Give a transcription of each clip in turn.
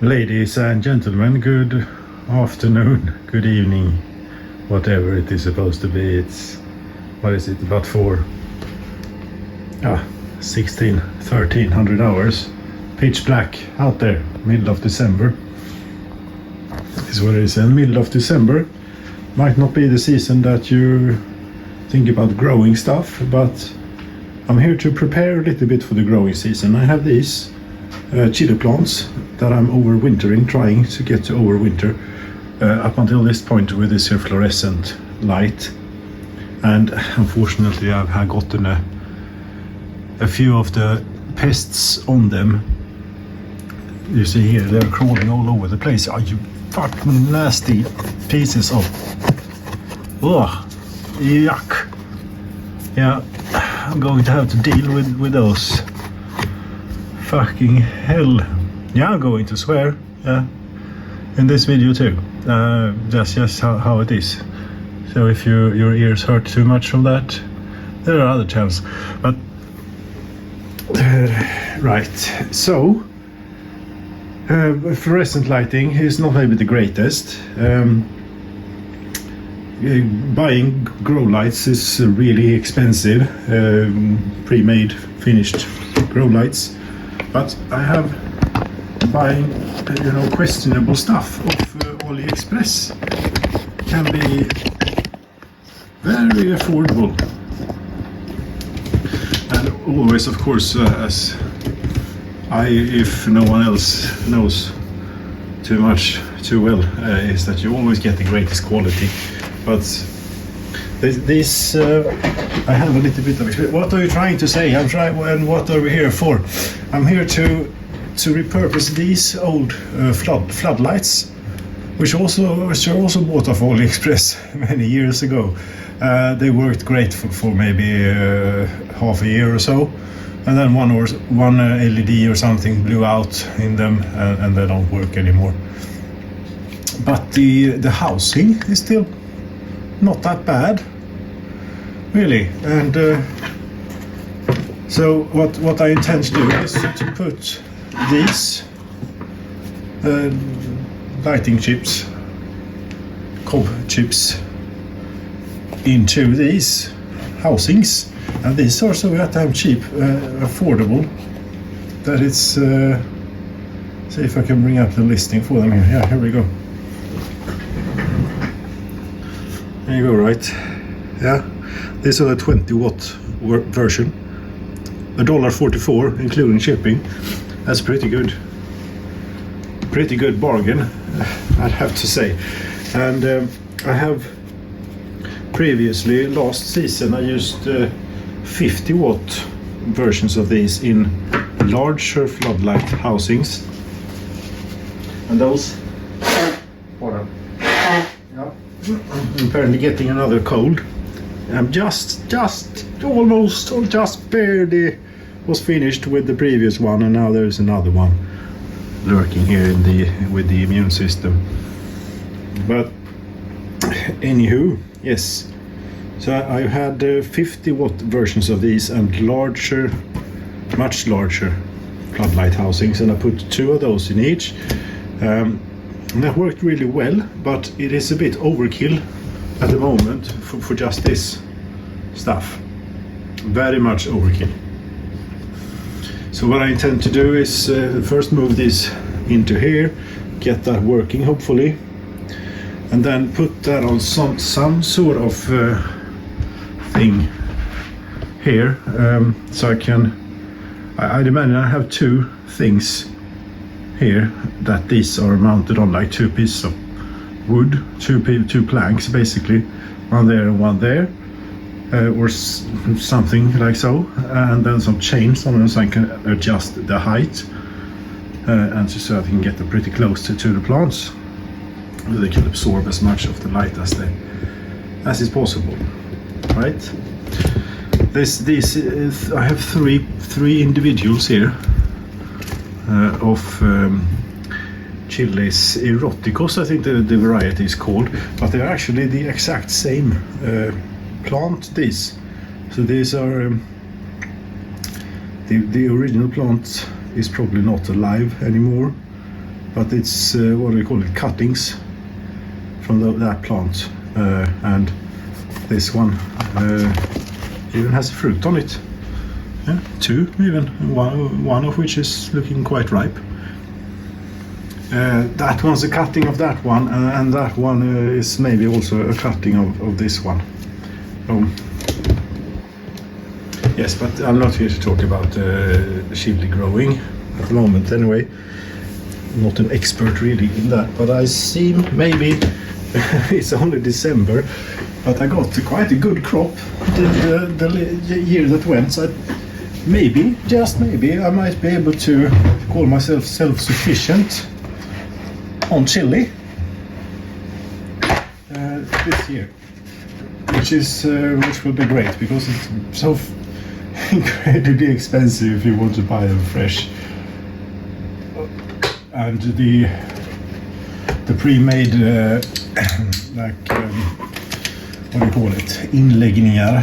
Ladies and gentlemen, good afternoon, good evening, whatever it is supposed to be. It's, what is it, about 1300 hours. Pitch black out there, middle of December. This is what it is. And middle of December might not be the season that you think about growing stuff, but I'm here to prepare a little bit for the growing season. I have these chili plants that I'm overwintering, trying to get to overwinter up until this point with this here fluorescent light. And unfortunately I've gotten a few of the pests on them. You see here, they're crawling all over the place. Are you fucking nasty pieces of... Ugh, yuck. Yeah, I'm going to have to deal with those. Fucking hell. Yeah, I'm going to swear. Yeah, in this video too. That's just how it is. So if your ears hurt too much from that, there are other chances. But right, so fluorescent lighting is not maybe the greatest. Buying grow lights is really expensive, pre-made, finished grow lights. But I have buying, questionable stuff off AliExpress. Can be very affordable. And always, of course, as if no one else knows too well, is that you always get the greatest quality. But this I have a little bit of experience. What are you trying to say? I'm trying, and what are we here for? I'm here to repurpose these old floodlights, which are also bought off AliExpress many years ago. They worked great for maybe half a year or so, and then one LED or something blew out in them, and they don't work anymore. But the housing is still not that bad, really. And so what I intend to do is to put these lighting chips, cob chips, into these housings. And these are so damn cheap, affordable, that it's see if I can bring up the listing for them here. Yeah, here we go. There you go, right? Yeah, these are the 20-watt version. $1.44 including shipping. That's pretty good. Pretty good bargain, I'd have to say. And I have previously, last season, I used 50-watt versions of these in larger floodlight housings. And those, I'm apparently getting another cold. I'm just almost, or just barely was finished with the previous one, and now there's another one lurking here with the immune system. But anywho, yes. So I had 50-watt versions of these and larger, much larger floodlight housings, and I put 2 of those in each. And that worked really well, but it is a bit overkill at the moment for just this stuff. Very much overkill. So what I intend to do is first move this into here, get that working hopefully, and then put that on some sort of thing here, so I'd imagine I have 2 things here that these are mounted on, like 2 pieces of wood, 2 planks basically, one there and one there, or something like so, and then some chains on them so I can adjust the height, and so I can get them pretty close to the plants. They can absorb as much of the light as is possible, right? I have three individuals here of Chilis eroticus, I think the variety is called, but they're actually the exact same plant. So these are the original plant is probably not alive anymore, but it's what do you call it, cuttings from that plant, and this one even has fruit on it. Yeah, 2 even, one of which is looking quite ripe. That one's a cutting of that one, and that one is maybe also a cutting of this one. Yes, but I'm not here to talk about chili growing at the moment anyway. I'm not an expert really in that, but I seem maybe it's only December, but I got quite a good crop the year that went, so maybe, just maybe, I might be able to call myself self-sufficient on chili this year, which will be great, because it's so incredibly expensive if you want to buy them fresh, and the pre-made like what do you call it, inläggningar,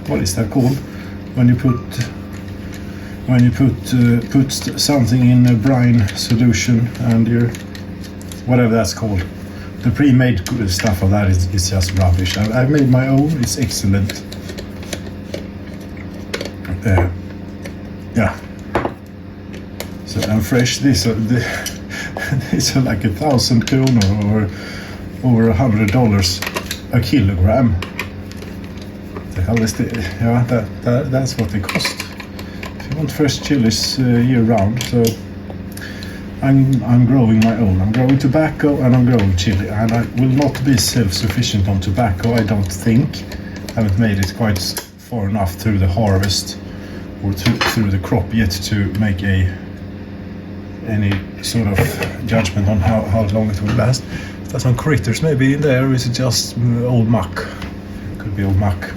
what is that called when you put something in a brine solution and you're whatever that's called. The pre-made stuff of that is just rubbish. I've made my own. It's excellent. Yeah. So I'm fresh. These are like 1,000 kronor or over $100 a kilogram. The hell is the? Yeah, that's what they cost. If you want fresh chilies year round, so. I'm growing my own. I'm growing tobacco and I'm growing chili, and I will not be self-sufficient on tobacco, I don't think. I haven't made it quite far enough through the harvest or through the crop yet to make any sort of judgment on how long it will last. There's some critters maybe in there, or is it just old muck? Could be old muck.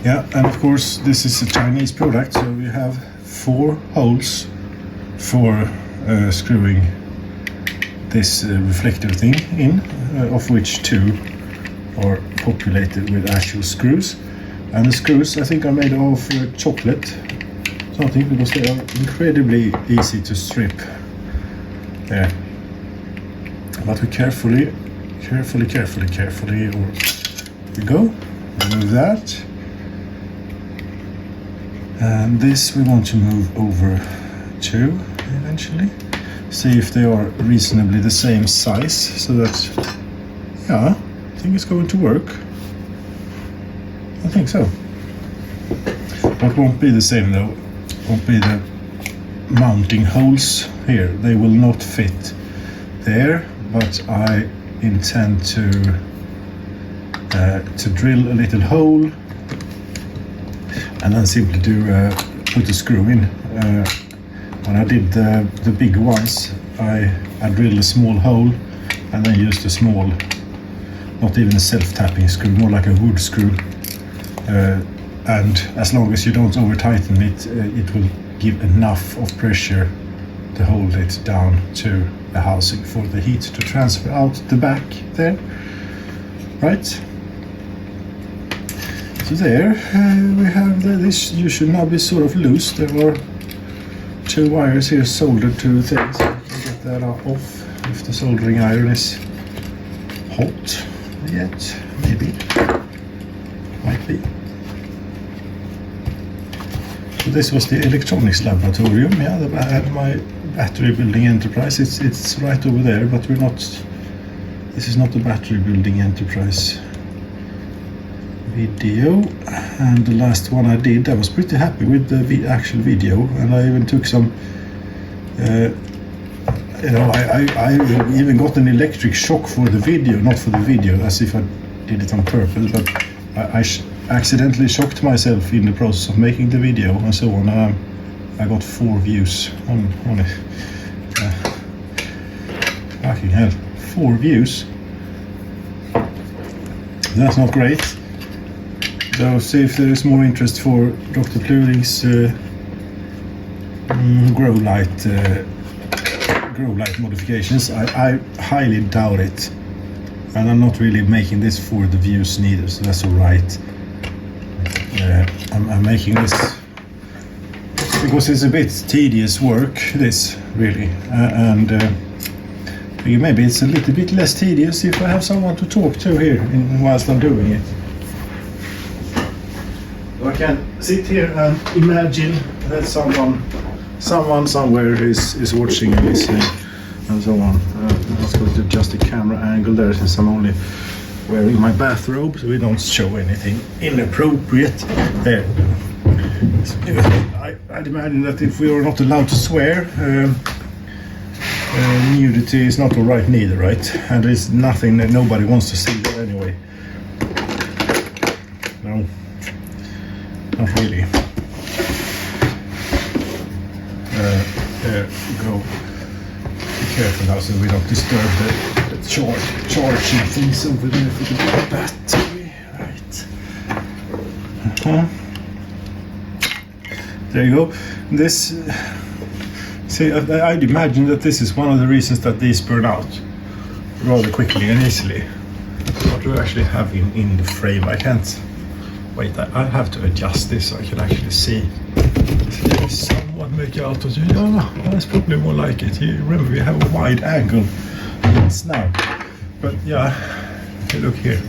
Yeah, and of course this is a Chinese product, so we have 4 holes for screwing this reflector thing in, of which 2 are populated with actual screws. And the screws I think are made of chocolate something, because they are incredibly easy to strip there. But we carefully, or we go, remove that. And this we want to move over to eventually. See if they are reasonably the same size, so that, yeah, I think it's going to work. I think so. What won't be the same though, won't be the mounting holes here. They will not fit there, but I intend to drill a little hole and then simply put a screw in. When I did the bigger ones, I drilled a small hole and then used a small, not even a self-tapping screw, more like a wood screw. And as long as you don't over tighten it, it will give enough of pressure to hold it down to the housing for the heat to transfer out the back there. Right? So there we have this. You should now be sort of loose. There are 2 wires here soldered to things. So you can get that off if the soldering iron is hot yet. Maybe. Might be. So this was the electronics laboratorium. Yeah, I had my battery building enterprise. It's right over there, but we're not. This is not the battery building enterprise video. And the last one I did, I was pretty happy with the actual video, and I even took some. I even got an electric shock for the video, not for the video, as if I did it on purpose, but I accidentally shocked myself in the process of making the video and so on. I got 4 views on it. Fucking hell, 4 views. That's not great. So see if there is more interest for Dr. Pluring's grow light modifications. I highly doubt it, and I'm not really making this for the views neither, so that's alright. I'm making this because it's a bit tedious work, this really, maybe it's a little bit less tedious if I have someone to talk to here whilst I'm doing it. I can sit here and imagine that someone somewhere is watching this and so on. Let's go to adjust the camera angle there, since I'm only wearing my bathrobe, so we don't show anything inappropriate there. So, I'd imagine that if we are not allowed to swear, nudity is not alright neither, right? And there's nothing that nobody wants to see there anyway. No, not really. There we go. Be careful now so we don't disturb the charging things over there for the battery. Right. There you go. This. See, I'd imagine that this is one of the reasons that these burn out rather quickly and easily. What do I actually have in the frame? I can't. Wait, I have to adjust this so I can actually see. Somewhat make out of it. Yeah, that's probably more like it. Remember, we have a wide angle now. But yeah, okay, look here.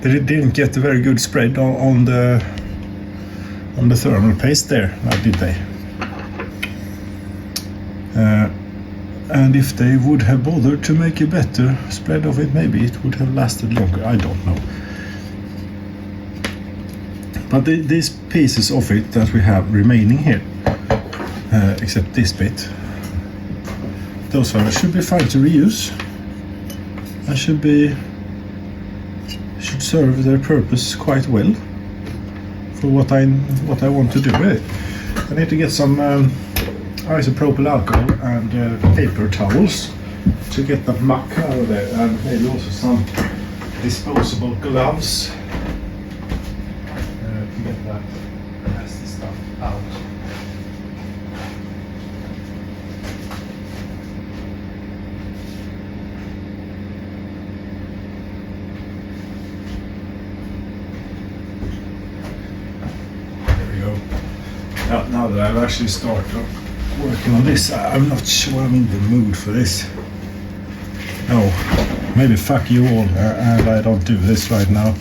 They didn't get a very good spread on the thermal paste there, now did they? And if they would have bothered to make a better spread of it, maybe it would have lasted longer. I don't know. But these pieces of it that we have remaining here, except this bit, those fellas should be fine to reuse. And should serve their purpose quite well for what I want to do with it. I need to get some isopropyl alcohol and paper towels to get that muck out of there, and maybe also some disposable gloves. Get that nasty stuff out. There we go. Now that I've actually started working on this, I'm not sure I'm in the mood for this. No, maybe fuck you all, and I don't do this right now.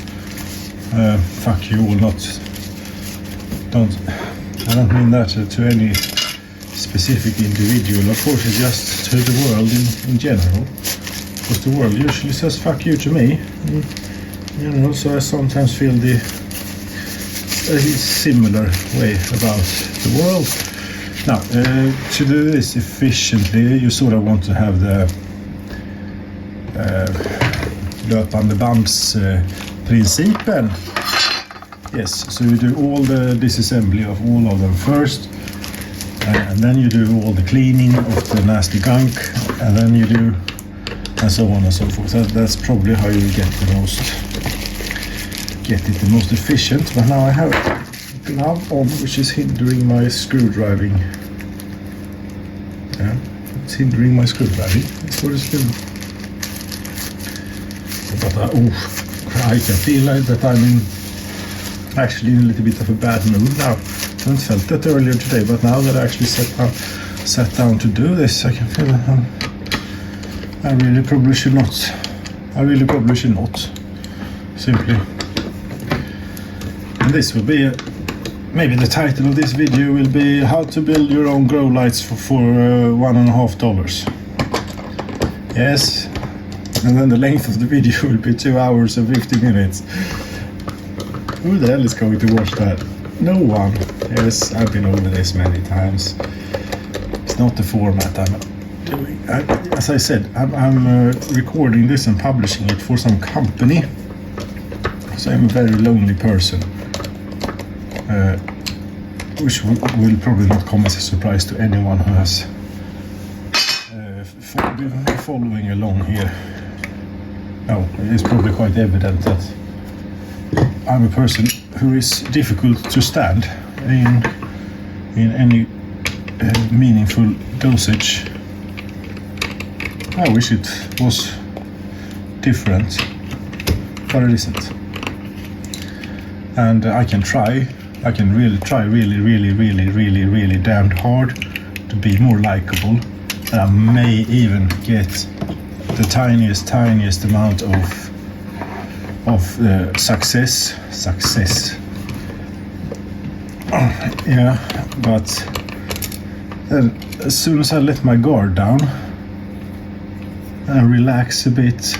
Fuck you all, I don't mean that to any specific individual. Of course, it's just to the world in general. Because the world usually says fuck you to me. You know, so I sometimes feel a similar way about the world. Now, to do this efficiently, you sort of want to have the löpande bandsprincipen. Yes, so you do all the disassembly of all of them first, and then you do all the cleaning of the nasty gunk, and then you do, and so on and so forth. That's probably how you get it the most efficient. But now I have a glove on which is hindering my screwdriving. Yeah, it's hindering my screwdriving. That's what it's doing. But I can feel like that I'm actually in a little bit of a bad mood now. I haven't felt that earlier today, but now that I actually sat down to do this, I can feel that I really probably should not. Simply. And this will be maybe the title of this video will be how to build your own grow lights for $1.50. Yes. And then the length of the video will be 2 hours and 50 minutes. Who the hell is going to watch that? No one. Yes, I've been over this many times. It's not the format I'm doing. As I said, I'm recording this and publishing it for some company. So I'm a very lonely person. Which will probably not come as a surprise to anyone who has been following along here. No, it's probably quite evident that I'm a person who is difficult to stand in any meaningful dosage. I wish it was different, but it isn't. And I can try I can really try really damned hard to be more likable, and I may even get the tiniest amount of success. Yeah, but then as soon as I let my guard down and relax a bit,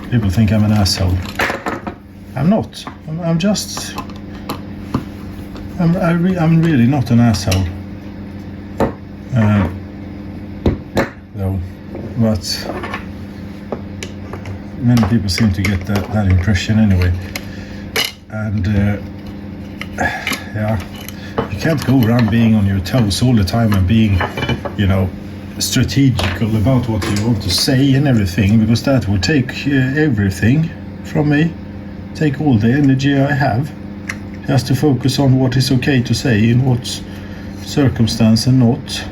people think I'm an asshole. I'm not. I'm really not an asshole. Though, but many people seem to get that impression anyway. And yeah, you can't go around being on your toes all the time and being, strategical about what you want to say and everything, because that would take everything from me, take all the energy I have, just to focus on what is okay to say in what circumstance and not.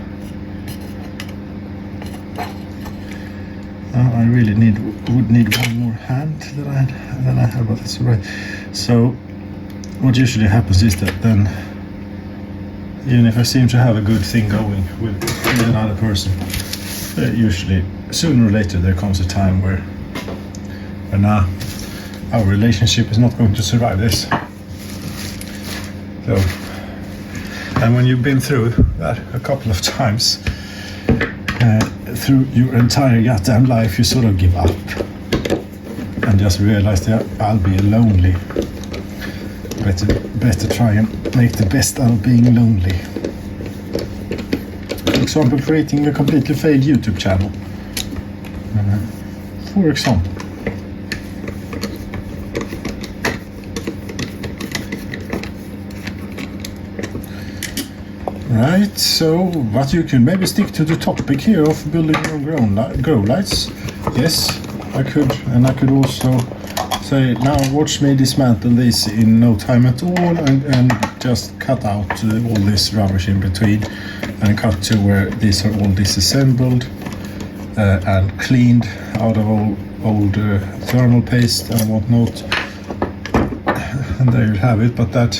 I really would need one more hand than I have, but that's alright. So what usually happens is that then, even if I seem to have a good thing going with another person, usually sooner or later there comes a time where our relationship is not going to survive this. So, and when you've been through that a couple of times through your entire goddamn life, you sort of give up and just realize that I'll be lonely. Better try and make the best out of being lonely. For example, creating a completely failed YouTube channel. For example. Right, so, but you can maybe stick to the topic here of building your own grow lights. Yes, I could, and I could also say, now watch me dismantle this in no time at all, and just cut out all this rubbish in between, and cut to where these are all disassembled and cleaned out of old thermal paste and whatnot. And there you have it, but that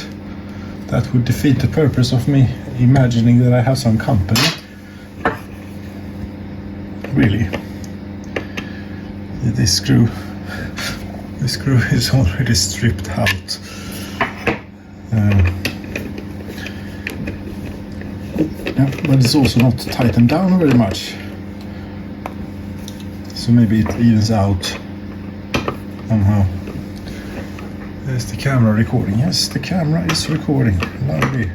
would defeat the purpose of me imagining that I have some company. Really. This screw is already stripped out. Yeah, but it's also not tightened down very much. So maybe it evens out somehow. There's the camera recording. Yes, the camera is recording. Lovely.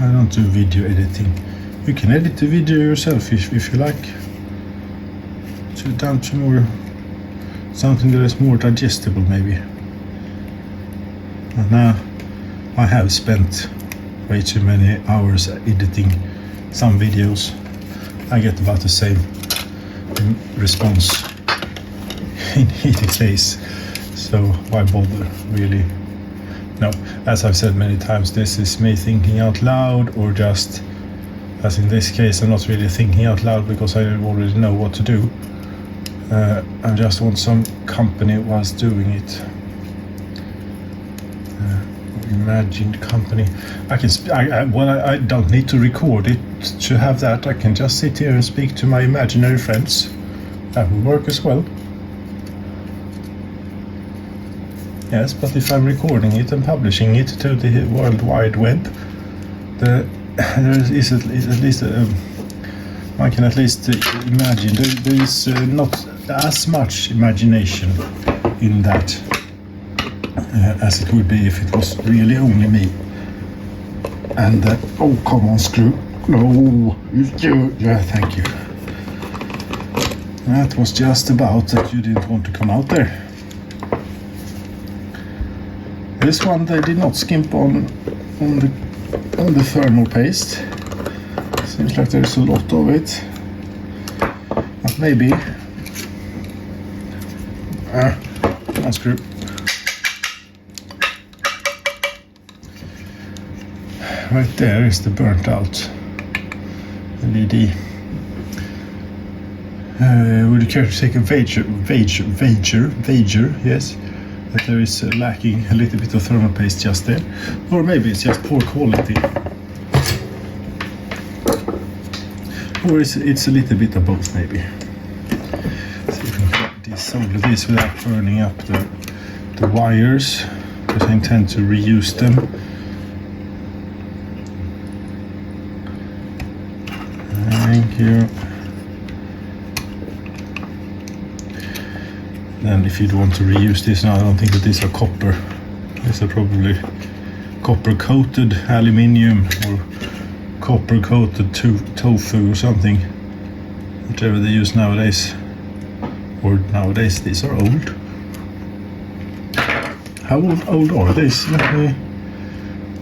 I don't do video editing. You can edit the video yourself if you like. So down to more something that is more digestible, maybe. And now I have spent way too many hours editing some videos. I get about the same response in either case, so why bother, really? No, as I've said many times, this is me thinking out loud, or just, as in this case, I'm not really thinking out loud because I already know what to do. I just want some company whilst doing it. Imagined company. I don't need to record it to have that. I can just sit here and speak to my imaginary friends. That will work as well. Yes, but if I'm recording it and publishing it to the World Wide Web, there is at least one can at least imagine there is not as much imagination in that as it would be if it was really only me. And oh, come on, screw. No, yeah, thank you. That was just about that you didn't want to come out there. This one they did not skimp on the thermal paste. Seems like there's a lot of it. But maybe. Unscrew. right there is the burnt out LED. Would you care to take a wager? Yes, that there is lacking a little bit of thermal paste just there, or maybe it's just poor quality, or it's a little bit of both maybe. See if we can desolder this without burning up the wires, because I intend to reuse them. Thank you. And if you'd want to reuse this, now I don't think that these are copper. These are probably copper coated aluminium or copper coated tofu or something. Whatever they use nowadays. Or nowadays, these are old. How old are these?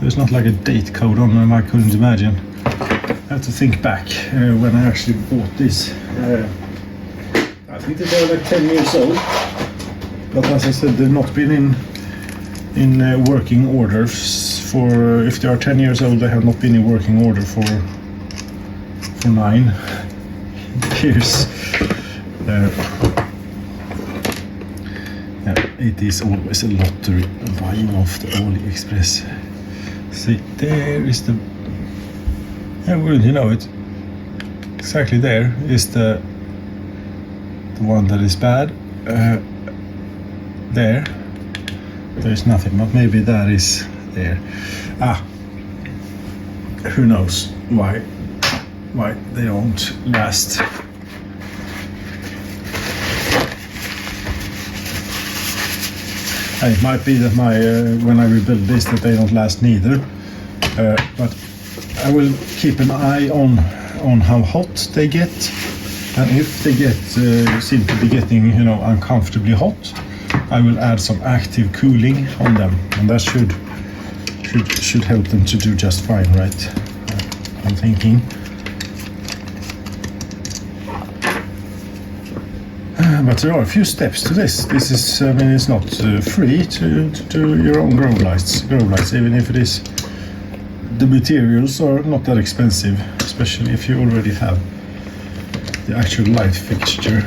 There's not like a date code on them, I couldn't imagine. I have to think back when I actually bought this. I think that they're like 10 years old, but as I said, they've not been in working orders for, if they are 10 years old, they have not been in working order for 9 years. It is always a lottery buying off the AliExpress. See, there is the, wouldn't you know it, exactly there is the one that is bad. There's nothing, but maybe that is there. Who knows why they don't last. And it might be that when I rebuild this, that they don't last neither. But I will keep an eye on how hot they get. And if they seem to be getting, uncomfortably hot, I will add some active cooling on them, and that should help them to do just fine, right? I'm thinking. But there are a few steps to this. This is, it's not free to do your own grow lights, even if it is. The materials are not that expensive, especially if you already have the actual light fixture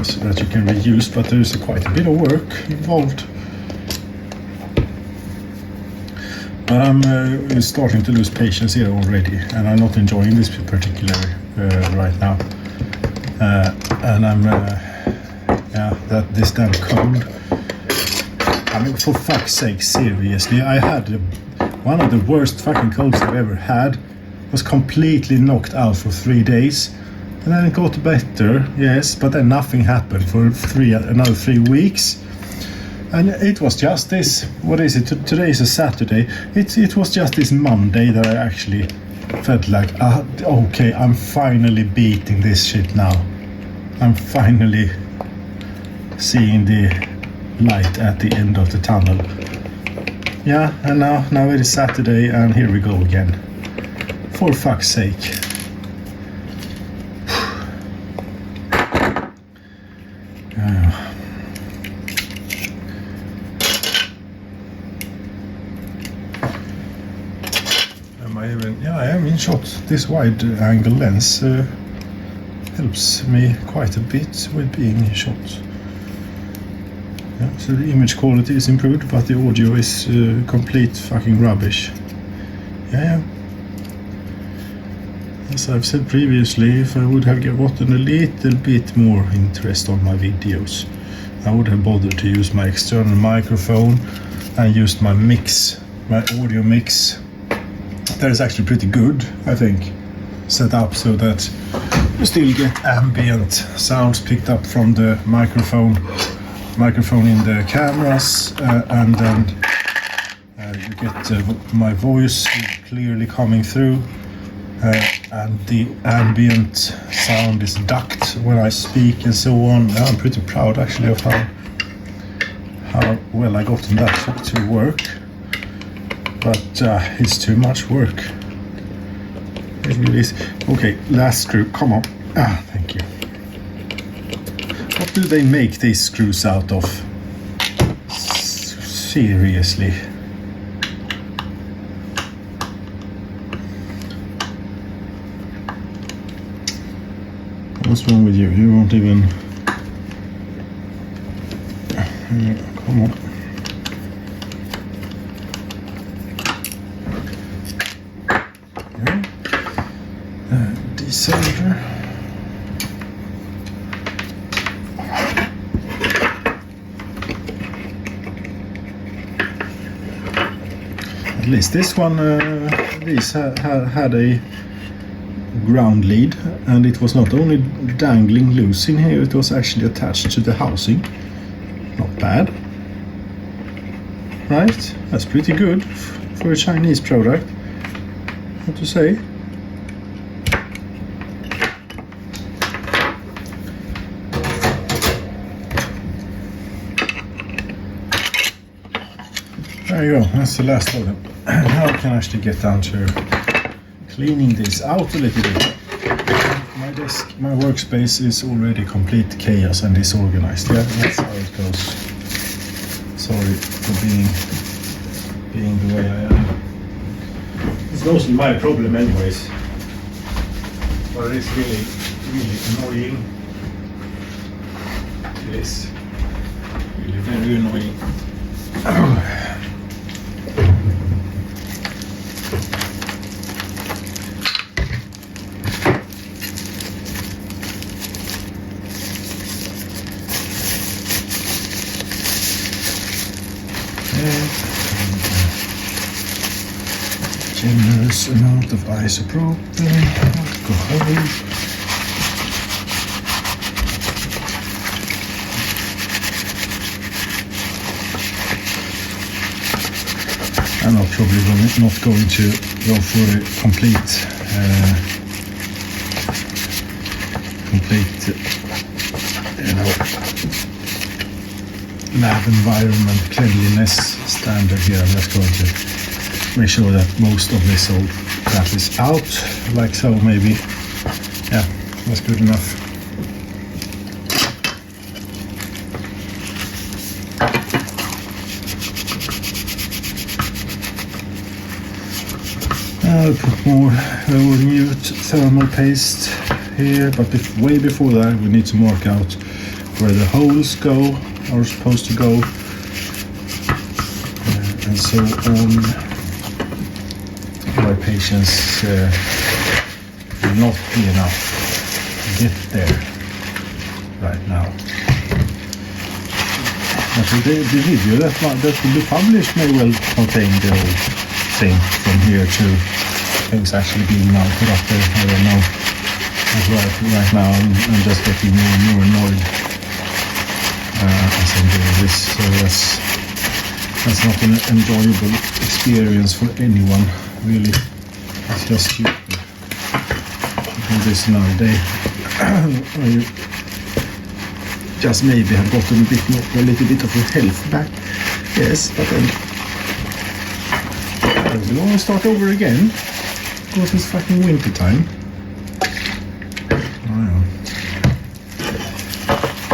so that you can reuse, but there is quite a bit of work involved. But I'm starting to lose patience here already, and I'm not enjoying this particularly right now. And I'm, that this damn cold. I mean, for fuck's sake, seriously, I had one of the worst fucking colds I've ever had. Was completely knocked out for 3 days. And then it got better, yes, but then nothing happened for another 3 weeks. And it was just this, what is it, today is a Saturday, it was just this Monday that I actually felt like, okay, I'm finally beating this shit now. I'm finally seeing the light at the end of the tunnel. Yeah, and now it is Saturday, and here we go again. For fuck's sake. I am in shot. This wide angle lens helps me quite a bit with being in shot. Yeah, so the image quality is improved, but the audio is complete fucking rubbish. Yeah. As I've said previously, if I would have gotten a little bit more interest on my videos, I would have bothered to use my external microphone and used my audio mix. That is actually pretty good, I think, set up so that you still get ambient sounds picked up from the microphone in the cameras, and then you get my voice clearly coming through, and the ambient sound is ducked when I speak and so on. I'm pretty proud actually of how well I got that to work. But it's too much work. It really is. Okay, last screw, come on. Thank you. What do they make these screws out of? Seriously. What's wrong with you? You won't even... Come on. Desolder. At least this one, this had a ground lead, and it was not only dangling loose in here, it was actually attached to the housing. Not bad, right? That's pretty good for a Chinese product, what to say. There you go, that's the last of them. Now I can actually get down to cleaning this out a little bit. My desk, my workspace is already complete chaos and disorganized. Yeah, that's how it goes. Sorry for being the way I am. It's mostly my problem anyways. But it's really annoying. It is really very annoying. Generous amount of isopropyl alcohol. I'm probably not going to go for a complete lab environment cleanliness standard here. I'm just going to make sure that most of this old crap is out, like so maybe. Yeah, that's good enough. I'll put more new thermal paste here, but way before that we need to mark out where the holes are supposed to go, and so on. My patience will not be enough to get there right now. The video that will be published may well contain the whole thing from here to things actually being mounted up there. I don't know. Right now I'm just getting more and more annoyed as I'm doing this. So that's not an enjoyable experience for anyone, really. It's just stupid. Do this another day. You just maybe have gotten a little bit of your health back. Yes, but then we'll always start over again because it's fucking winter time.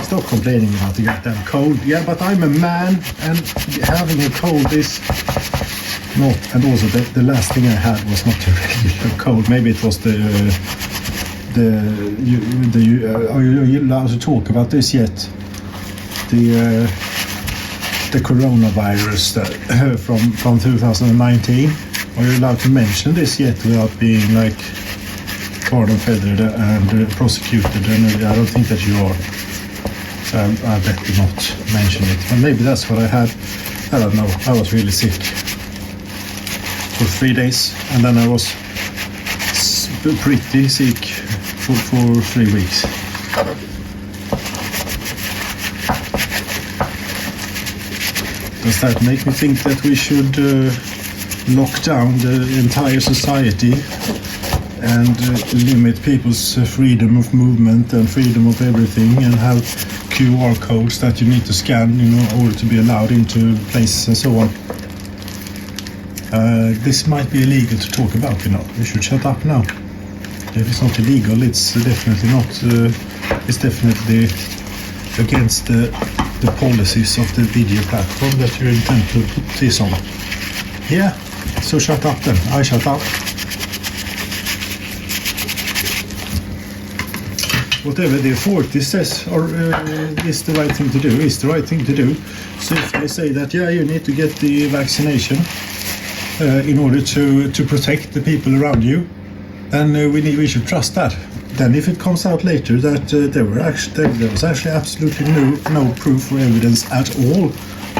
Stop complaining about the goddamn cold. Yeah, but I'm a man, and having a cold is not. And also, the last thing I had was not a regular cold. Maybe it was are you allowed to talk about this yet? The coronavirus from 2019. Are you allowed to mention this yet without being like pardon feathered and prosecuted? And I don't think that you are. So I better not mention it. But maybe that's what I had. I don't know. I was really sick for 3 days, and then I was pretty sick for 3 weeks. Does that make me think that we should lock down the entire society and limit people's freedom of movement and freedom of everything, and have QR codes that you need to scan in order to be allowed into places and so on? This might be illegal to talk about, We should shut up now. If it's not illegal, it's definitely not. It's definitely against the policies of the video platform that you intend to put this on. Yeah, so shut up then. I shut up. whatever the authority says or is the right thing to do is the right thing to do. So if they say that you need to get the vaccination in order to protect the people around you, then we should trust that. Then if it comes out later that there was actually absolutely no proof or evidence at all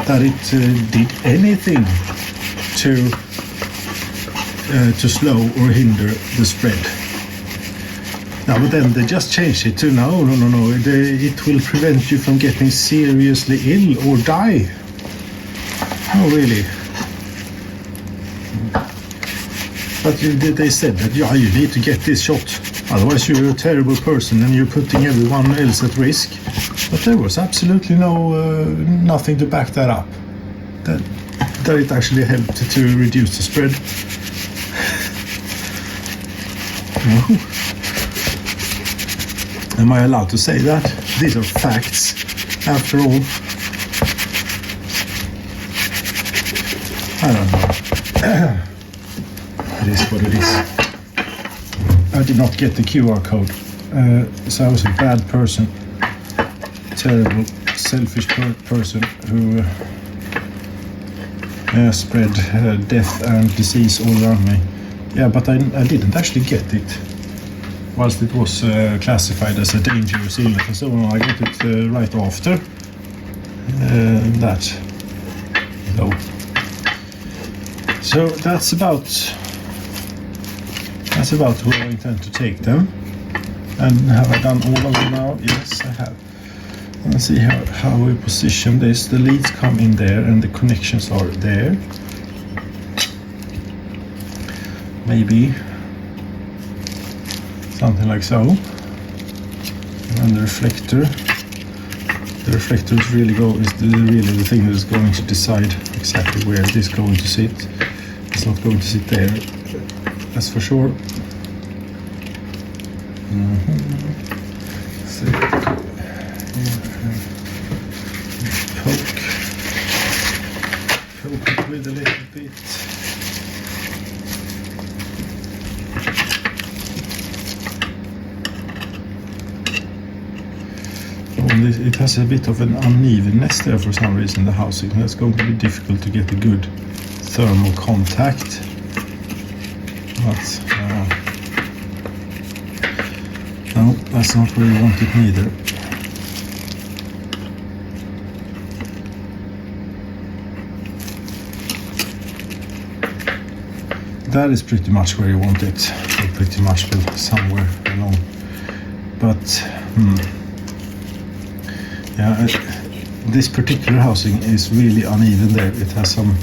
that it did anything to slow or hinder the spread. Now, but then they just changed it to no, it will prevent you from getting seriously ill or die. Oh, really? But they said that you need to get this shot, otherwise you're a terrible person and you're putting everyone else at risk. But there was absolutely nothing to back that up. That it actually helped to reduce the spread. No. Am I allowed to say that? These are facts, after all. I don't know. It is what it is. I did not get the QR code, so I was a bad person. Terrible, selfish person who spread death and disease all around me. Yeah, but I didn't actually get it. Whilst it was classified as a dangerous illness and so on, I got it right after that. So that's about where I intend to take them. And have I done all of them now? Yes, I have. Let's see how we position this. The leads come in there and the connections are there. Maybe something like so. And the reflector is really the thing that is going to decide exactly where it is going to sit. It's not going to sit there, that's for sure. So, poke it with a little bit. It has a bit of an unevenness there for some reason, the housing. That's going to be difficult to get a good thermal contact. But no, that's not where you want it neither. That is pretty much where you want it. Pretty much somewhere along. But yeah, this particular housing is really uneven there. It has some,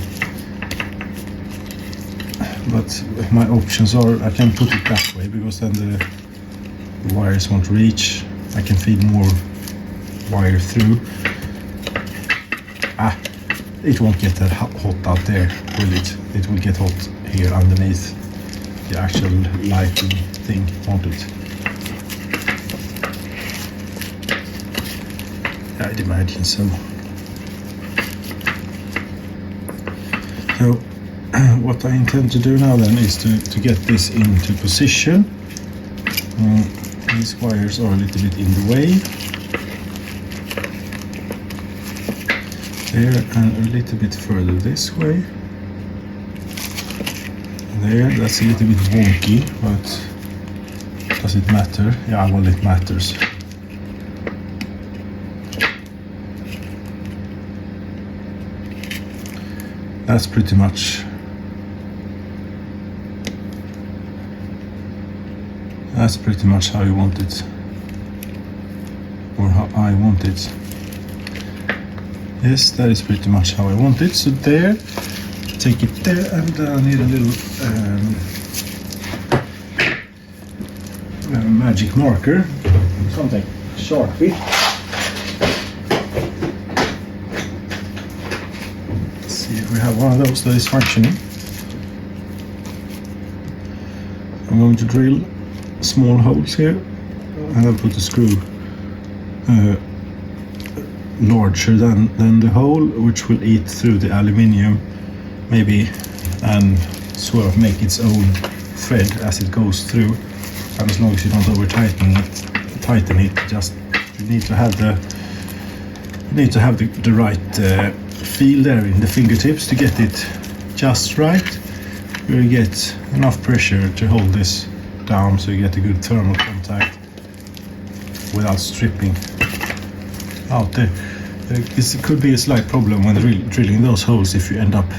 but my options are I can put it that way because then the wires won't reach. I can feed more wire through. It won't get that hot out there, will it? It will get hot here underneath the actual lighting thing, won't it? I'd imagine so. So what I intend to do now then is to get this into position. These wires are a little bit in the way. There and a little bit further this way. There, that's a little bit wonky, but does it matter? Yeah, well, it matters. That's pretty much how you want it, or how I want it. Yes, that is pretty much how I want it. So there, take it there, and I need a little magic marker, something Sharpie. Let's see if we have one of those that is functioning. I'm going to drill small holes here, and I'll put a screw larger than the hole, which will eat through the aluminium maybe and sort of make its own thread as it goes through. And as long as you don't over tighten it tighten it. Just you need to have the right feel there in the fingertips to get it just right. You get enough pressure to hold this down so you get a good thermal contact without stripping out there. This could be a slight problem when drilling those holes if you end up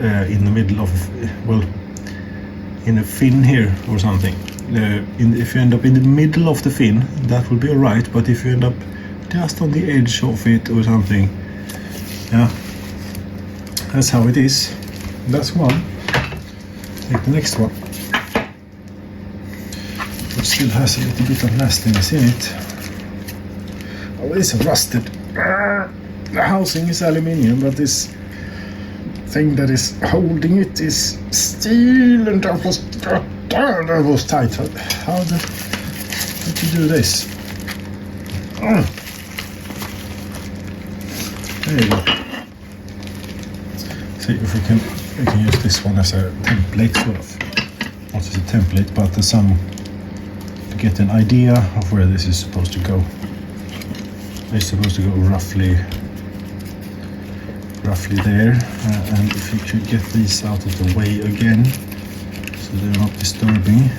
in the middle of, well, in a fin here or something. If you end up in the middle of the fin, that will be alright, but if you end up just on the edge of it or something, yeah, that's how it is. That's one. Take the next one, which still has a little bit of nastiness in it. Oh, it's rusted. The housing is aluminium, but this thing that is holding it is steel, and that was tight. How did you do this? There you go. See if we can use this one as a template, sort of. Not as a template, but as some to get an idea of where this is supposed to go. It's supposed to go roughly there, and if you could get these out of the way again so they're not disturbing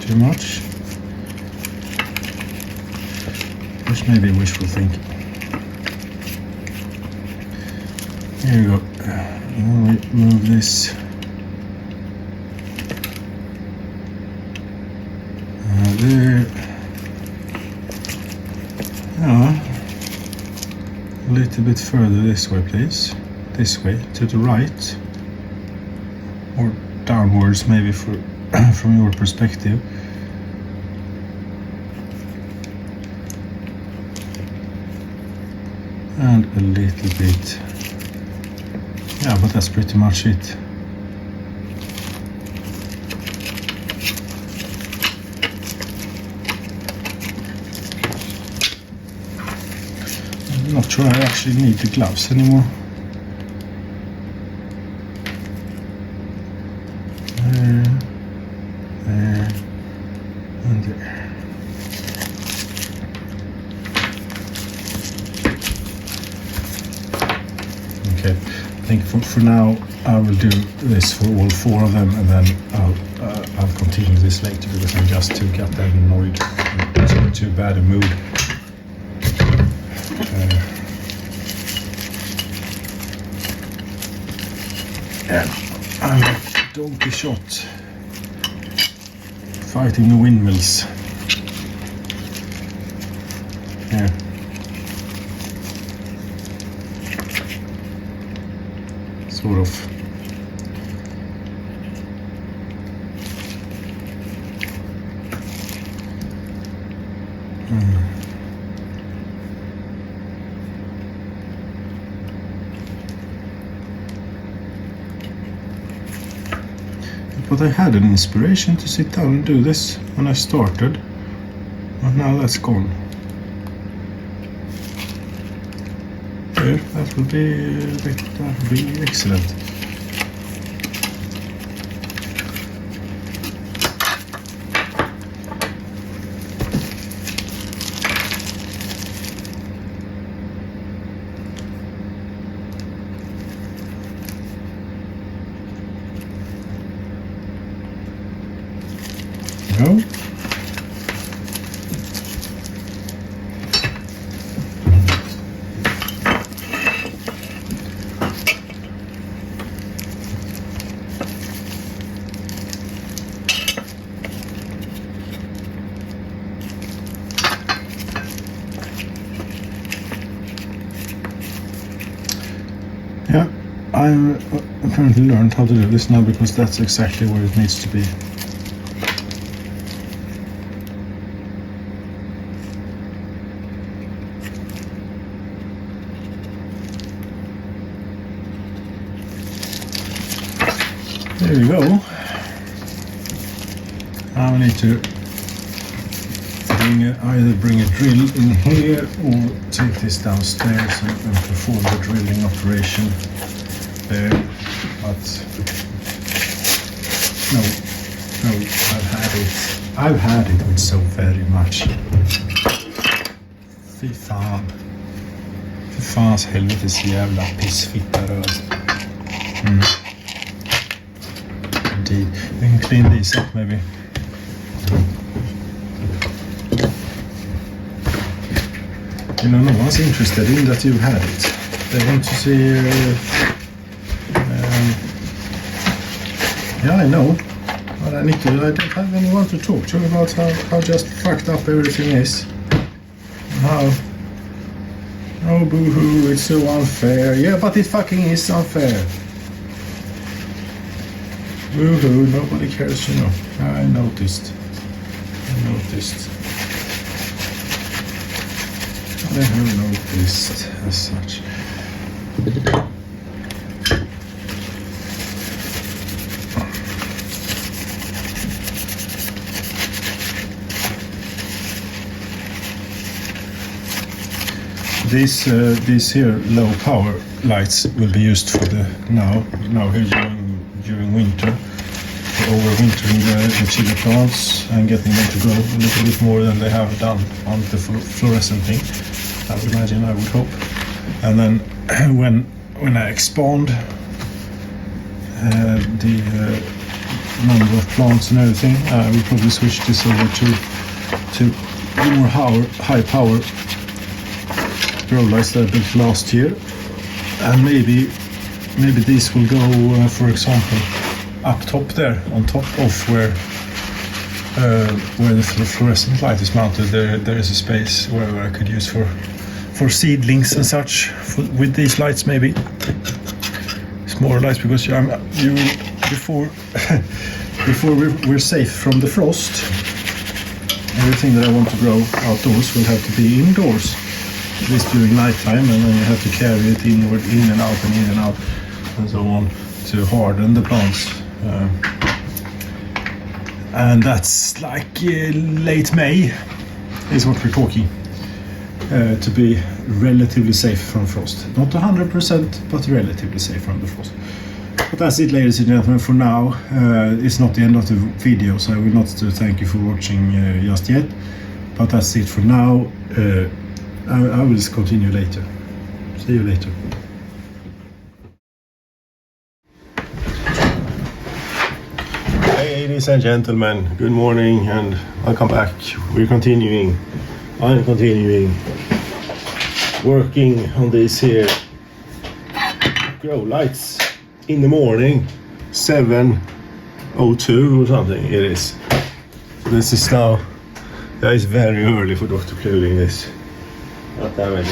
too much, which may be wishful thinking. Here we go. We'll move this there. A little bit further this way, please. This way, to the right, or downwards, maybe from your perspective. And a little bit. Yeah, but that's pretty much it. I'm not sure I actually need the gloves anymore. There, and there. Okay, I think for now I will do this for all 4 of them, and then I'll continue this later because I'm just too goddamn annoyed. It's in too bad a mood. And I'm like Don Quixote fighting the windmills. Yeah. Sort of. But I had an inspiration to sit down and do this when I started, but now that's gone. There, that would be excellent. Go. Yeah, I apparently learned how to do this now because that's exactly where it needs to be. There you go. Now I need to either bring a drill in here or take this downstairs and perform the drilling operation there. But no, I've had it. I've had it with so very much. Fy fan. Fy fans helvetes jävla pissfitta röd. Indeed. We can clean these up maybe. You know, no one's interested in that you've had it. They want to see... yeah, I know. But I don't have anyone to talk to about how just fucked up everything is. How... Oh, boo-hoo, it's so unfair. Yeah, but it fucking is unfair. Boo-hoo, nobody cares, you know. I noticed. I have noticed as such. These here low power lights will be used for the now here during winter, for overwintering the chili plants and getting them to grow a little bit more than they have done on the fluorescent thing. I would imagine, I would hope. And then when I expand the number of plants and everything, I will probably switch this over to more high power grow lights that I built last year, and maybe these will go, for example, up top there, on top of where the fluorescent light is mounted. There is a space where I could use for seedlings and such with these lights, maybe smaller lights, because before we're safe from the frost, everything that I want to grow outdoors will have to be indoors, at least during nighttime, and then you have to carry it in and out and so on to harden the plants. And that's like late May is what we're talking, to be relatively safe from frost. Not 100%, but relatively safe from the frost. But that's it, ladies and gentlemen, for now. It's not the end of the video, so I will not thank you for watching just yet. But that's it for now. I will continue later. See you later. Ladies and gentlemen, good morning and welcome back. I'm continuing working on these here grow lights in the morning, 7:02 or something it is. This is now, that is very early for Dr. Kluling this. Not that much.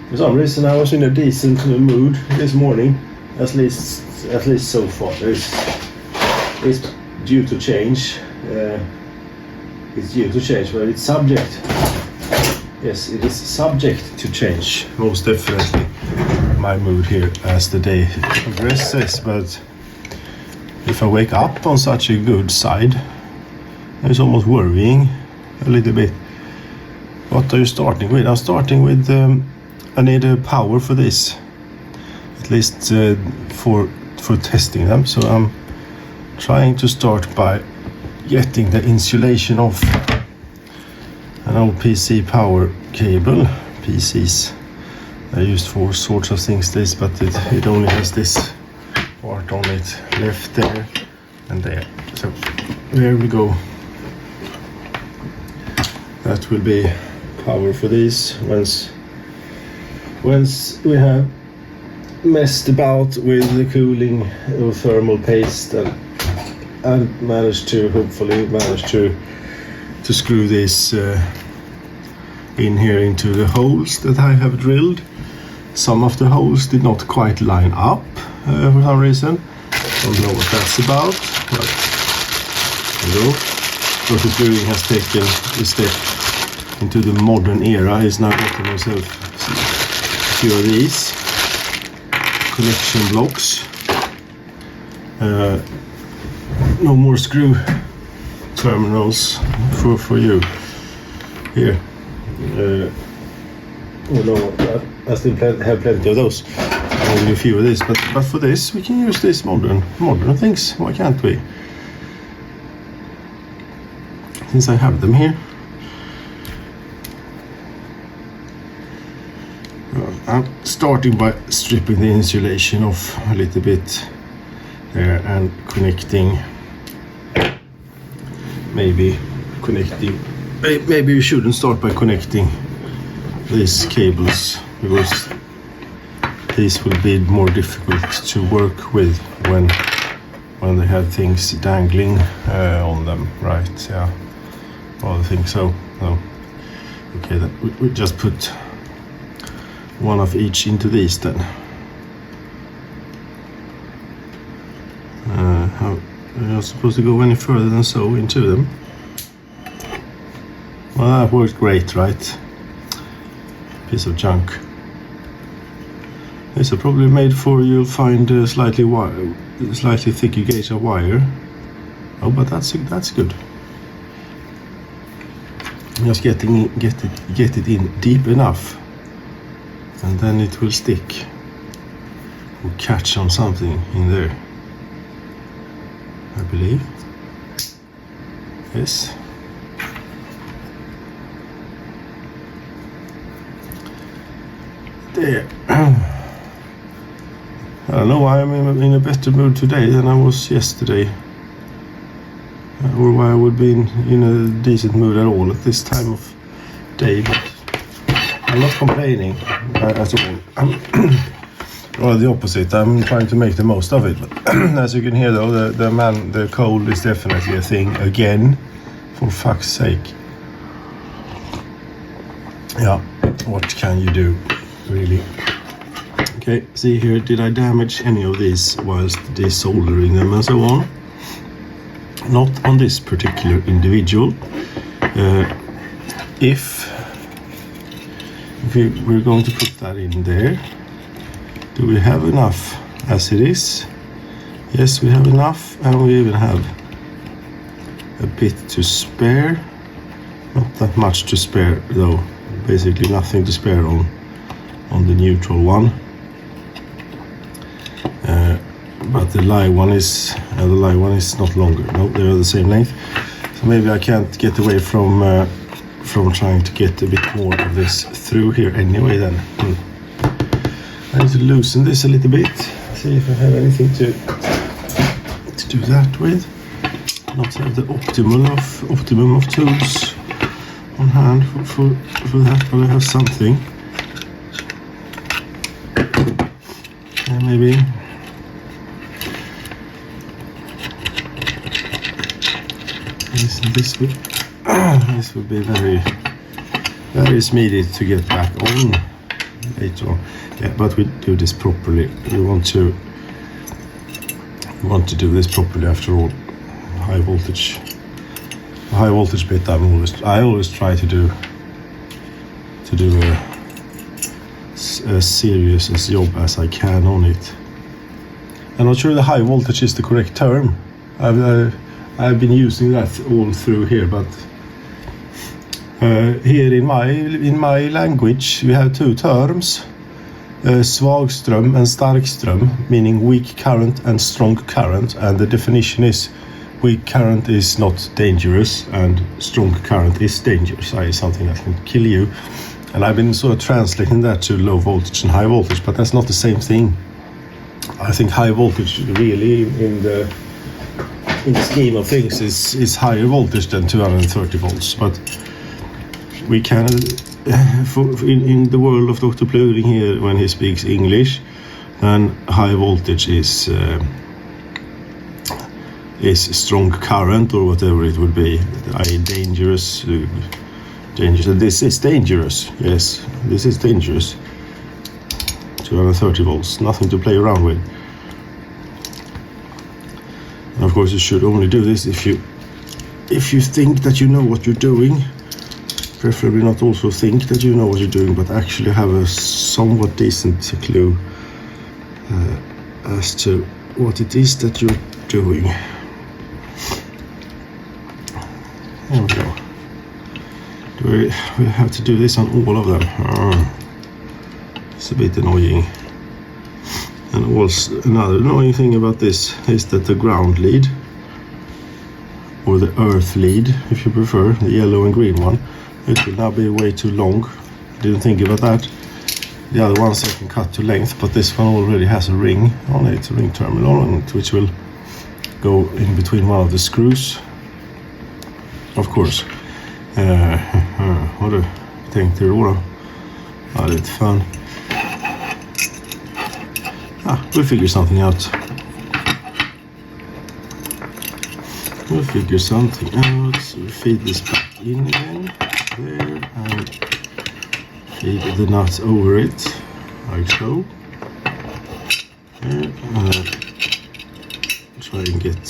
For some reason I was in a decent mood this morning, at least so far. It's due to change. It's due to change, but it's subject. Yes, it is subject to change, most definitely. My mood here as the day progresses, but if I wake up on such a good side, it's almost worrying a little bit. What are you starting with? I'm starting with, I need a power for this, at least for testing them. So I'm trying to start by getting the insulation off an old PC power cable. PCs are used for all sorts of things, but it only has this part on it left there and there. So there we go. That will be power for these once we have messed about with the cooling of thermal paste and hopefully managed to screw this in here into the holes that I have drilled. Some of the holes did not quite line up for some reason. Don't know what that's about, but Dr. Kluling has taken a step into the modern era. He's now getting himself a few of these connection blocks. No more screw terminals for you here. I still have plenty of those. Only a few of these, but for this we can use these modern things. Why can't we? since I have them here. I'm starting by stripping the insulation off a little bit there and connecting. Maybe we shouldn't start by connecting these cables, because these will be more difficult to work with when they have things dangling on them, right? Yeah, well, I think so. No. Okay, then we just put one of each into these then. How you're not supposed to go any further than so into them. Well, that worked great, right? Piece of junk. These are probably made for, you'll find slightly thicker gauge of wire. Oh, but that's good. Just get it in deep enough, and then it will stick or catch on something in there, I believe. Yes. There. I don't know why I'm in a better mood today than I was yesterday, or why I would be in a decent mood at all at this time of day, but I'm not complaining at all. Well, the opposite. I'm trying to make the most of it. But as you can hear, though, the cold is definitely a thing again. For fuck's sake. Yeah, what can you do, really? Okay, see here, did I damage any of these whilst desoldering them and so on? Not on this particular individual. If we're going to put that in there, do we have enough as it is? Yes, we have enough, and we even have a bit to spare. Not that much to spare though, basically nothing to spare on the neutral one. But the live one is not longer. No, they're the same length. So maybe I can't get away from trying to get a bit more of this through here anyway. Then I need to loosen this a little bit. See if I have anything to do that with. Not have the optimum of tools on hand for that, but I have something. And maybe. This would be very speedy to get back on later on. Yeah, but we do this properly. We want to do this properly after all. High voltage bit. I always try to do as serious a job as I can on it. I'm not sure the high voltage is the correct term. I've been using that all through here, but here in my language we have two terms, svagström and starkström, meaning weak current and strong current, and the definition is weak current is not dangerous and strong current is dangerous, i.e. something that can kill you. And I've been sort of translating that to low voltage and high voltage, but that's not the same thing. I think high voltage really in the scheme of things is higher voltage than 230 volts, but we can in the world of Dr. Pluding here, when he speaks English, then high voltage is strong current or whatever it would be, i.e. dangerous. And this is dangerous. Yes, this is dangerous. 230 volts, nothing to play around with. And of course, you should only do this if you think that you know what you're doing. Preferably not also think that you know what you're doing, but actually have a somewhat decent clue as to what it is that you're doing. There we go. We have to do this on all of them. It's a bit annoying. And also another annoying thing about this is that the ground lead or the earth lead, if you prefer, the yellow and green one. It will now be way too long. Didn't think about that. The other ones I can cut to length, but this one already has a ring on it, a ring terminal on it, which will go in between one of the screws. Of course. Vad du tänkte då? Ja, lite fun. We'll figure something out. We'll figure something out. So we feed this back in again. There, and feed the nuts over it, like so. Try and get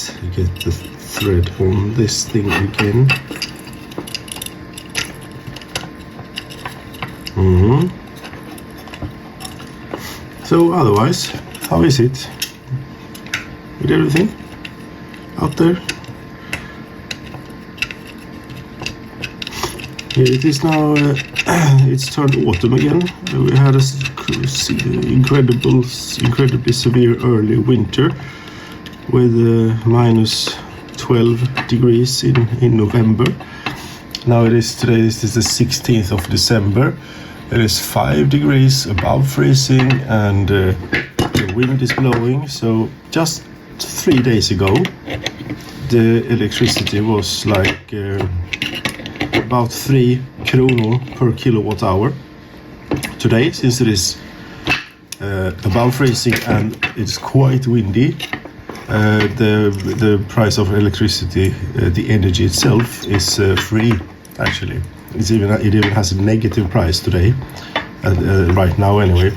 the thread on this thing again. So otherwise, how is it? With everything out there? Here it is now. It's turned autumn again. We had a incredibly severe early winter with minus 12 degrees in November. Now today is the 16th of December. It is 5 degrees above freezing, and the wind is blowing. So just 3 days ago, the electricity was like about 3 kronor per kilowatt hour. Today, since it is above freezing and it's quite windy, the price of electricity, the energy itself, is free. Actually, it even has a negative price today. Right now, anyway,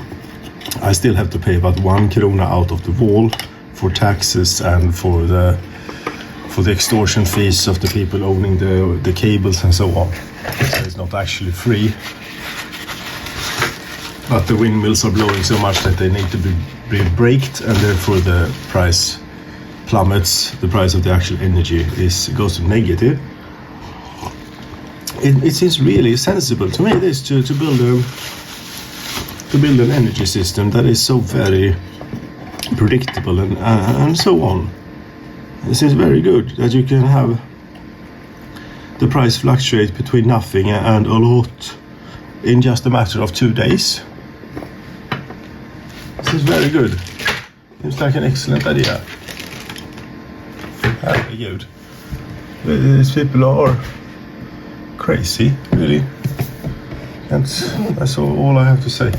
I still have to pay about 1 krona out of the wall for taxes and for the extortion fees of the people owning the cables and so on. So it's not actually free. But the windmills are blowing so much that they need to be braked, and therefore the price plummets. The price of the actual energy goes to negative. It seems really sensible to me this to build an energy system that is so very predictable and so on. It seems very good that you can have the price fluctuate between nothing and a lot in just a matter of 2 days. This is very good. Seems like an excellent idea. Very good. These people are crazy, really. And that's all I have to say.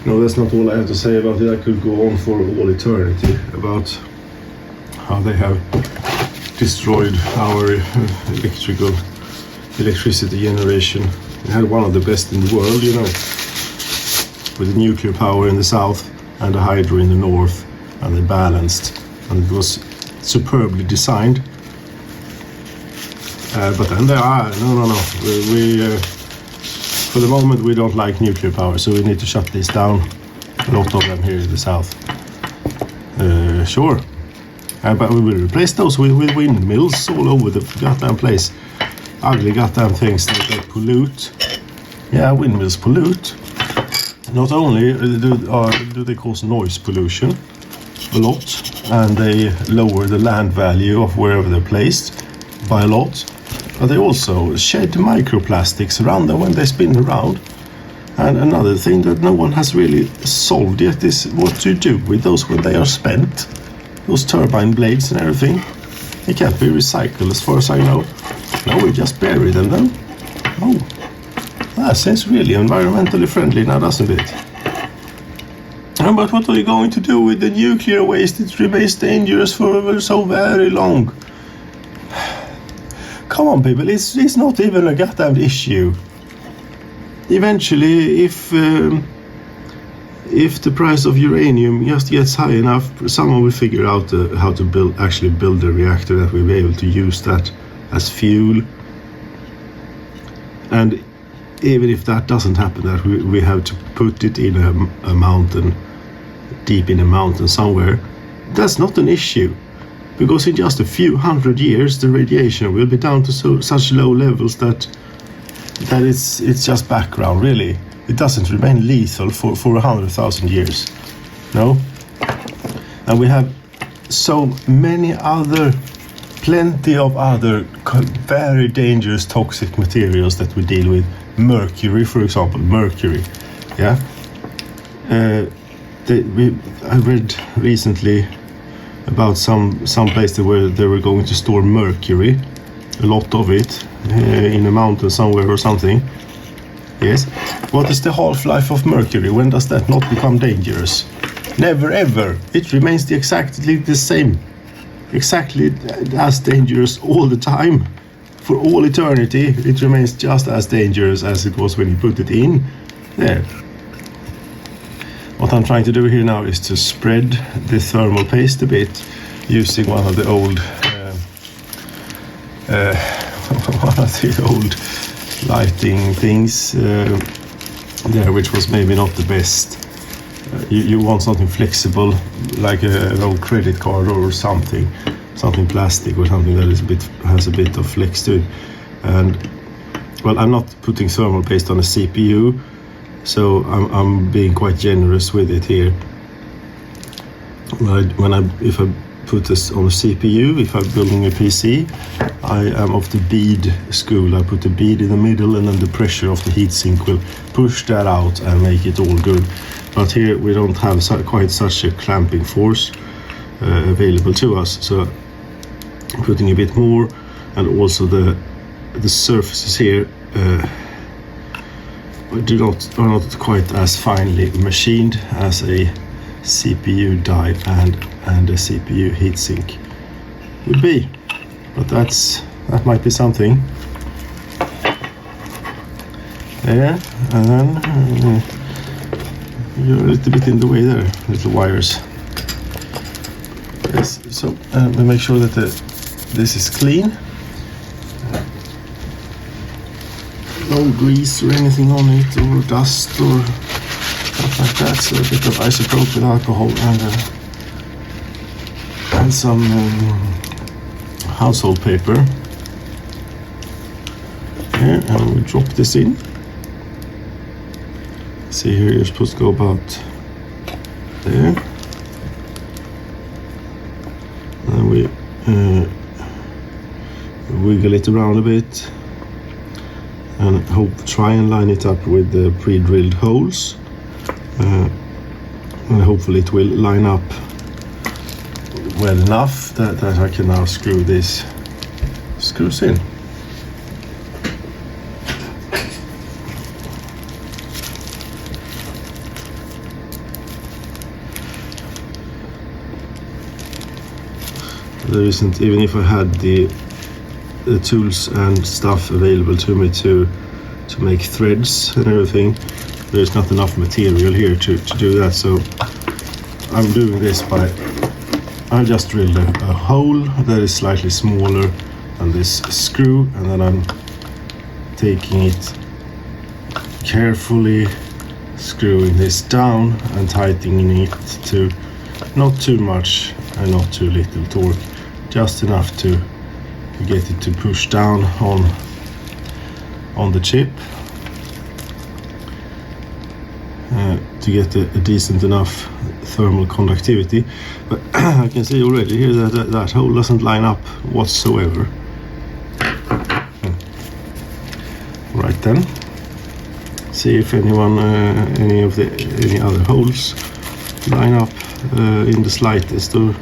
No, that's not all I have to say about it. I could go on for all eternity about how they have destroyed our electricity generation. We had one of the best in the world, you know, with the nuclear power in the south and the hydro in the north, and they balanced, and it was superbly designed. But then there are no. We for the moment we don't like nuclear power, so we need to shut this down. A lot of them here in the south. Sure. But we will replace those with windmills all over the goddamn place. Ugly goddamn things that pollute. Yeah, windmills pollute. Not only do they cause noise pollution a lot, and they lower the land value of wherever they're placed by a lot, but they also shed microplastics around them when they spin around. And another thing that no one has really solved yet is what to do with those when they are spent. Those turbine blades and everything. They can't be recycled as far as I know. No, we just bury them then. Oh, that seems really environmentally friendly now, doesn't it? But what are you going to do with the nuclear waste? It remains dangerous for so very long. Come on, people, it's not even a goddamn issue. Eventually, if the price of uranium just gets high enough, someone will figure out how to build a reactor that will be able to use that as fuel. And even if that doesn't happen, that we have to put it in a mountain, deep in a mountain somewhere, that's not an issue. Because in just a few hundred years, the radiation will be down to such low levels that it's just background, really. It doesn't remain lethal for 100,000 years. No? And we have so many plenty of other very dangerous toxic materials that we deal with. Mercury, for example, mercury. Yeah. I read recently about some place where they were going to store mercury, a lot of it, in a mountain somewhere or something. Yes. What is the half-life of mercury? When does that not become dangerous? Never ever. It remains exactly the same. Exactly as dangerous all the time. For all eternity, it remains just as dangerous as it was when you put it in there. What I'm trying to do here now is to spread the thermal paste a bit using one of the old lighting things there, which was maybe not the best. You want something flexible, like an old credit card or something plastic or something that is has a bit of flex to it. And well, I'm not putting thermal paste on a CPU, so I'm being quite generous with it here. If I put this on a CPU, if I'm building a PC, I am of the bead school. I put the bead in the middle, and then the pressure of the heatsink will push that out and make it all good. But here we don't have quite such a clamping force available to us, so I'm putting a bit more, and also the surfaces here are not quite as finely machined as a CPU die and a CPU heatsink would be, but that might be something. There, and then you're a little bit in the way there, little wires. Yes, so we make sure that this is clean. No grease or anything on it, or dust or stuff like that. So a bit of isopropyl alcohol and some household paper. Here, and we drop this in. See here, you're supposed to go about there. And we wiggle it around a bit and try and line it up with the pre-drilled holes, and hopefully it will line up well enough that I can now screw these screws in. There isn't, even if I had the tools and stuff available to me to make threads and everything, there's not enough material here to do that. So I'm doing this by, I just drilled a hole that is slightly smaller than this screw, and then I'm taking it carefully, screwing this down and tightening it to not too much and not too little torque, just enough to get it to push down on the chip, to get a decent enough thermal conductivity. But I can see already here that hole doesn't line up whatsoever. Right then, see if any other holes line up in the slightest. Or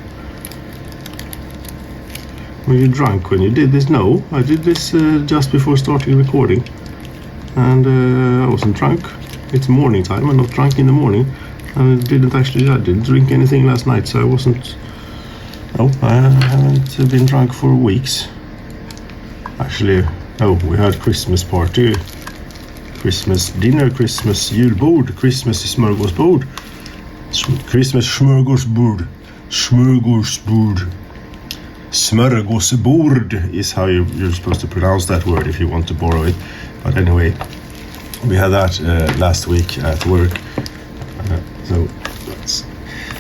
were you drunk when you did this? No, I did this just before starting recording, and I wasn't drunk. It's morning time. I'm not drunk in the morning, and I didn't drink anything last night, so I wasn't. No, I haven't been drunk for weeks. Actually, we had Christmas party, Christmas dinner, Christmas julbord, Christmas smörgåsbord, Christmas smörgåsbord. Smörgåsbord is how you're supposed to pronounce that word if you want to borrow it. But anyway, we had that last week at work. So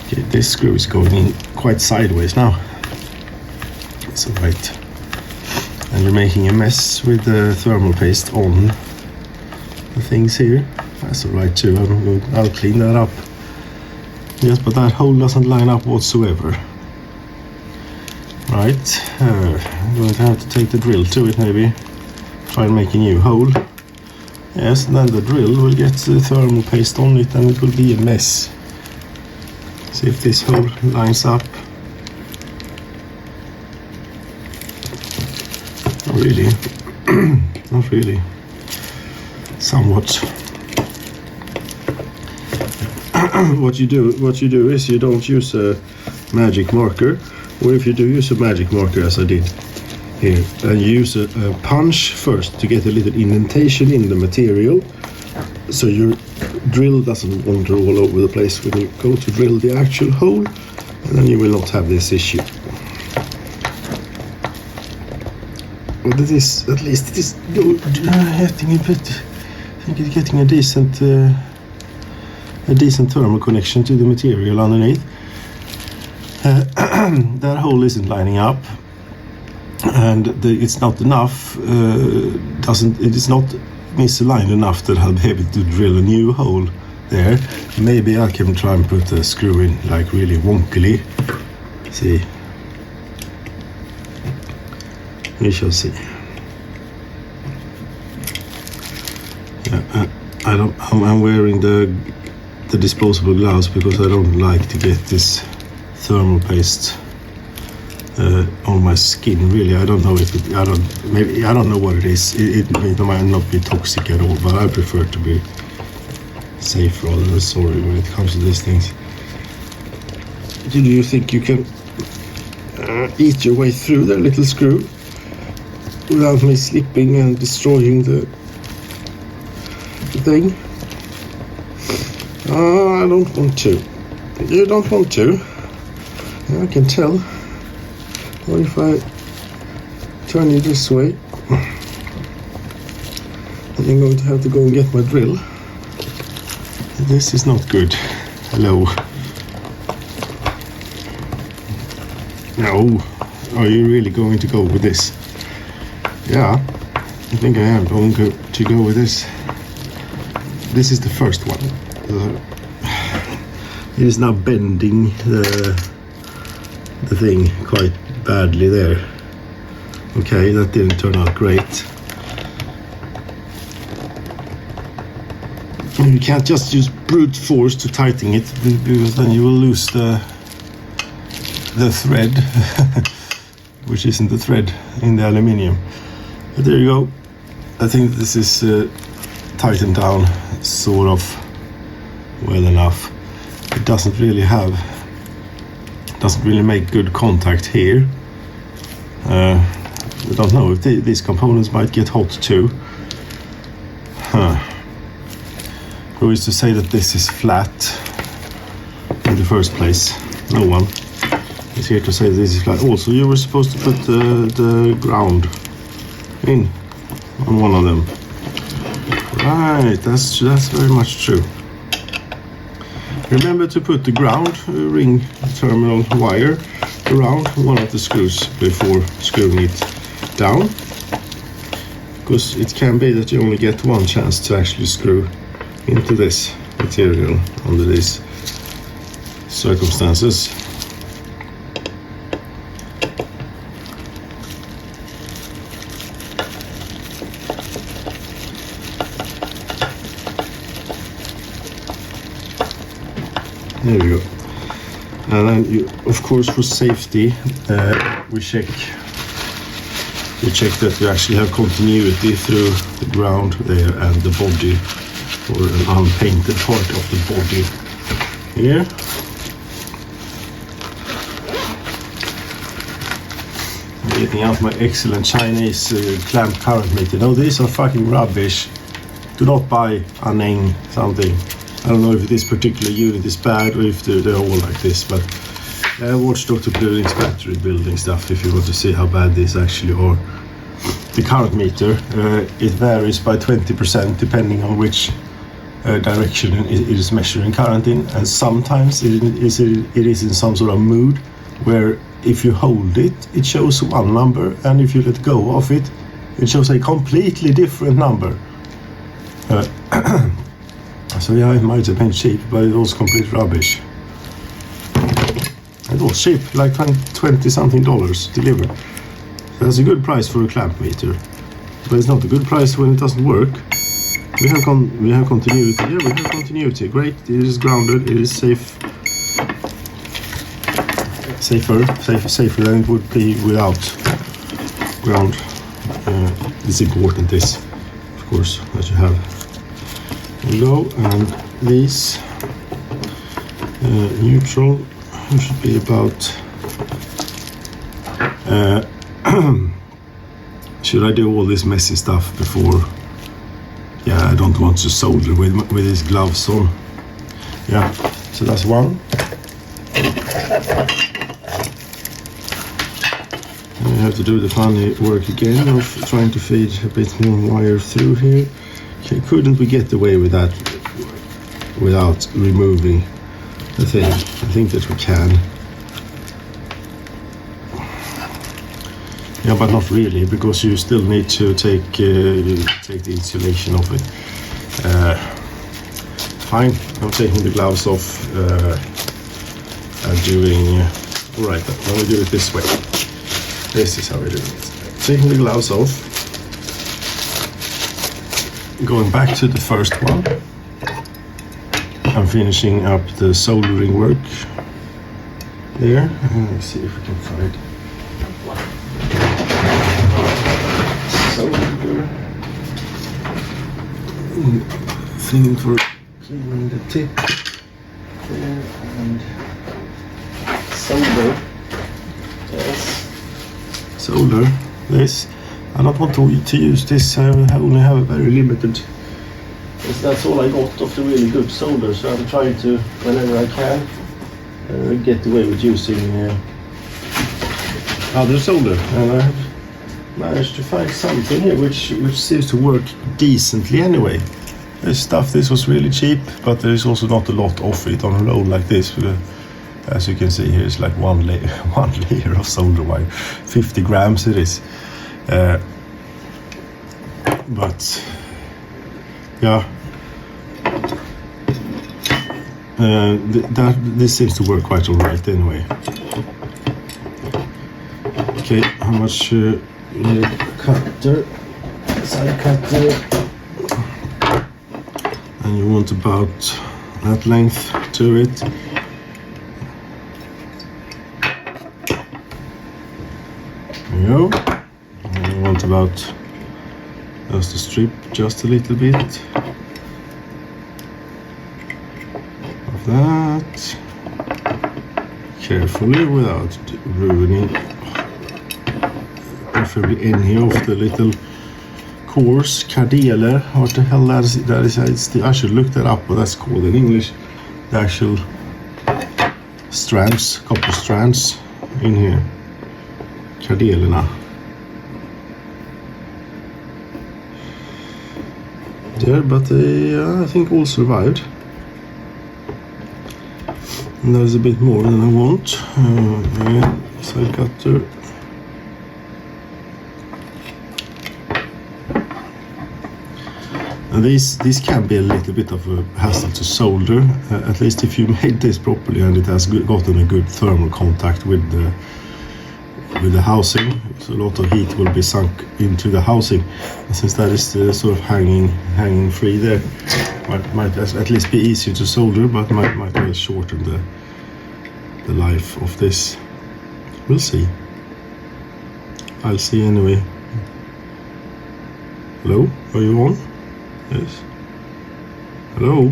okay, this screw is going in quite sideways now. That's all right. And you're making a mess with the thermal paste on the things here. That's all right too. I'll clean that up. Yes, but that hole doesn't line up whatsoever. Right, going to have to take the drill to it maybe. Try and make a new hole. Yes, and then the drill will get the thermal paste on it and it will be a mess. See if this hole lines up. Not really. Not really. Somewhat. What you do is you don't use a magic marker, or if you do use a magic marker as I did here, and you use a punch first to get a little indentation in the material so your drill doesn't wander all over the place when you go to drill the actual hole, and then you will not have this issue. But it is, at least it is getting a bit, I think it's getting a decent thermal connection to the material underneath. That hole isn't lining up, and it's not enough. It is not misaligned enough that I'll be able to drill a new hole there. Maybe I can try and put a screw in like really wonkily. See, we shall see. Yeah, I'm wearing the disposable gloves because I don't like to get this thermal paste on my skin. Really, I don't know if it, I don't know what it is. It might not be toxic at all, but I prefer to be safe rather than sorry when it comes to these things. Do you think you can eat your way through the little screw without me slipping and destroying the thing? I don't want to. You don't want to? I can tell. What if I turn it this way? Then I'm going to have to go and get my drill. This is not good. Hello. No. Are you really going to go with this? Yeah, I think I am going to go with this. This is the first one. It is now bending the thing quite badly there. Okay, that didn't turn out great. You can't just use brute force to tighten it, because then you will lose the thread, which isn't the thread in the aluminium. But there you go. I think this is tightened down sort of well enough. It doesn't really make good contact here. I don't know if these components might get hot too. Who is to say that this is flat in the first place? No one is here to say this is flat. Also, you were supposed to put the ground in on one of them. Right, that's very much true. Remember to put the ground ring terminal wire around one of the screws before screwing it down, because it can be that you only get one chance to actually screw into this material under these circumstances. There we go. And then you, of course, for safety, we check that we actually have continuity through the ground there and the body, or an unpainted part of the body here. I'm getting out my excellent Chinese clamp current meter. No, these are fucking rubbish. Do not buy Aneng something. I don't know if this particular unit is bad or if they're all like this, but watch Dr. Plurling's battery building stuff if you want to see how bad these actually are. The current meter, it varies by 20% depending on which direction it is measuring current in, and sometimes it is in some sort of mood where if you hold it, it shows one number, and if you let go of it, it shows a completely different number. So yeah, it might have been cheap, but it was complete rubbish. It was cheap, like $20 something delivered. That's a good price for a clamp meter, but it's not a good price when it doesn't work. We have continuity. Yeah, we have continuity. Great. It is grounded. It is safe. Safer than it would be without ground. It's important, this, of course, that you have low, and these neutral should be about. Should I do all this messy stuff before? Yeah, I don't want to solder with these gloves on. Yeah, so that's one. I have to do the funny work again of trying to feed a bit more wire through here. Okay, couldn't we get away with that without removing the thing? I think that we can. Yeah, but not really, because you still need to take the insulation off it. Fine, I'm taking the gloves off and doing. All right, let me do it this way. This is how we do it. Taking the gloves off, going back to the first one. I'm finishing up the soldering work there. Let's see if we can find solder thing for cleaning the tip there, and solder. Yes. Solder this. I don't want to use this. I only have a very limited. That's all I got of the really good solder, so I'm trying to, whenever I can, get away with using other solder. And I have managed to find something here which seems to work decently anyway. This was really cheap, but there is also not a lot of it on a roll like this. As you can see here, it's like one layer of solder wire. 50 grams it is. But yeah, this seems to work quite alright anyway. Okay, how much cutter, side cutter, and you want about that length to it. There you go. And you want about just to strip just a little bit of that, carefully without ruining preferably any of the little coarse cardeler. What the hell that is? I should look that up, what that's called in English. The actual strands, copper strands in here. Cardelerna. There, but they, I think, all survived. And there's a bit more than I want. Side cutter. And these can be a little bit of a hassle to solder, at least if you made this properly and it has gotten a good thermal contact with the housing. So a lot of heat will be sunk into the housing, and since that is sort of hanging free there, might at least be easier to solder, but might well shorten the life of this. We'll see. I'll see anyway. Hello, are you on? Yes. Hello.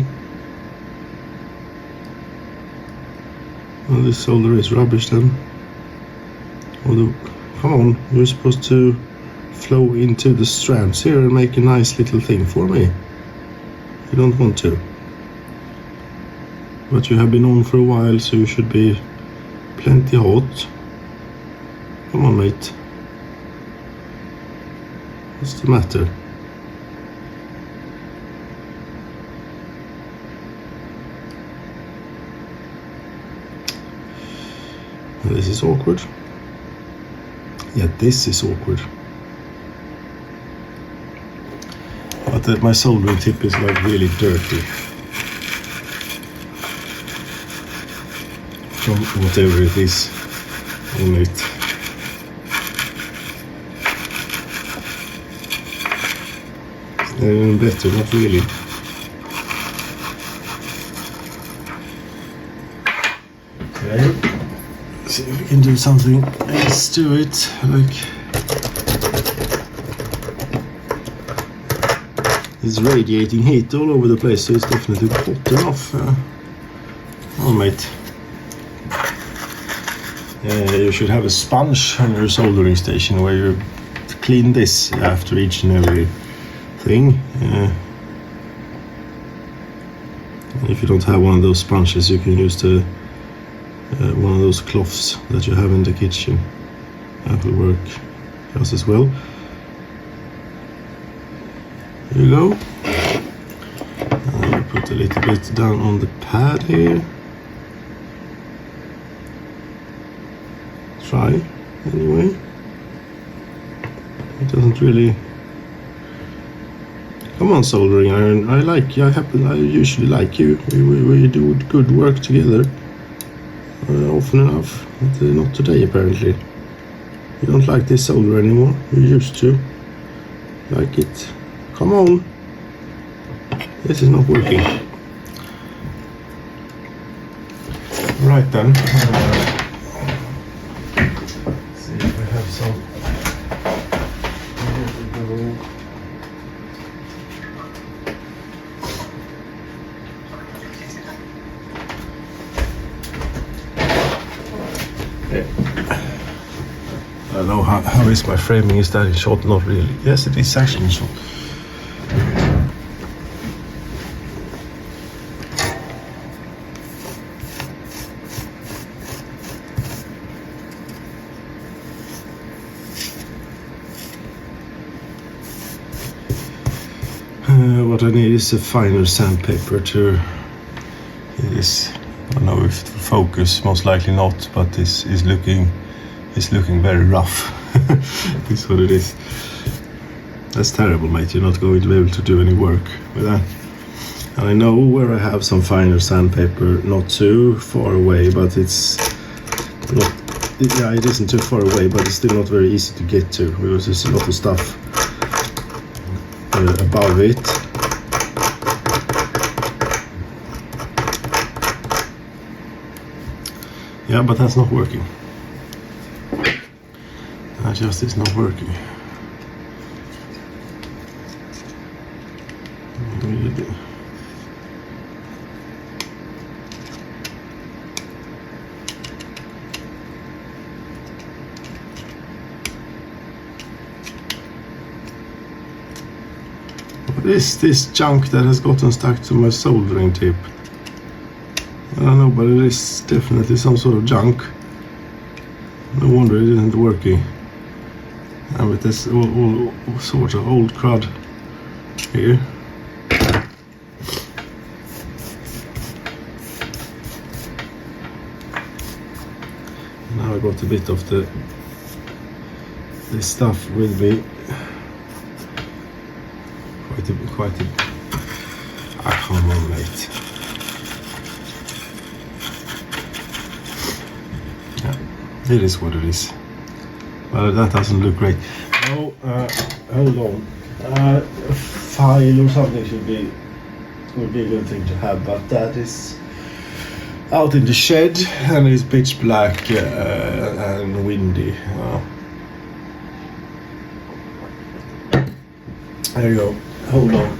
Well, this solder is rubbish then. Come on, you're supposed to flow into the strands here and make a nice little thing for me. You don't want to. But you have been on for a while, so you should be plenty hot. Come on, mate. What's the matter? This is awkward. Yeah, this is awkward. But my soldering tip is like really dirty from whatever it is on it. Even better, not really. Okay. See if we can do something else to it, like it's radiating heat all over the place, so it's definitely hot enough. Oh, mate. You should have a sponge on your soldering station where you clean this after each and every thing. If you don't have one of those sponges, you can use the one of those cloths that you have in the kitchen. That will work just as well. There you go. And I put a little bit down on the pad here. Try anyway. It doesn't really. Come on, soldering iron. I usually like you. We do good work together. Often enough, but not today apparently. You don't like this solder anymore. You used to like it. Come on. This is not working. Right then. See if we have some. Here we go. I don't know how is my framing. Is that in shot? Not really. Yes, it is actually in shot. What I need is a finer sandpaper to. It is. I don't know if it will focus. Most likely not. But this is looking. It's looking very rough. That's what it is. That's terrible, mate. You're not going to be able to do any work with that. And I know where I have some finer sandpaper, not too far away, but it's not. Yeah, it isn't too far away, but it's still not very easy to get to because there's a lot of stuff above it. Yeah, but that's not working. That just is not working. Really. What is this junk that has gotten stuck to my soldering tip? I don't know, but it is definitely some sort of junk. No wonder it isn't working. And with this all sort of old crud here. Now I got a bit of this stuff with me. Quite a. Ah, come on, mate. Yeah, it is what it is. Well, that doesn't look great. No, hold on. A file or something would be a good thing to have, but that is out in the shed and it's pitch black and windy. There you go. Hold on.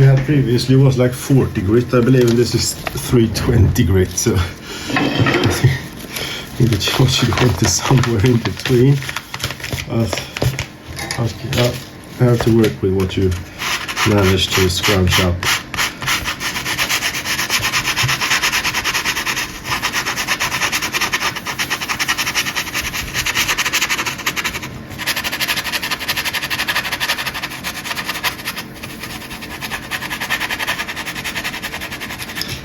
we had previously was like 40 grit. I believe this is 320 grit. So I think that what you want is somewhere in between. I have to work with what you managed to scrunch up.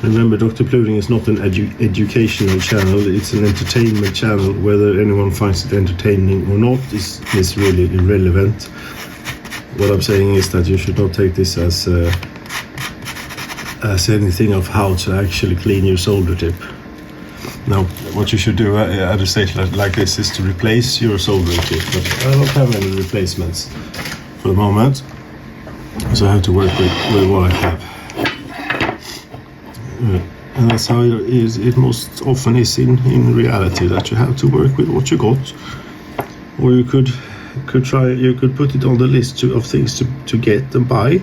Remember, Dr. Pluding is not an educational channel, it's an entertainment channel. Whether anyone finds it entertaining or not is really irrelevant. What I'm saying is that you should not take this as anything of how to actually clean your solder tip. Now, what you should do at a stage like this is to replace your soldering tip, but I don't have any replacements for the moment, so I have to work with what I have. And that's how it is. It most often is in reality, that you have to work with what you got, or you could try. You could put it on the list of things to get and buy.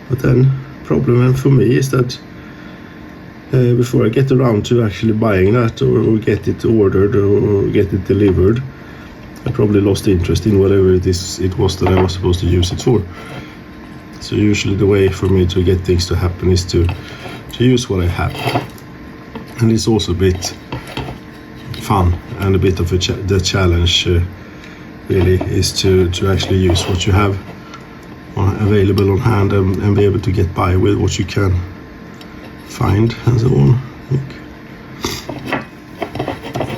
But then, problem for me is that before I get around to actually buying that or get it ordered or get it delivered, I probably lost interest in whatever it was that I was supposed to use it for. So usually the way for me to get things to happen is to use what I have, and it's also a bit fun and a bit of the challenge really is to actually use what you have available on hand and be able to get by with what you can find and so on.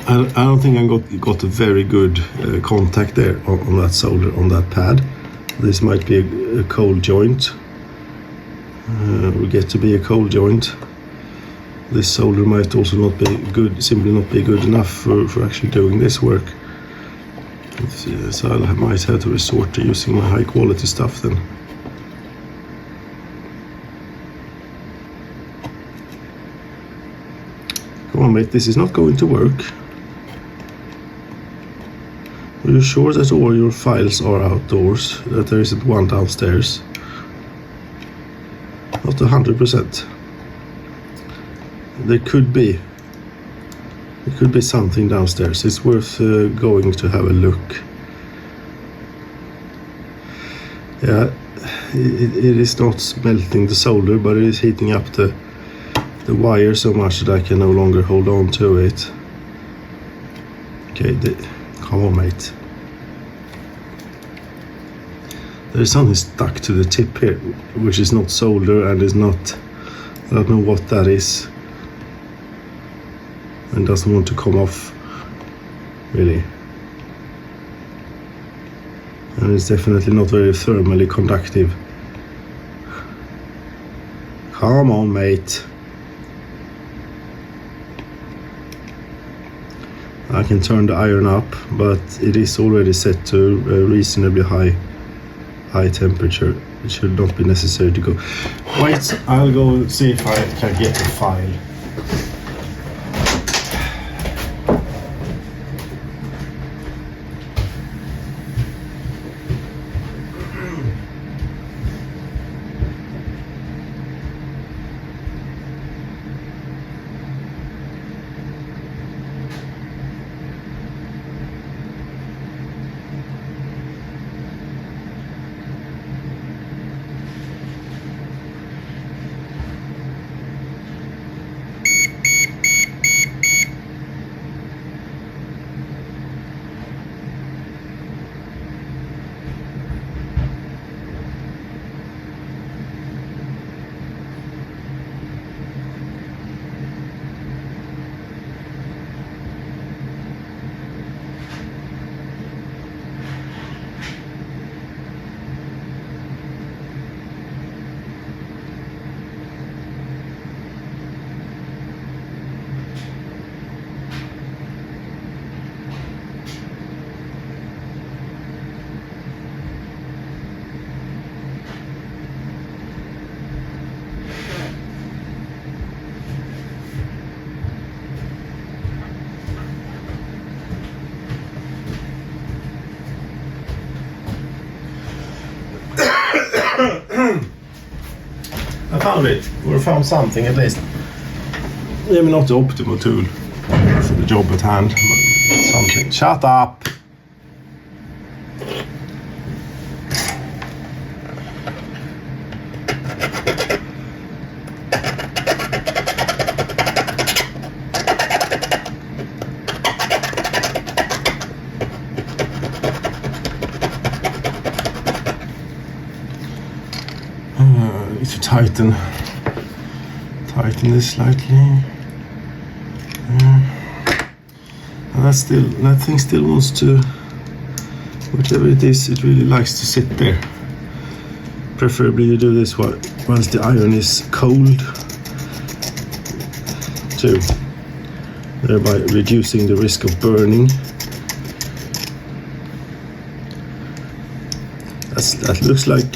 I don't think I got a very good contact there on that solder on that pad. This might be a cold joint. Will get to be a cold joint. This solder might also not be good, simply not be good enough for actually doing this work. So I might have to resort to using my high quality stuff then. Come on, mate, this is not going to work. Are you sure that all your files are outdoors, that there isn't one downstairs? Not 100%. There could be something downstairs. It's worth going to have a look. Yeah, it is not melting the solder, but it is heating up the wire so much that I can no longer hold on to it. Okay, come on, mate. There is something stuck to the tip here, which is not solder and is not, I don't know what that is, and doesn't want to come off, really. And it's definitely not very thermally conductive. Come on, mate. I can turn the iron up, but it is already set to a reasonably high temperature. It should not be necessary to go. Wait, I'll go see if I can get a file. found it. We found something at least. Maybe not the optimal tool for the job at hand, but something. Shut up! Need to tighten this slightly. And that thing still wants to, whatever it is, it really likes to sit there. Preferably you do this once the iron is cold, too, thereby reducing the risk of burning. That looks like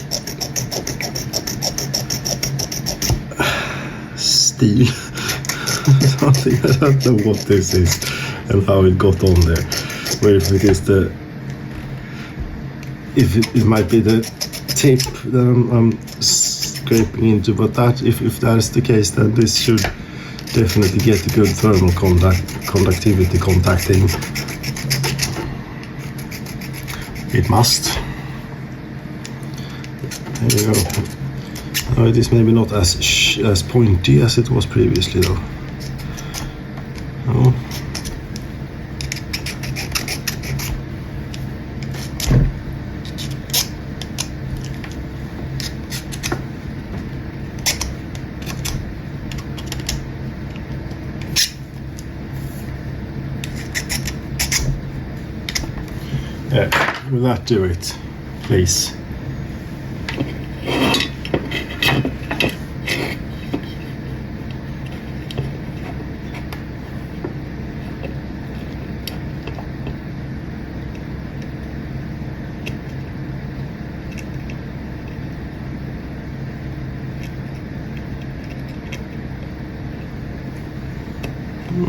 steel. Something, I don't know what this is and how it got on there. Or if it is if it might be the tip that I'm scraping into, but that if that's the case, then this should definitely get a good thermal conductivity contacting. It must. There you go. Now it is maybe not as pointy as it was previously though. Oh. Yeah, will that do it, please?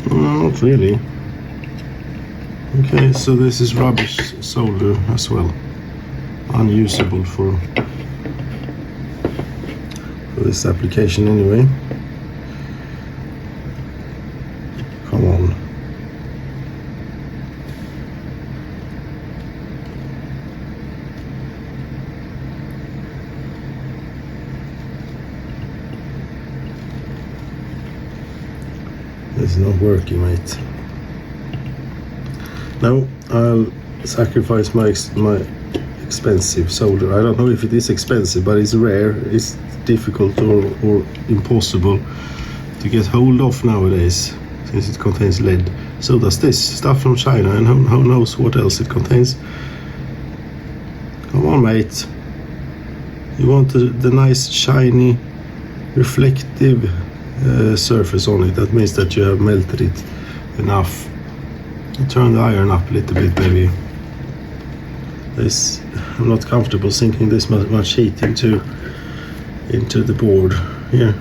Not really. Okay, so this is rubbish solder as well. Unusable for this application anyway. Come on. This is not working, mate. No, I'll sacrifice my expensive solder. I don't know if it is expensive, but it's rare. It's difficult or impossible to get hold of nowadays, since it contains lead. So does this stuff from China, and who knows what else it contains. Come on, mate. You want the nice, shiny, reflective surface on it. That means that you have melted it enough. Turn the iron up a little bit, maybe. I'm not comfortable sinking this much heat into the board here.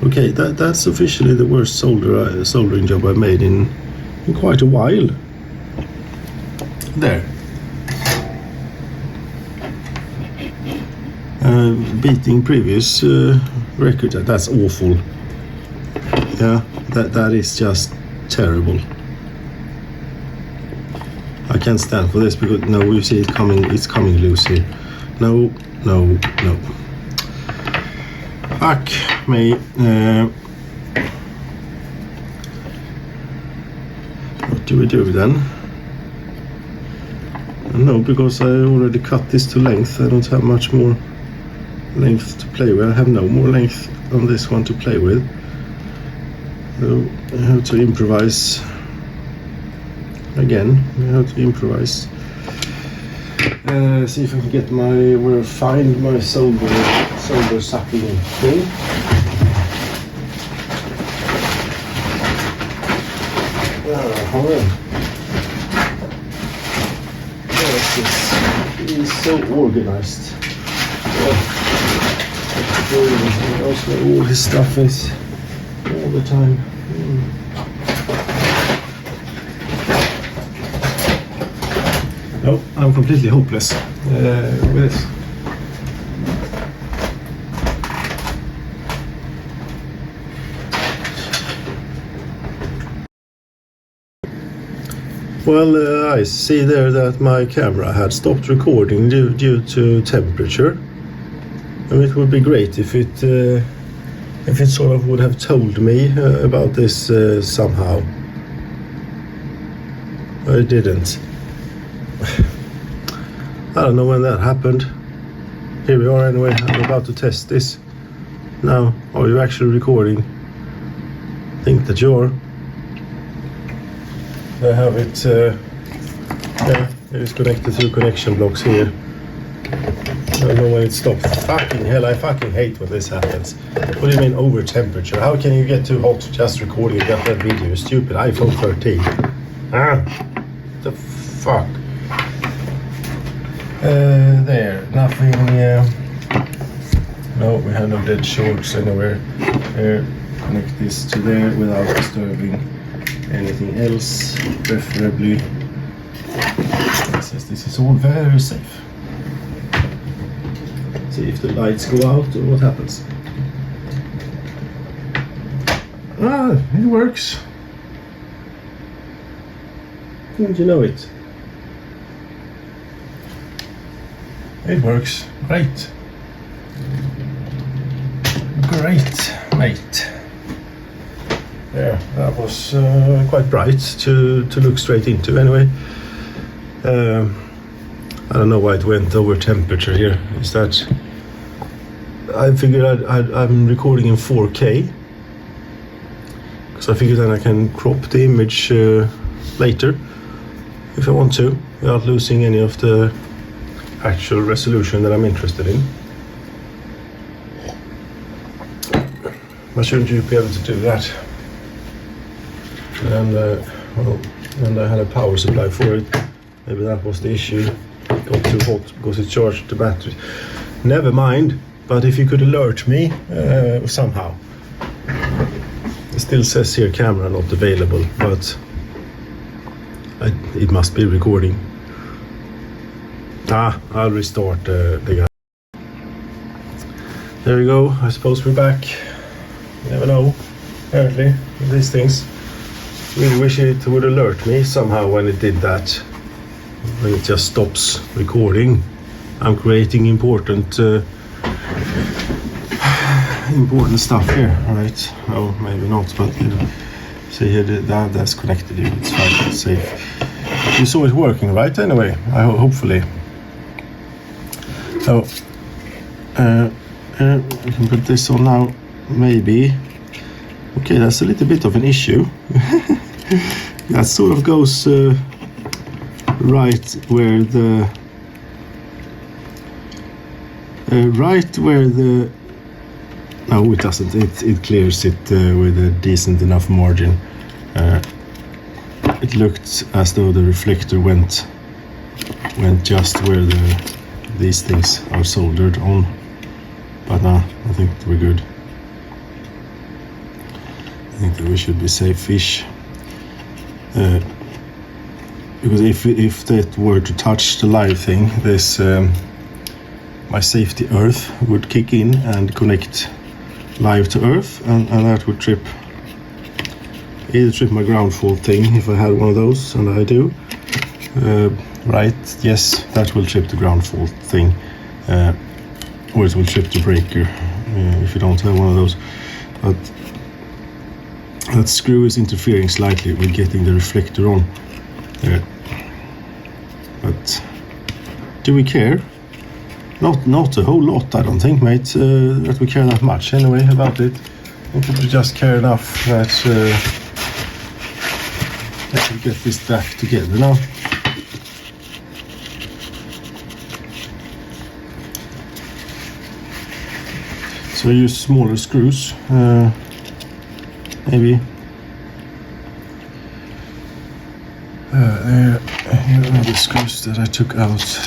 Okay, that's officially the worst soldering job I've made in quite a while. There. Beating previous record. That's awful. Yeah, that is just terrible. I can't stand for this because no, we see it coming. It's coming loose here. No. Fuck me. What do we do then? No, because I already cut this to length. I don't have much more length to play with. I have no more length on this one to play with. So I have to improvise again. I have to improvise. See if I can get find my solder sucking thing. He's so organized. Also, all his stuff is all the time. No, I'm completely hopeless with this. Well, I see there that my camera had stopped recording due to temperature. And it would be great if it sort of would have told me about this somehow. But it didn't. I don't know when that happened. Here we are anyway. I'm about to test this. Now, are you actually recording? Think that you are. I have it. Yeah, it is connected through connection blocks here. I don't know when it stops. Fucking hell, I fucking hate when this happens. What do you mean over temperature? How can you get too hot just recording that video? Stupid iPhone 13. Ah, the fuck. There, nothing. No, we have no dead shorts anywhere. Here, connect this to there without disturbing anything else. Preferably. It says this is all very safe. See if the lights go out or what happens. Ah, it works. Didn't you know it? It works. Great. Great, mate. There, that was quite bright to look straight into anyway. I don't know why it went over temperature here. Is that... I figured I'm recording in 4K. Because I figured then I can crop the image later if I want to, without losing any of the actual resolution that I'm interested in. Why shouldn't you be able to do that? And well, and I had a power supply for it. Maybe that was the issue. Got too hot because it charged the battery. Never mind. But if you could alert me somehow. It still says here camera not available, but it must be recording. I'll restart the guy. There we go. I suppose we're back. You never know. Apparently, with these things. Really wish it would alert me somehow when it did that. When it just stops recording. I'm creating important stuff here, right? Oh, maybe not, but you know, see here that's connected here. It's fine, it's safe. You saw it working, right? Anyway, hopefully. So I can put this on now, maybe. Okay, that's a little bit of an issue. That sort of goes right where the no, it doesn't. It clears it with a decent enough margin. It looked as though the reflector went just where these things are soldered on, but no, I think we're good. I think that we should be safe-ish. Because if that were to touch the live thing, this my safety earth would kick in and connect live to earth, and that would either trip my ground fault thing if I had one of those, and I do. Right, yes, that will trip the ground fault thing, or it will trip the breaker if you don't have one of those. But that screw is interfering slightly with getting the reflector on. But do we care? Not a whole lot, I don't think, mate, that we care that much anyway about it. I think we just care enough that we get this back together now. So I use smaller screws, maybe. Here are the screws that I took out.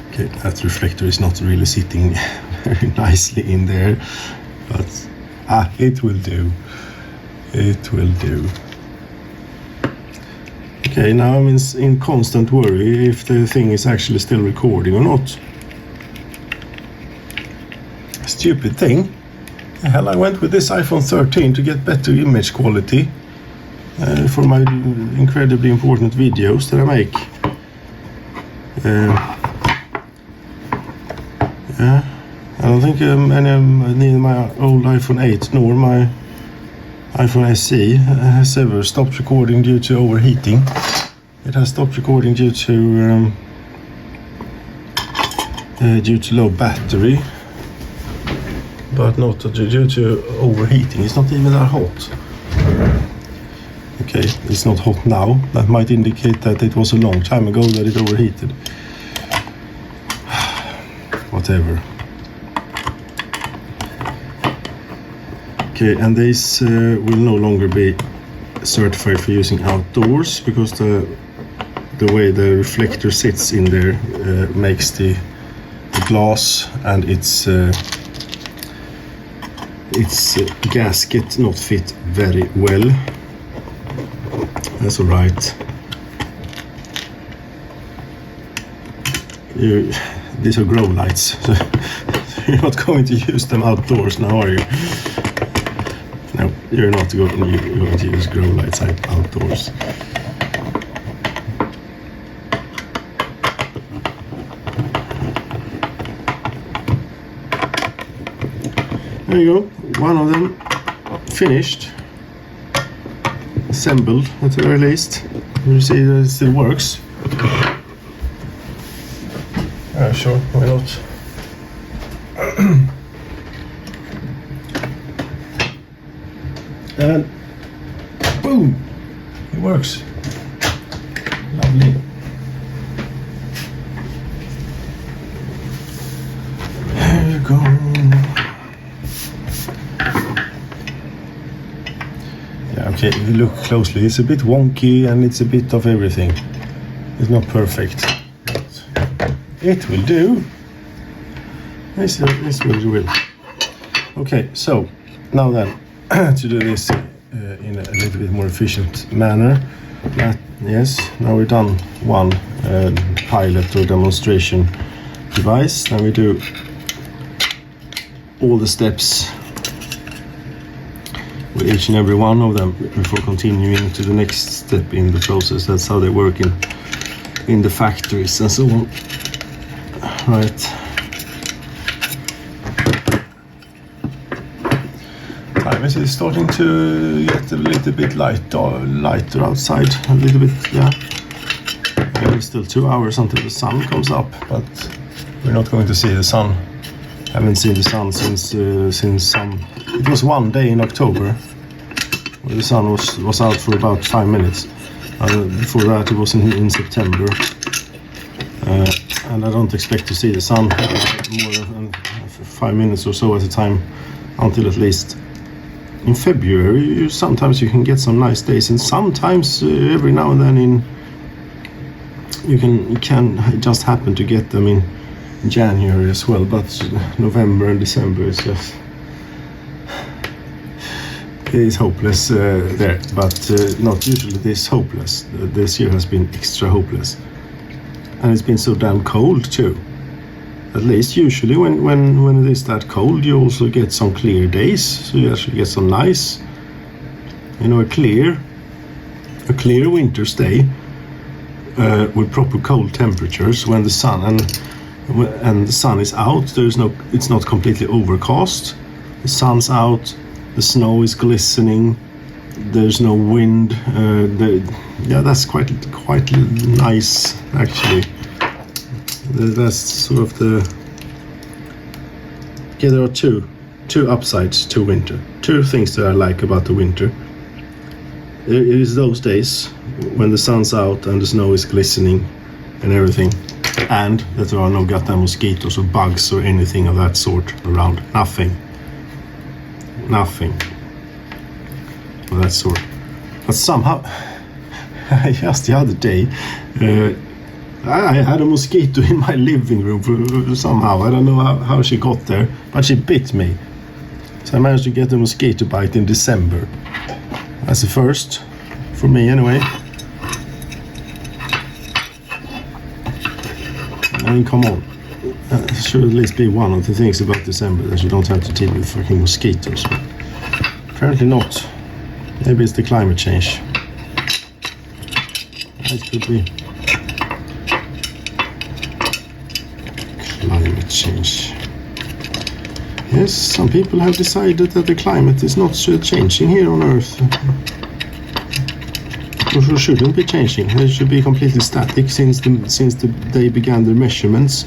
Okay, that reflector is not really sitting very nicely in there, but it will do. It will do. Okay, now I'm in constant worry if the thing is actually still recording or not. stupid thing. The hell, I went with this iPhone 13 to get better image quality for my incredibly important videos that I make. Yeah, I don't think neither my old iPhone 8 nor my iPhone SE has ever stopped recording due to overheating. It has stopped recording due to low battery, but not due to overheating. It's not even that hot. Okay, it's not hot now. That might indicate that it was a long time ago that it overheated. Whatever. Okay, and this will no longer be certified for using outdoors because the way the reflector sits in there makes the glass and its gasket not fit very well. That's all right. These are grow lights, so you're not going to use them outdoors now, are you? No, you're not going to use grow lights outdoors. There you go, one of them finished, assembled at the very least. You see that it still works. Sure, why not? And boom, it works. Lovely. There you go. Yeah, okay, if you look closely, it's a bit wonky and it's a bit of everything. It's not perfect. It will do. This will. Okay, so now then, to do this in a little bit more efficient manner. Yes, now we've done one pilot or demonstration device. Now we do all the steps with each and every one of them before continuing to the next step in the process. That's how they work in the factories and so on. Right. Time is starting to get a little bit lighter outside. A little bit, yeah. It's still 2 hours until the sun comes up, but we're not going to see the sun. Haven't seen the sun since some. It was one day in October where the sun was out for about 5 minutes. Before that, it was in September. And I don't expect to see the sun more than 5 minutes or so at a time until at least in February. Sometimes you can get some nice days, and sometimes every now and then you can just happen to get them in January as well. But November and December is just it's hopeless there. But not usually this hopeless. This year has been extra hopeless. And it's been so damn cold too. At least usually when it is that cold, you also get some clear days. So you actually get some nice, a clear winter's day with proper cold temperatures when the sun and the sun is out. It's not completely overcast. The sun's out. The snow is glistening. There's no wind. That's quite nice actually. That's sort of there are two upsides to winter. Two things that I like about the winter. It is those days when the sun's out and the snow is glistening and everything, and that there are no goddamn mosquitoes or bugs or anything of that sort around. Nothing of that sort. But somehow, just the other day, I had a mosquito in my living room somehow. I don't know how she got there, but she bit me. So I managed to get a mosquito bite in December. That's the first, for me anyway. I mean, come on. Should at least be one of the things about December, that you don't have to deal with fucking mosquitoes. But apparently not. Maybe it's the climate change. It could be. Climate change. Yes, some people have decided that the climate is not changing here on Earth. Or shouldn't be changing. It should be completely static since they began their measurements.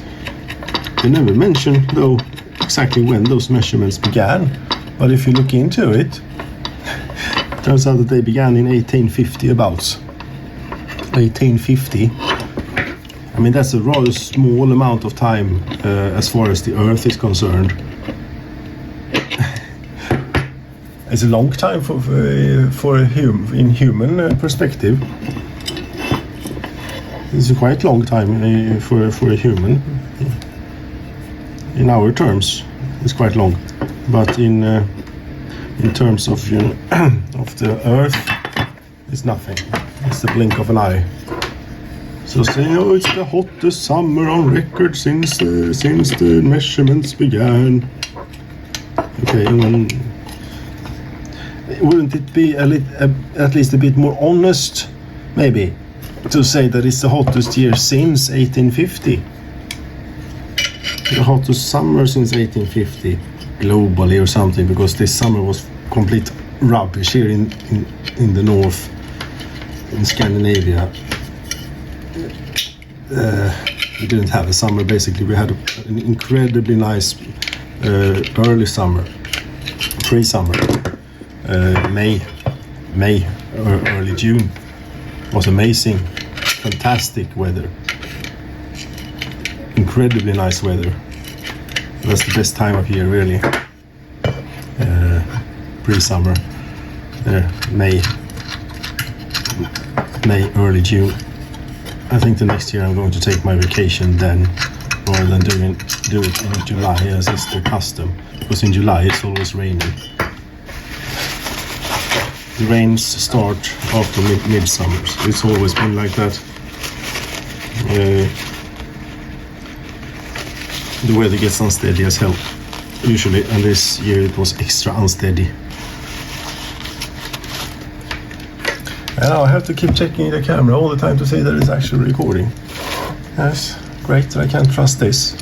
They never mentioned, though, exactly when those measurements began. But if you look into it, turns out that they began in 1850 about. 1850. I mean, that's a rather small amount of time as far as the Earth is concerned. It's a long time for a human perspective. It's a quite long time for a human. In our terms, it's quite long, but in terms of of the Earth, it's nothing. It's the blink of an eye. So saying, oh, it's the hottest summer on record since the measurements began. Okay, wouldn't it be at least a bit more honest, maybe, to say that it's the hottest year since 1850? The hottest summer since 1850 globally or something, because this summer was complete rubbish here in the north, in Scandinavia. We didn't have a summer, basically. We had an incredibly nice early summer, pre-summer. May or early June was amazing, fantastic weather, incredibly nice weather. That's the best time of year, really. Pre-summer, May, early June. I think the next year I'm going to take my vacation then, rather than do it in July as is the custom, because in July it's always raining. The rains start after midsummer. It's always been like that. The weather gets unsteady as hell, usually, and this year it was extra unsteady. And now I have to keep checking the camera all the time to see that it's actually recording. Yes, great, I can't trust this.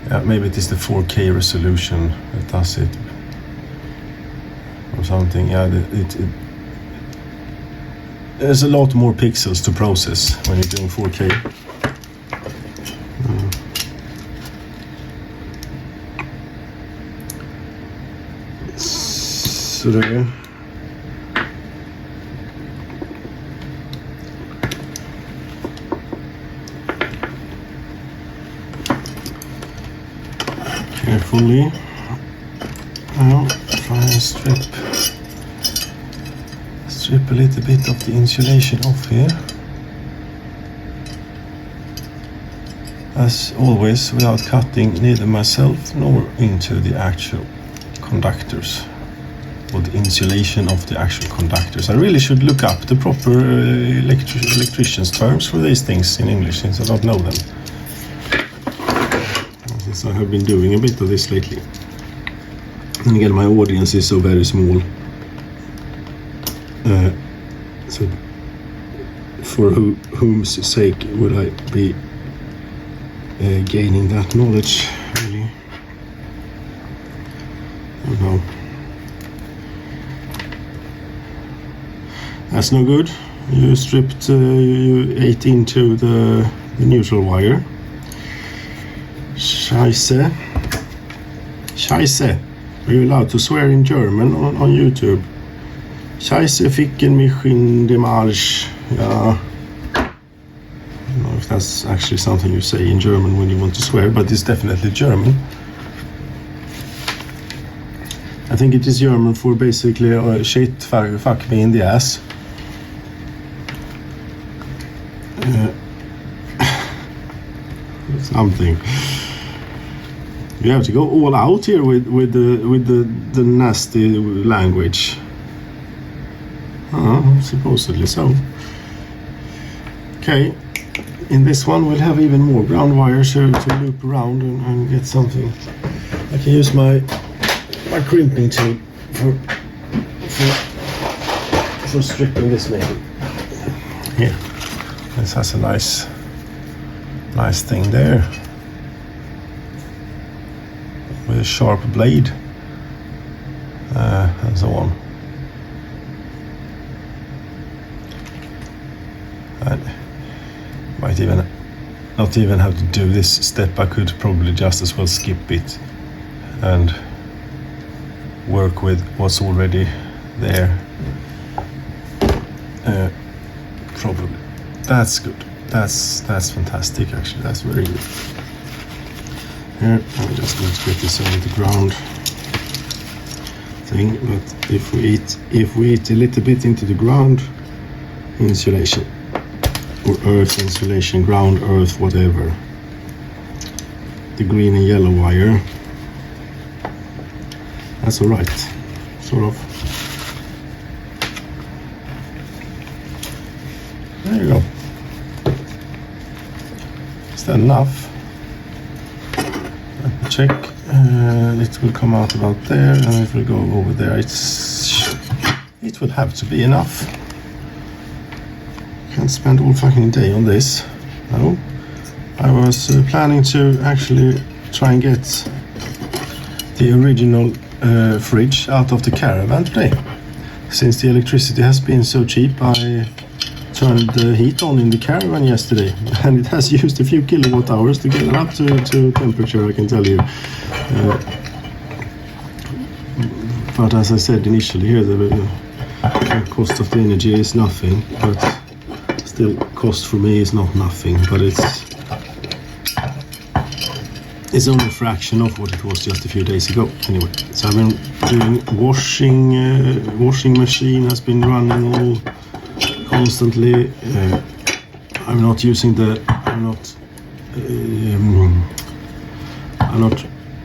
Yeah, maybe it is the 4K resolution that does it. Or something. Yeah, there's a lot more pixels to process when you're doing 4K. Så there. Carefully. Now try and strip a little bit of the insulation off here. As always, without cutting neither myself nor into the actual conductors, or the insulation of the actual conductors. I really should look up the proper electrician's terms for these things in English, since I don't know them. Since I have been doing a bit of this lately. And again, my audience is so very small. So for whom's sake would I be gaining that knowledge, really? I don't know. That's no good. You stripped, you ate into the neutral wire. Scheisse. Scheisse. Are you allowed to swear in German on YouTube? Scheisse ficken mich in dem Arsch. Yeah. I don't know if that's actually something you say in German when you want to swear, but it's definitely German. I think it is German for basically shit, fuck me in the ass. Something. You have to go all out here with the nasty language. Supposedly so. Okay, in this one we'll have even more ground wires to loop around and get something. I can use my crimping tool for stripping this maybe. Here, this has a nice thing there with a sharp blade and so on. I might not even have to do this step. I could probably just as well skip it and work with what's already there. Probably. That's good. That's fantastic actually. That's very good. Here, I'm just going to get this over the ground thing, but if we eat a little bit into the ground insulation or earth insulation, ground earth, whatever, the green and yellow wire, that's all right, sort of. There you go. Is that enough? Let me check. It will come out about there and it will go over there. It will have to be enough. Can't spend all fucking day on this. No. I was planning to actually try and get the original fridge out of the caravan today. Since the electricity has been so cheap, I turned the heat on in the caravan yesterday and it has used a few kilowatt hours to get it up to temperature, I can tell you. But as I said initially here, the cost of the energy is nothing, but still cost for me is not nothing, but it's only a fraction of what it was just a few days ago. Anyway, so I've been doing washing machine has been running all constantly. I'm not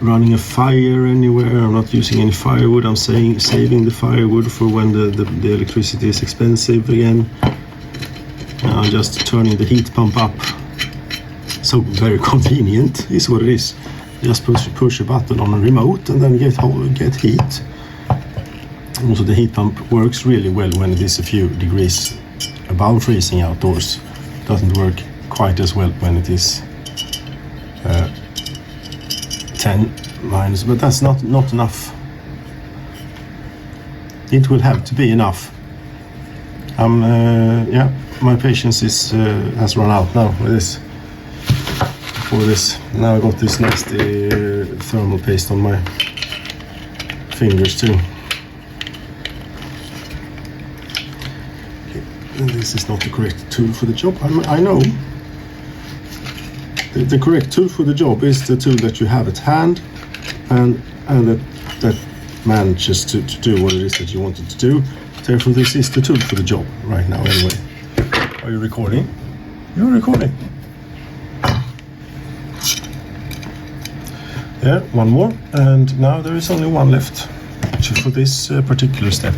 running a fire anywhere. I'm not using any firewood. I'm saving the firewood for when the electricity is expensive again. I'm just turning the heat pump up. So very convenient is what it is. Just push a button on a remote and then get heat. Also the heat pump works really well when it is a few degrees above freezing outdoors. It doesn't work quite as well when it is 10 minus, but that's not enough. It will have to be enough. My patience has run out now with this. For this, now I got this nasty thermal paste on my fingers too. This is not the correct tool for the job. I know. The correct tool for the job is the tool that you have at hand and that manages to do what it is that you wanted to do. Therefore, this is the tool for the job right now anyway. Are you recording? You're recording. Yeah, one more. And now there is only one left for this particular step.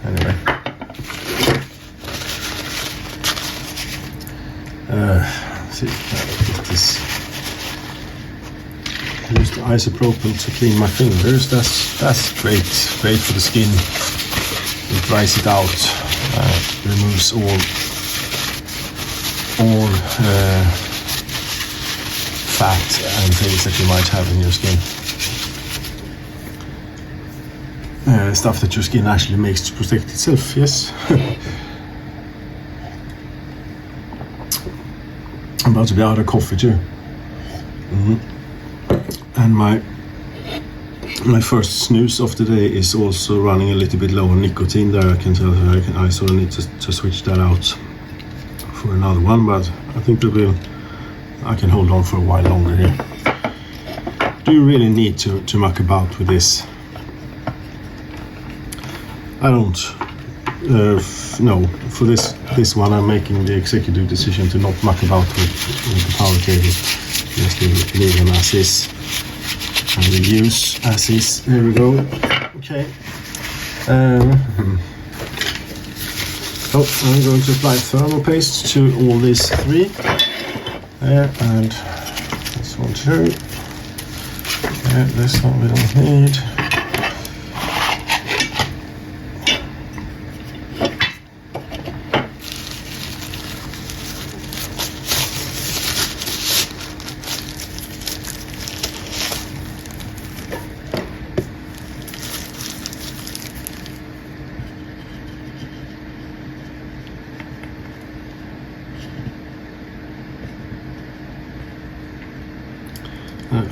Anyway. See, get this. I use the isopropyl to clean my fingers. That's great for the skin. It dries it out, removes all fat and things that you might have in your skin. Stuff that your skin actually makes to protect itself. Yes. I'm about to be out of coffee too. And my first snooze of the day is also running a little bit low on nicotine there. I can tell I sort of need to switch that out for another one, but I think I can hold on for a while longer here. Do you really need to muck about with this? I don't. No, for this one I'm making the executive decision to not muck about with the power cable. Just leave them as is. And we use as is. There we go. Okay. So I'm going to apply thermal paste to all these three. There, and this one too. Yeah, this one we don't need.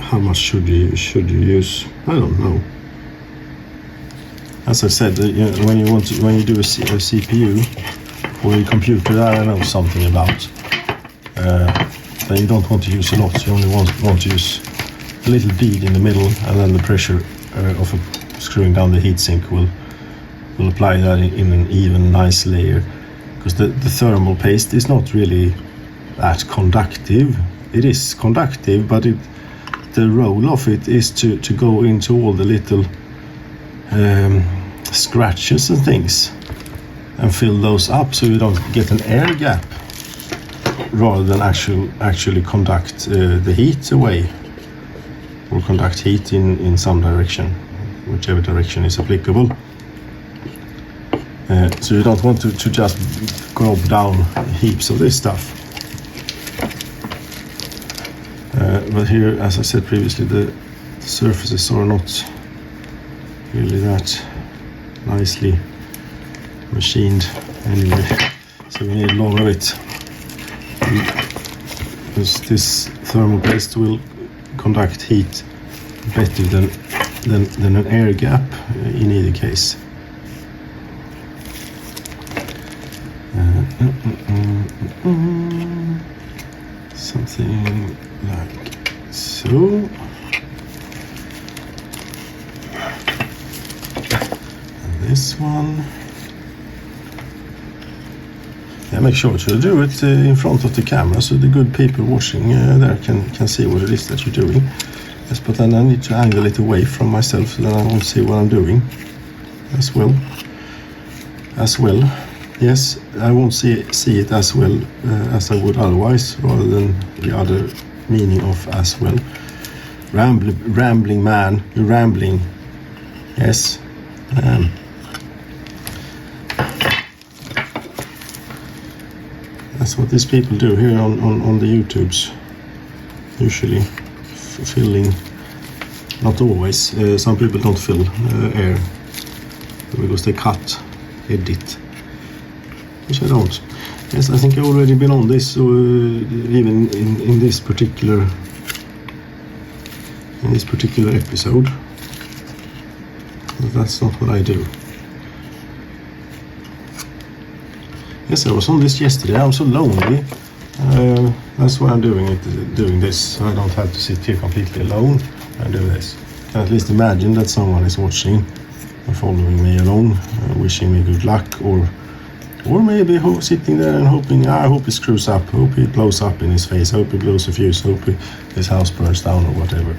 How much should you use? I don't know. As I said, when you do a CPU or a computer that I know something about, then you don't want to use a lot. You only want to use a little bead in the middle, and then the pressure of screwing down the heatsink will apply that in an even nice layer. Because the thermal paste is not really that conductive. It is conductive, but the role of it is to go into all the little scratches and things and fill those up, so you don't get an air gap, rather than actually conduct the heat away, or conduct heat in some direction, whichever direction is applicable. So you don't want to just gob down heaps of this stuff. But here, as I said previously, the surfaces are not really that nicely machined anyway, so we need a lot of it, because this thermal paste will conduct heat better than an air gap in either case. Something like so. And this one. Yeah, make sure to do it in front of the camera, so the good people watching there can see what it is that you're doing. Yes, but then I need to angle it away from myself, so then I won't see what I'm doing as well. Yes, I won't see it as well as I would otherwise, rather than the other meaning of as well. Rambling man, you're rambling. Yes. That's what these people do here on the YouTubes. Usually filling, not always. Some people don't fill air because they edit. Which I don't. Yes, I think I've already been on this, even in this particular episode. But that's not what I do. Yes, I was on this yesterday. I'm so lonely. That's why I'm doing this. So I don't have to sit here completely alone and do this. At least imagine that someone is watching and following me along, wishing me good luck, or maybe sitting there and hoping, I hope he screws up, hope he blows up in his face, hope he blows a fuse, hope his house burns down or whatever.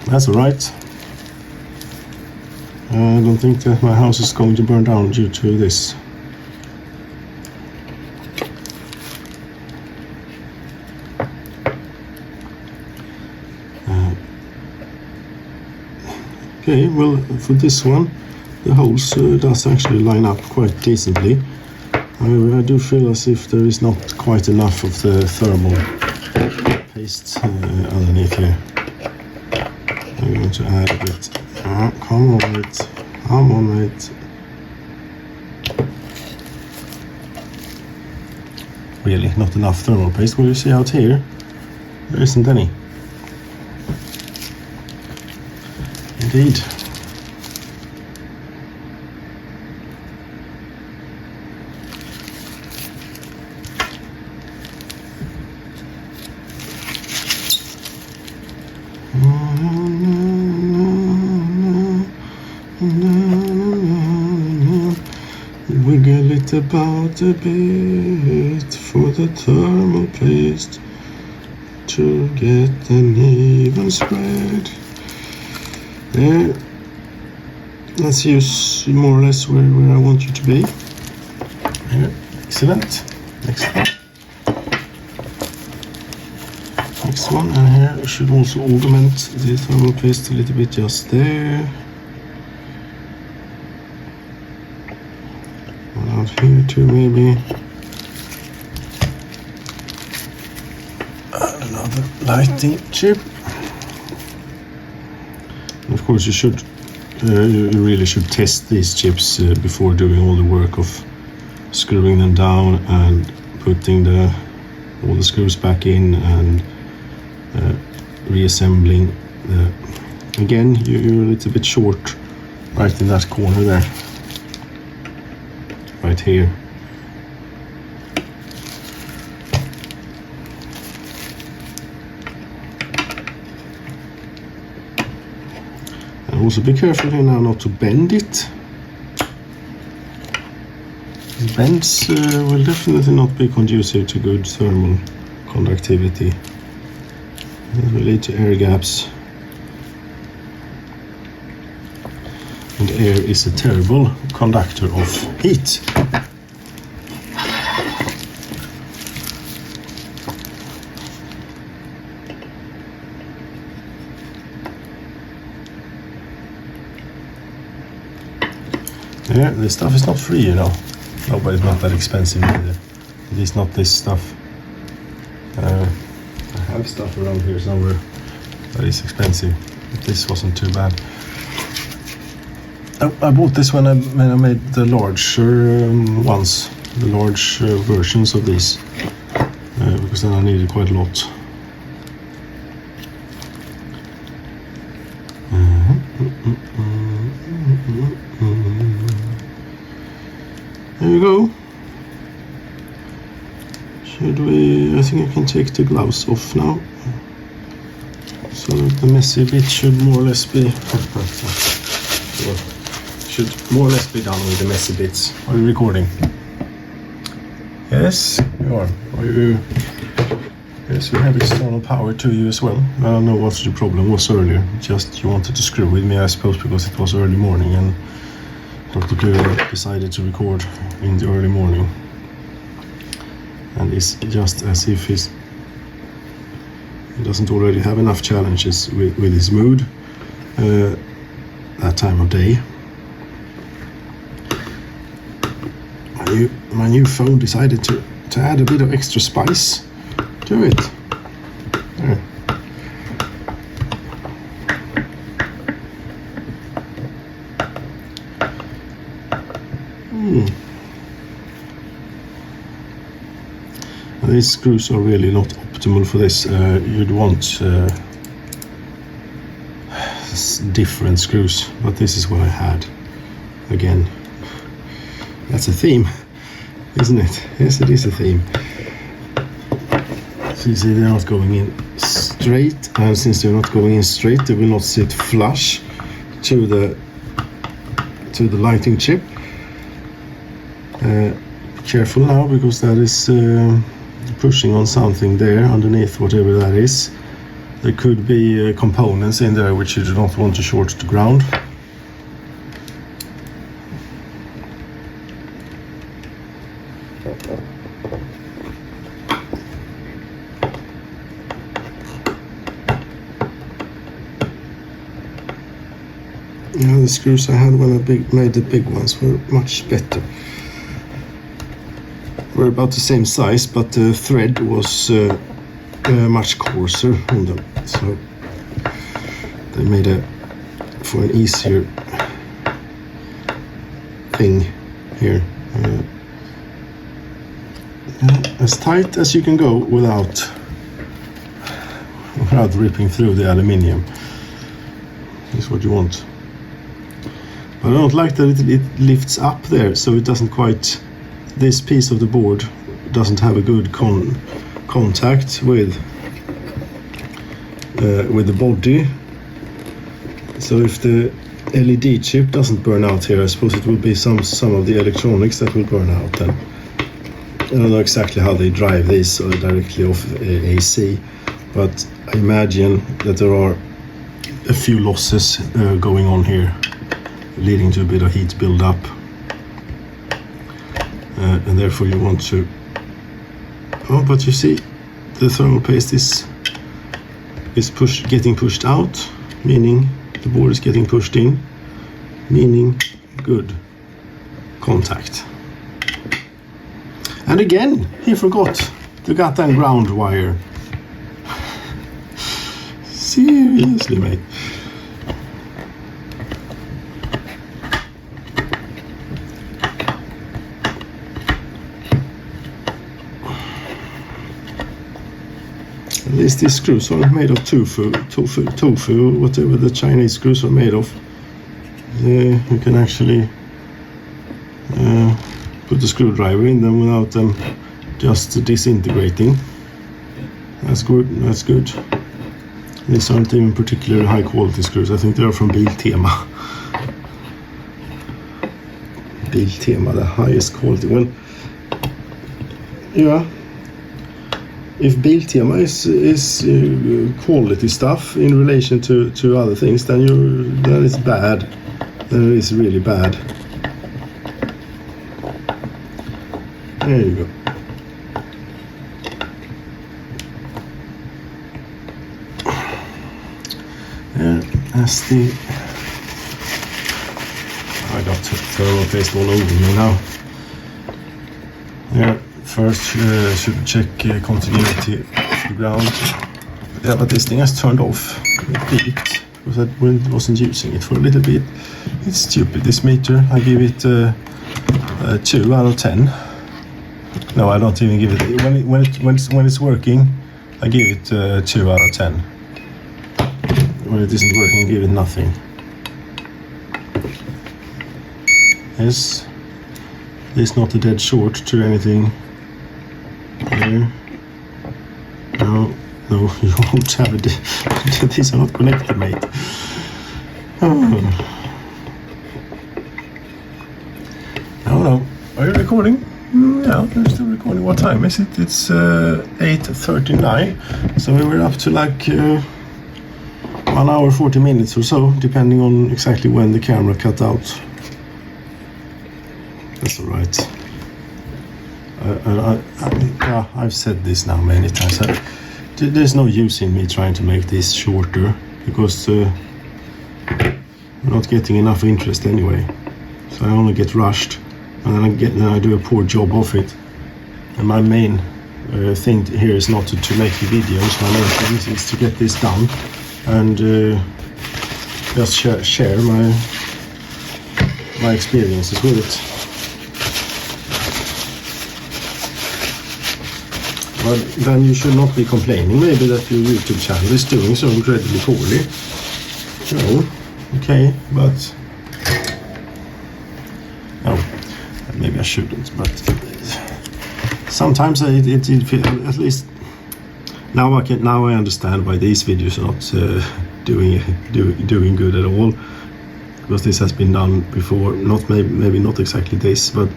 That's alright. I don't think that my house is going to burn down due to this. Okay, well, for this one, the holes does actually line up quite decently. However, I do feel as if there is not quite enough of the thermal paste underneath here. I'm going to add a bit. Come on mate. Really, not enough thermal paste. Well, you see out here, there isn't any. Indeed. Wiggle it about a bit for the thermal paste to get an even spread. There. Let's use more or less where I want you to be. Here. Excellent. Next one. Next one, and here I should also augment the thermal paste a little bit just there. And out here too maybe. And another lighting chip. And of course you really should test these chips before doing all the work of screwing them down and putting all the screws back in and reassembling. Again, you're a little bit short right in that corner there, right here. And also be careful here now not to bend it. Bends will definitely not be conducive to good thermal conductivity. It will lead to air gaps. And air is a terrible conductor of heat. Yeah, this stuff is not free, you know. No, but it's not that expensive either. At least not this stuff. I have stuff around here somewhere that is expensive, but this wasn't too bad. I bought this when I made the larger ones, the large versions of these, because then I needed quite a lot. There you go. Should we? I think I can take the gloves off now. So the messy bit should more or less be done with the messy bits. Are you recording? Yes, you are. Are you? Yes, we have external power to you as well. I don't know what the problem was earlier. Just you wanted to screw with me, I suppose, because it was early morning and Dr. Plura decided to record in the early morning. And it's just as if he doesn't already have enough challenges with his mood that time of day. My new phone decided to add a bit of extra spice to it. There. These screws are really not optimal for this. You'd want different screws, but this is what I had. Again, that's a theme, isn't it? Yes, it is a theme. So you see they're not going in straight, and since they're not going in straight, they will not sit flush to the lighting chip. Careful now, because that is pushing on something there underneath, whatever that is. There could be components in there which you do not want to short to ground. Yeah, the screws I had when I made the big ones were much better. Were about the same size, but the thread was much coarser on them, so they made for an easier thing here. As tight as you can go without ripping through the aluminium is what you want. But I don't like that it lifts up there, so it doesn't quite. This piece of the board doesn't have a good contact with the body. So if the LED chip doesn't burn out here, I suppose it will be some of the electronics that will burn out then. I don't know exactly how they drive this directly off AC, but I imagine that there are a few losses going on here leading to a bit of heat build up, and therefore you want to. Oh, but you see, the thermal paste is getting pushed out, meaning the board is getting pushed in, meaning good contact. And again, he forgot the goddamn ground wire. Seriously, mate. At least these screws are made of tofu, whatever the Chinese screws are made of. You can actually put the screwdriver in them without them just disintegrating. That's good, that's good. These aren't even particularly high quality screws. I think they are from Biltema. Biltema, the highest quality. Well, yeah. If Biltema is quality stuff in relation to other things, then it's bad. Then it is really bad. There you go. That's the. I got thermal paste all over me now. Yeah, first should check continuity of the ground. Yeah, but this thing has turned off. It because I wasn't using it for a little bit. It's stupid, this meter. I give it 2 out of 10. No, I don't even give it. When it's working, I give it 2 out of 10. When it isn't working, I give it nothing. Yes, it's not a dead short to anything here. No, you won't have it. These are not connected, mate. Oh. No. Are you recording? Yeah, I'm still recording. What time is it? It's 8:39. So we were up to like 1 hour 40 minutes or so, depending on exactly when the camera cut out. That's all right. I've said this now many times. There's no use in me trying to make this shorter because we're not getting enough interest anyway. So I only get rushed, and then I do a poor job of it. And my main thing here is not to make the videos. My main thing is to get this done and just share my experiences with it. But then you should not be complaining maybe that your YouTube channel is doing so incredibly poorly. No, okay, but no, maybe I shouldn't. But sometimes it at least now I understand why these videos are not doing good at all, because this has been done before. Not maybe not exactly this, but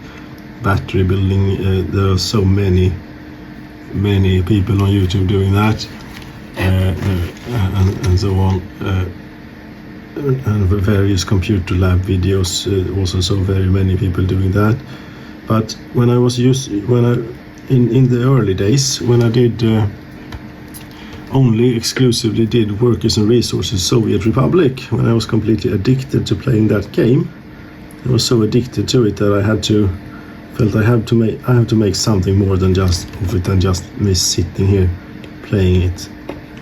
battery building. There are so many people on YouTube doing that, and so on, and various computer lab videos, also so very many people doing that. But when I was in the early days, when I did only exclusively did Workers and Resources Soviet Republic, when I was completely addicted to playing that game, I was so addicted to it that I felt I have to make something more than just me sitting here playing it.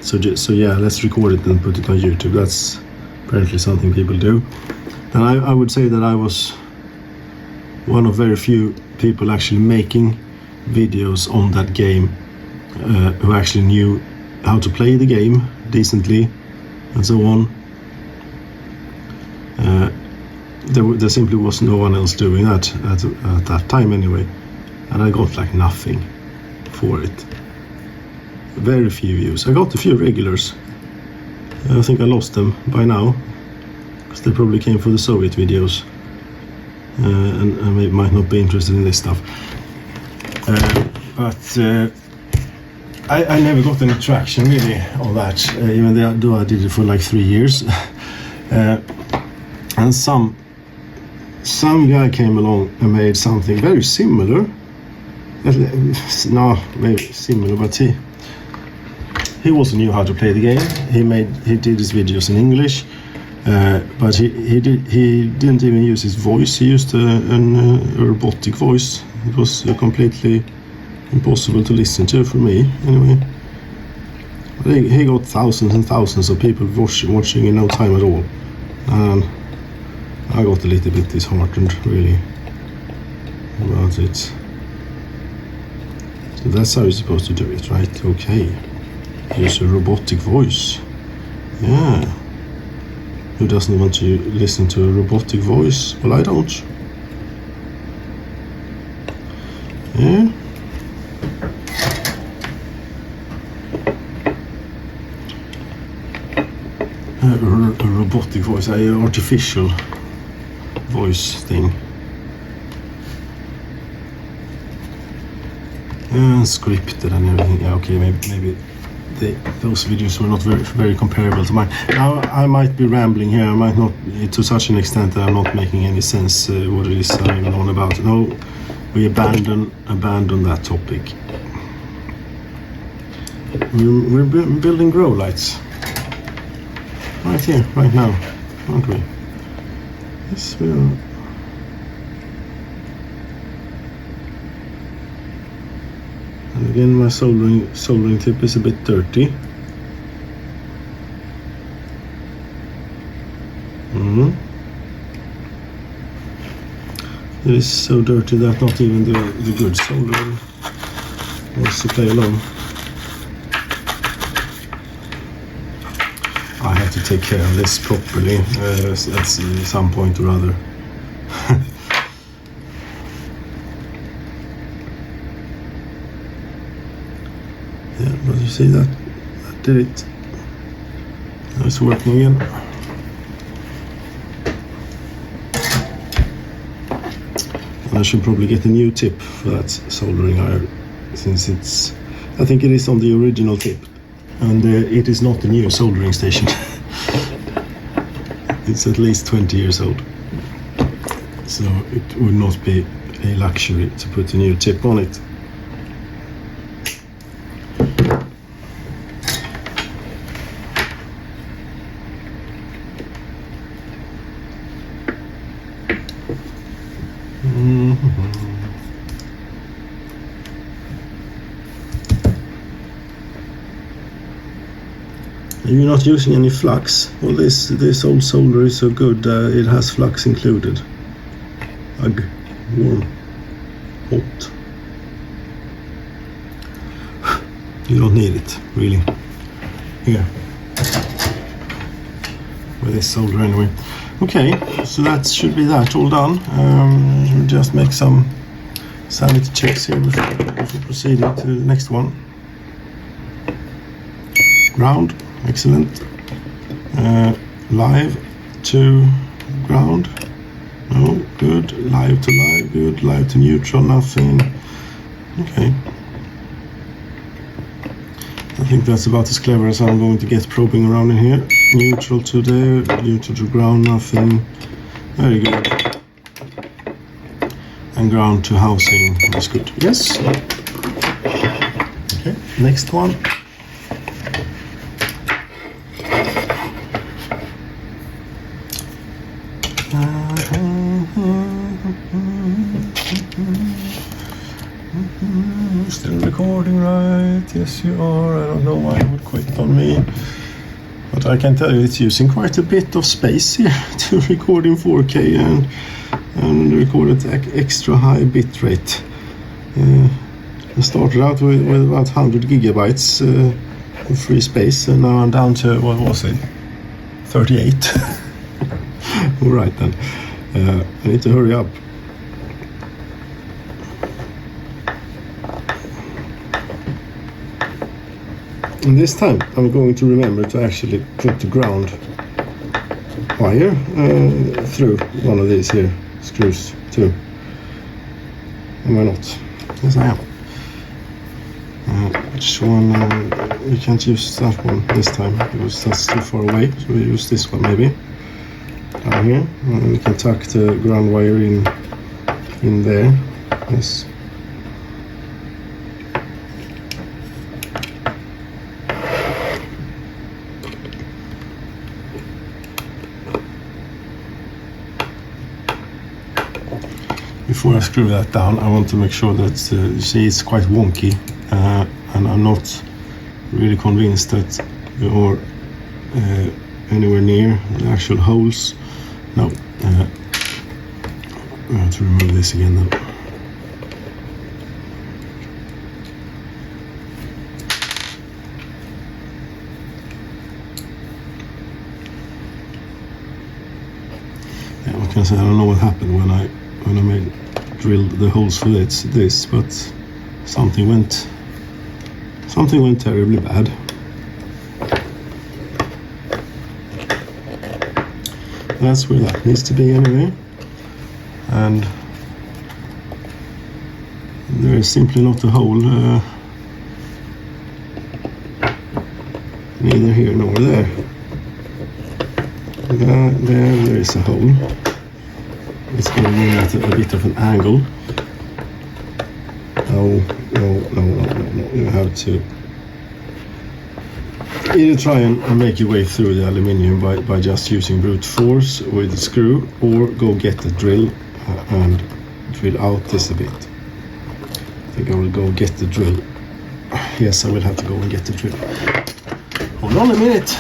So yeah, let's record it and put it on YouTube. That's apparently something people do. And I would say that I was one of very few people actually making videos on that game who actually knew how to play the game decently and so on. There simply was no one else doing that at that time anyway, and I got like nothing for it. Very few views. I got a few regulars. I think I lost them by now, because they probably came for the Soviet videos, and I might not be interested in this stuff. But I never got any traction really on that, even though I did it for like 3 years. And some guy came along and made something very similar. No, maybe similar, but he also knew how to play the game. He did his videos in English, but he didn't even use his voice. He used a robotic voice. It was completely impossible to listen to for me, anyway. But he got thousands and thousands of people watching in no time at all, and I got a little bit disheartened, really, about it. So that's how you're supposed to do it, right? Okay. Use a robotic voice. Yeah. Who doesn't want to listen to a robotic voice? Well, I don't. Yeah. A robotic voice, an artificial voice thing. And scripted and everything. Yeah, okay, maybe those videos were not very comparable to mine. Now I might be rambling here. I might not, to such an extent that I'm not making any sense what it is I'm even on about. No, we abandon that topic. We're building grow lights right here, right now, aren't we? Yes, we are. And again, my soldering tip is a bit dirty. It is so dirty that not even the good solderer wants to play along. I have to take care of this properly at some point or other. Yeah, but you see that did it. Now it's working again. I should probably get a new tip for that soldering iron, since I think it is on the original tip, and it is not a new soldering station. It's at least 20 years old, so it would not be a luxury to put a new tip on it. You're not using any flux. Well, this old solder is so good, it has flux included. Ugh, warm, hot. You don't need it, really. Here. With this solder anyway. Okay, so that should be that all done. We'll just make some sanity checks here before proceeding to the next one. Ground. Excellent. Live to ground. No, good. Live to live, good. Live to neutral, nothing. Okay. I think that's about as clever as I'm going to get probing around in here. Neutral to there, neutral to ground, nothing. Very good. And ground to housing, that's good. Yes. Okay, next one. Still recording, right? Yes, you are. I don't know why it would quit on me, but I can tell you it's using quite a bit of space here to record in 4K and record at extra high bit rate. I started out with about 100 gigabytes of free space, and now I'm down to, what was it, 38. All right then, I need to hurry up. And this time I'm going to remember to actually put the ground wire through one of these here screws too. Am I not? Yes, I am. Which one? We can't use that one this time because that's too far away, so we use this one maybe. down here, and we can tuck the ground wire in there. Yes. Before I screw that down, I want to make sure that see it's quite wonky, and I'm not really convinced that we are anywhere near the actual holes. No, I have to remove this again then. Yeah, what can I say? I don't know what happened when I drilled the holes for this, but something went terribly bad. That's where that needs to be anyway, and there is simply not a hole neither here nor there. There is a hole. It's going in at a bit of an angle. No. You have to either try and make your way through the aluminium by just using brute force with the screw, or go get the drill and drill out this a bit. I think I will go get the drill. Yes, I will have to go and get the drill. Hold on a minute.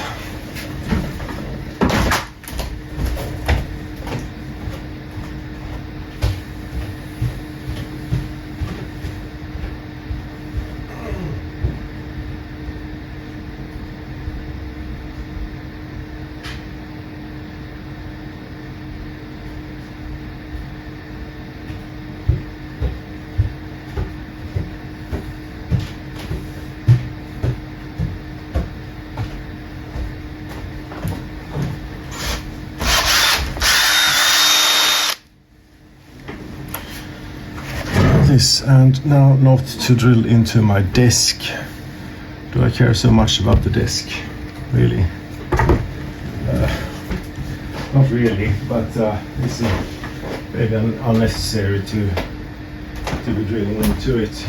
This, and now not to drill into my desk. Do I care so much about the desk? Really? Not really, but it's maybe unnecessary to be drilling into it.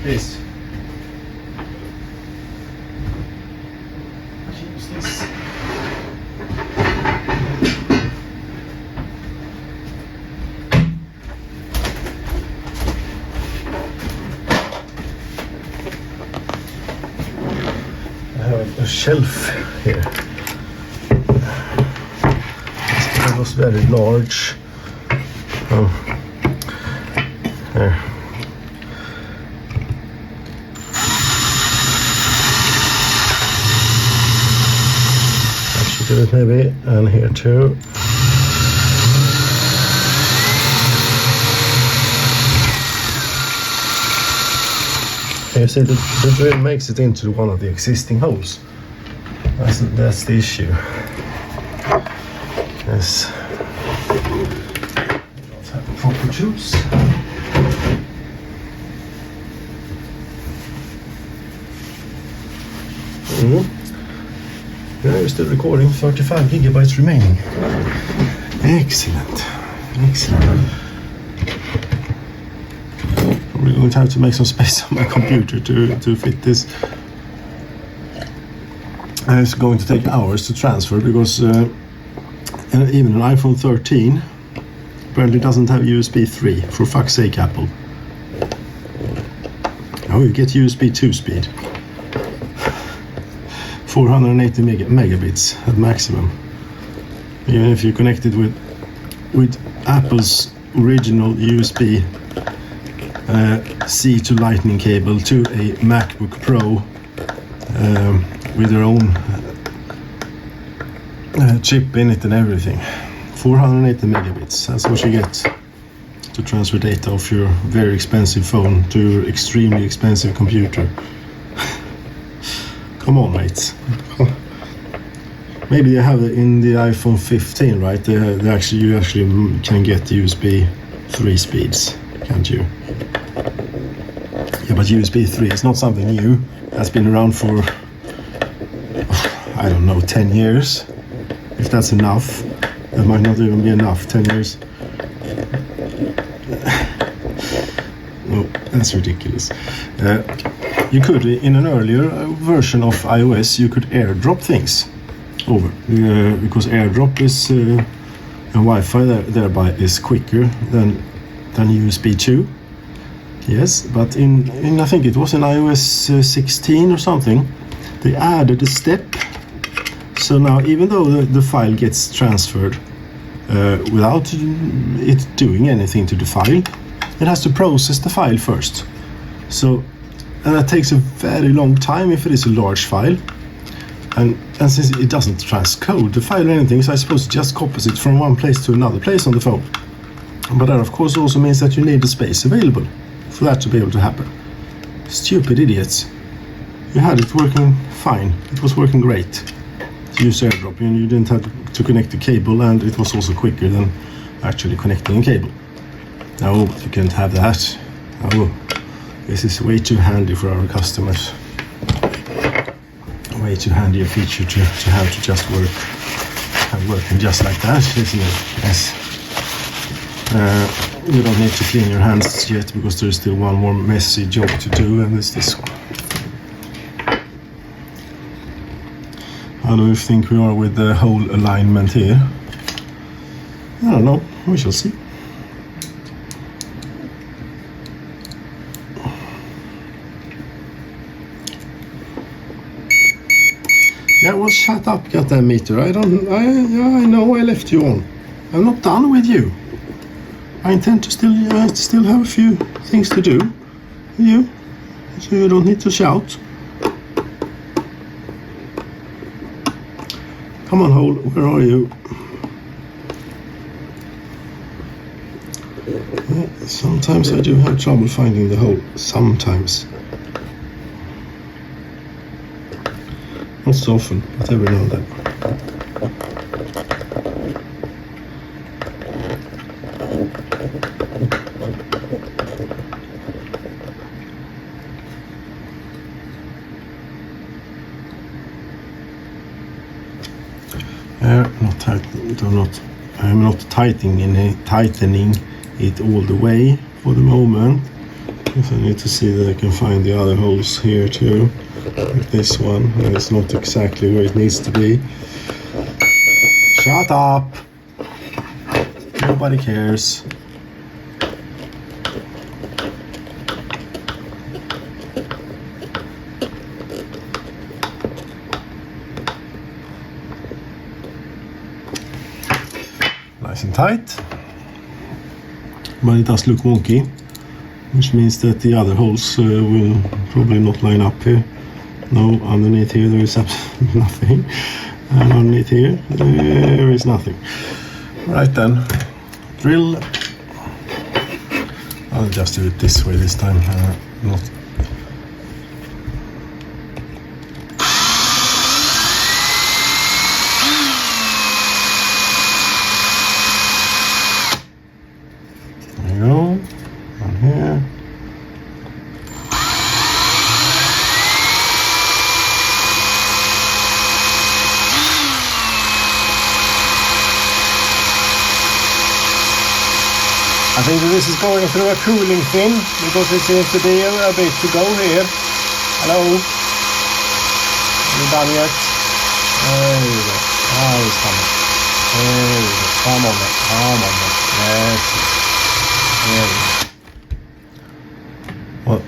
This. Use this. A shelf here. This was very large. Oh, there. That should do it maybe, and here too. You see, the drill makes it into one of the existing holes. That's the issue. Yes. Don't have the proper tools. Yeah, you're still recording. 35 gigabytes remaining. Excellent. Excellent. Probably going to have to make some space on my computer to fit this. And it's going to take hours to transfer because even an iPhone 13 apparently doesn't have USB 3. For fuck's sake, Apple. Oh, you get USB 2 speed. 480 megabits at maximum. Even if you connect it with Apple's original USB C to Lightning cable to a MacBook Pro with their own chip in it and everything. 480 megabits, that's what you get to transfer data off your very expensive phone to your extremely expensive computer. Come on, mates. Maybe they have it in the iPhone 15, right? You actually can get USB 3 speeds, can't you? Yeah, but USB 3 is not something new. That's been around for, I don't know, 10 years. If that's enough. That might not even be enough. 10 years. No, that's ridiculous. You could, in an earlier version of iOS, you could airdrop things over because airdrop is and Wi-Fi thereby is quicker than USB 2. Yes, but in I think it was in iOS 16 or something, they added a step. So now, even though the file gets transferred without it doing anything to the file, it has to process the file first. So, and that takes a very long time if it is a large file. And since it doesn't transcode the file or anything, so I suppose it just copies it from one place to another place on the phone. But that of course also means that you need the space available for that to be able to happen. Stupid idiots. You had it working fine. It was working great to use AirDrop, and you didn't have to connect the cable, and it was also quicker than actually connecting a cable. No, you can't have that. Oh, this is way too handy for our customers. Way too handy a feature to have to just working just like that, isn't it? Yes. You don't need to clean your hands yet because there is still one more messy job to do, and it's this one. How do you think we are with the whole alignment here? I don't know. We shall see. Yeah, well, shut up, goddamn meter. I know I left you on. I'm not done with you. I intend to still have a few things to do. So you don't need to shout. Come on, Hole, where are you? Yeah, sometimes I do have trouble finding the hole. Sometimes. Not so often, but every now and then. I'm not tightening it all the way for the moment. Because I need to see that I can find the other holes here too. Like this one, and it's not exactly where it needs to be. Shut up! Nobody cares. Nice and tight. But it does look wonky, which means that the other holes will probably not line up here. No, underneath here there is absolutely nothing. And underneath here there is nothing. Right then, drill. I'll just do it this way this time. Not. There you go. On here. I think that this is going through a cooling thing because it seems to be a bit to go here. Hello? Are you done yet? There you go. Oh, it's coming. There you go. Come on then. Come on then. Yes. There you go. Well,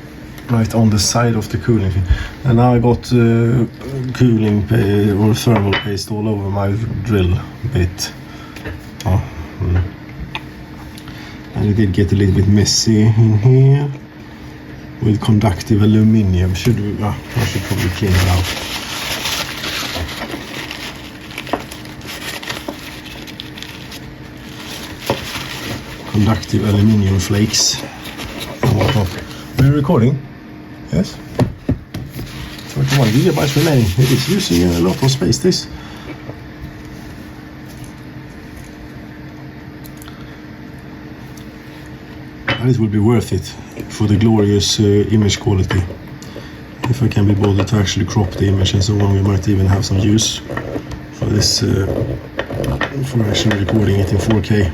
right on the side of the cooling thing. And now I got cooling or thermal paste all over my drill bit. Oh. And it did get a little bit messy in here with conductive aluminium. I should probably clean it out. Conductive aluminium flakes and whatnot. Are you recording? Yes? 31 gigabytes remaining. It is using a lot of space, this. And it will be worth it for the glorious image quality. If I can be bothered to actually crop the image and so on, we might even have some use for this for actually recording it in 4K.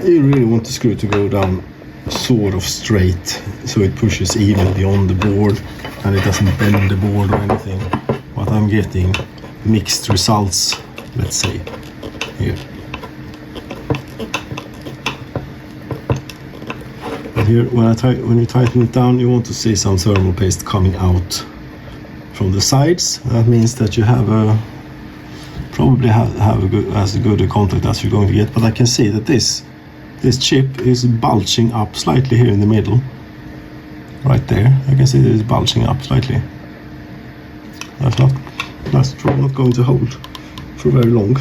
You really want the screw to go down sort of straight so it pushes evenly on the board and it doesn't bend the board or anything. But I'm getting mixed results, let's say, here. But here, when you tighten it down, you want to see some thermal paste coming out from the sides. That means that you have probably have as good a contact as you're going to get. But I can see that this chip is bulging up slightly here in the middle. Right there, I can see that it's bulging up slightly. That's probably not going to hold for very long.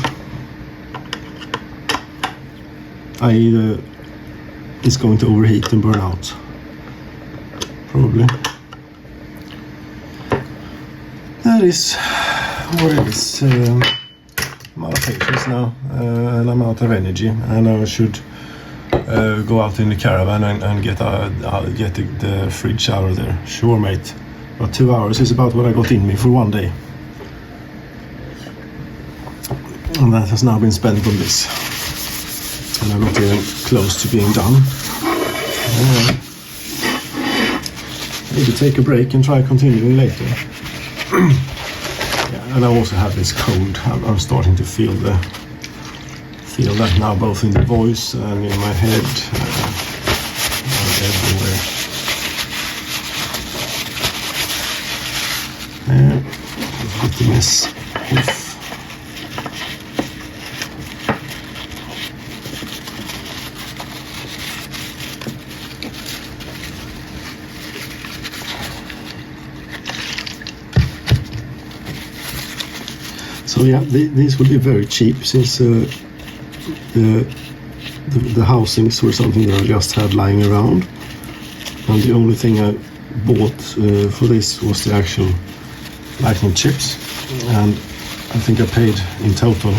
It's going to overheat and burn out. Probably. That is what it is. I'm out of patience now, and I'm out of energy, and I should go out in the caravan and get the fridge out of there. Sure, mate. But 2 hours is about what I got in me for one day. And that has now been spent on this. And I'm not even close to being done. Maybe take a break and try continuing later. Yeah, and I also have this cold. I'm starting to feel that now, both in the voice and in my head, and everywhere. Get the mess off. So yeah, these will be very cheap, since the housings were something that I just had lying around, and the only thing I bought for this was the actual lightning chips, and I think I paid in total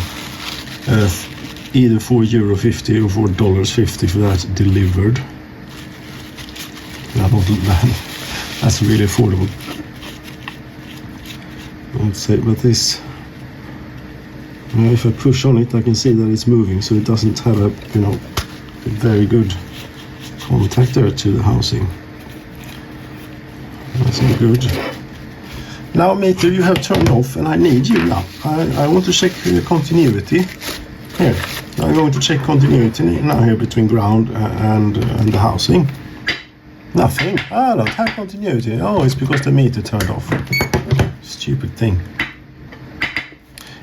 either €4.50 or $4.50 for that delivered. That's really affordable, I'd say. But this, if I push on it, I can see that it's moving, so it doesn't have a very good contact there to the housing. That's not good. Now, meter, you have turned off, and I need you now. I want to check continuity. Here, I'm going to check continuity now here between ground and the housing. Nothing. I don't have continuity. Oh, it's because the meter turned off. Stupid thing.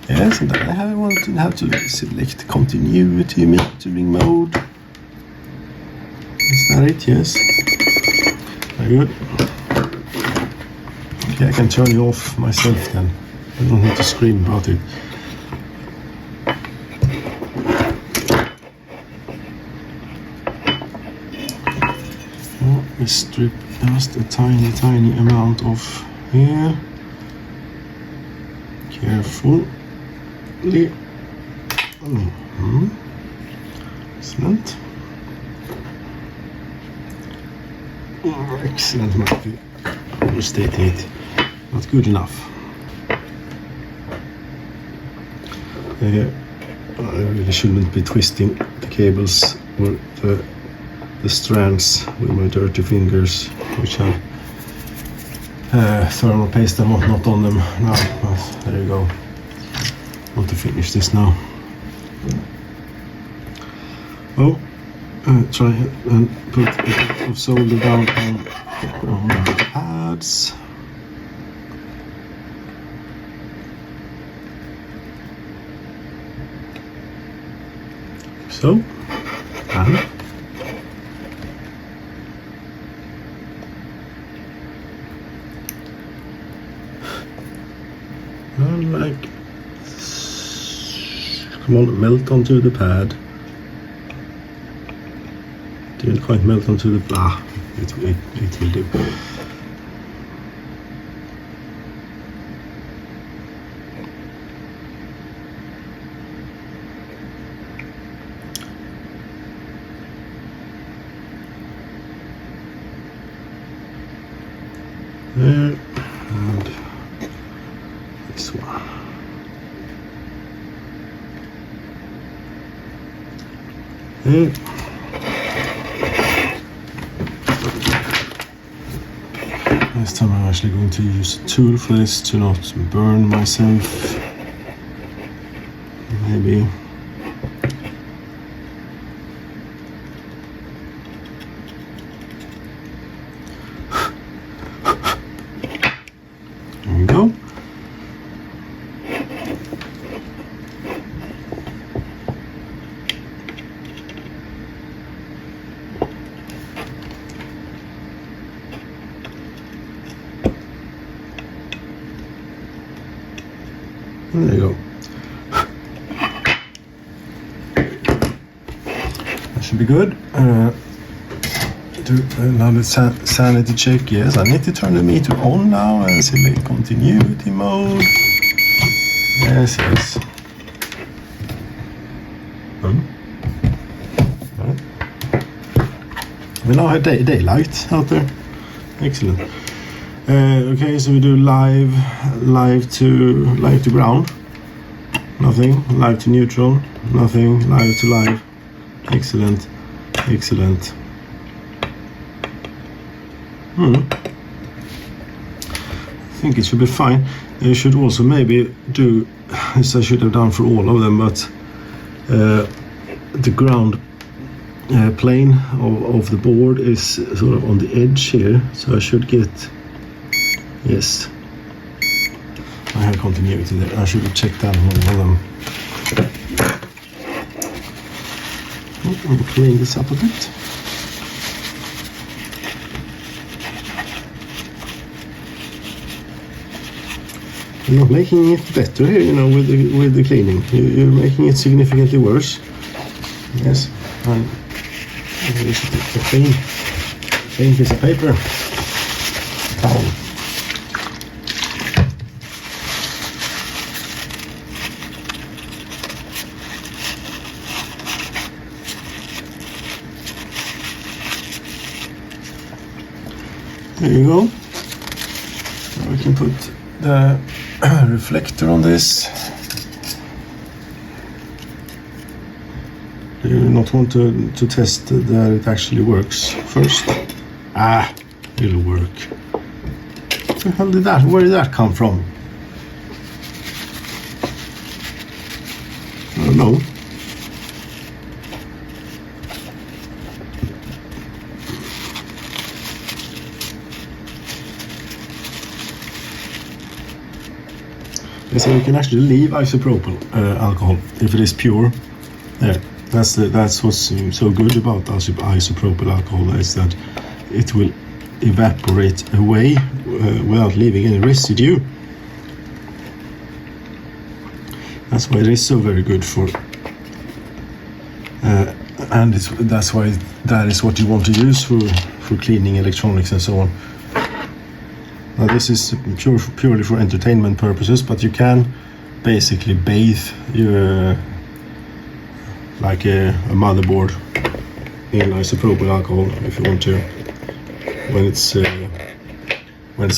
Yes, and then I have to select continuity metering mode. Is that it? Yes. Very good. Okay, I can turn you off myself then. I don't need to scream about it. We strip just a tiny amount off here. Careful. Excellent. Excellent, might be overstating it. Not good enough. I really shouldn't be twisting the cables or the strands with my dirty fingers, which have thermal paste and whatnot on them now. But there you go. I want to finish this now. Oh, try and put a bit of solder down on the pads. So, and like Come on, melt onto the pad. Didn't quite melt onto the... it will do. There, and this one. There. This time I'm actually going to use a tool for this to not burn myself. Maybe. There we go. There you go. That should be good. Do another sanity check. Yes, I need to turn the meter on now and select continuity mode. Yes, yes. We now have daylight out there. Excellent. Okay, so we do live to ground. Nothing. Live to neutral. Nothing. Live to live. Excellent. Excellent. I think it should be fine. You should also maybe do this. I should have done for all of them, but the ground plane of the board is sort of on the edge here, so I should get... Yes, I have continuity there. I should have checked that on all of them. I'll clean this up a bit. You're not making it better here, you know, with the cleaning. You're making it significantly worse. Yes, and here's a clean piece of paper. Towel. There you go. Now we can put the reflector on this. Do you not want to test that it actually works first? It'll work. Where did that come from? I don't know. So you can actually leave isopropyl alcohol if it is pure. There, that's what's so good about isopropyl alcohol, is that it will evaporate away without leaving any residue. That's why it is so very good for, and that's why that is what you want to use for cleaning electronics and so on. Now this is purely for entertainment purposes, but you can basically bathe your like a motherboard in isopropyl alcohol if you want to, when it's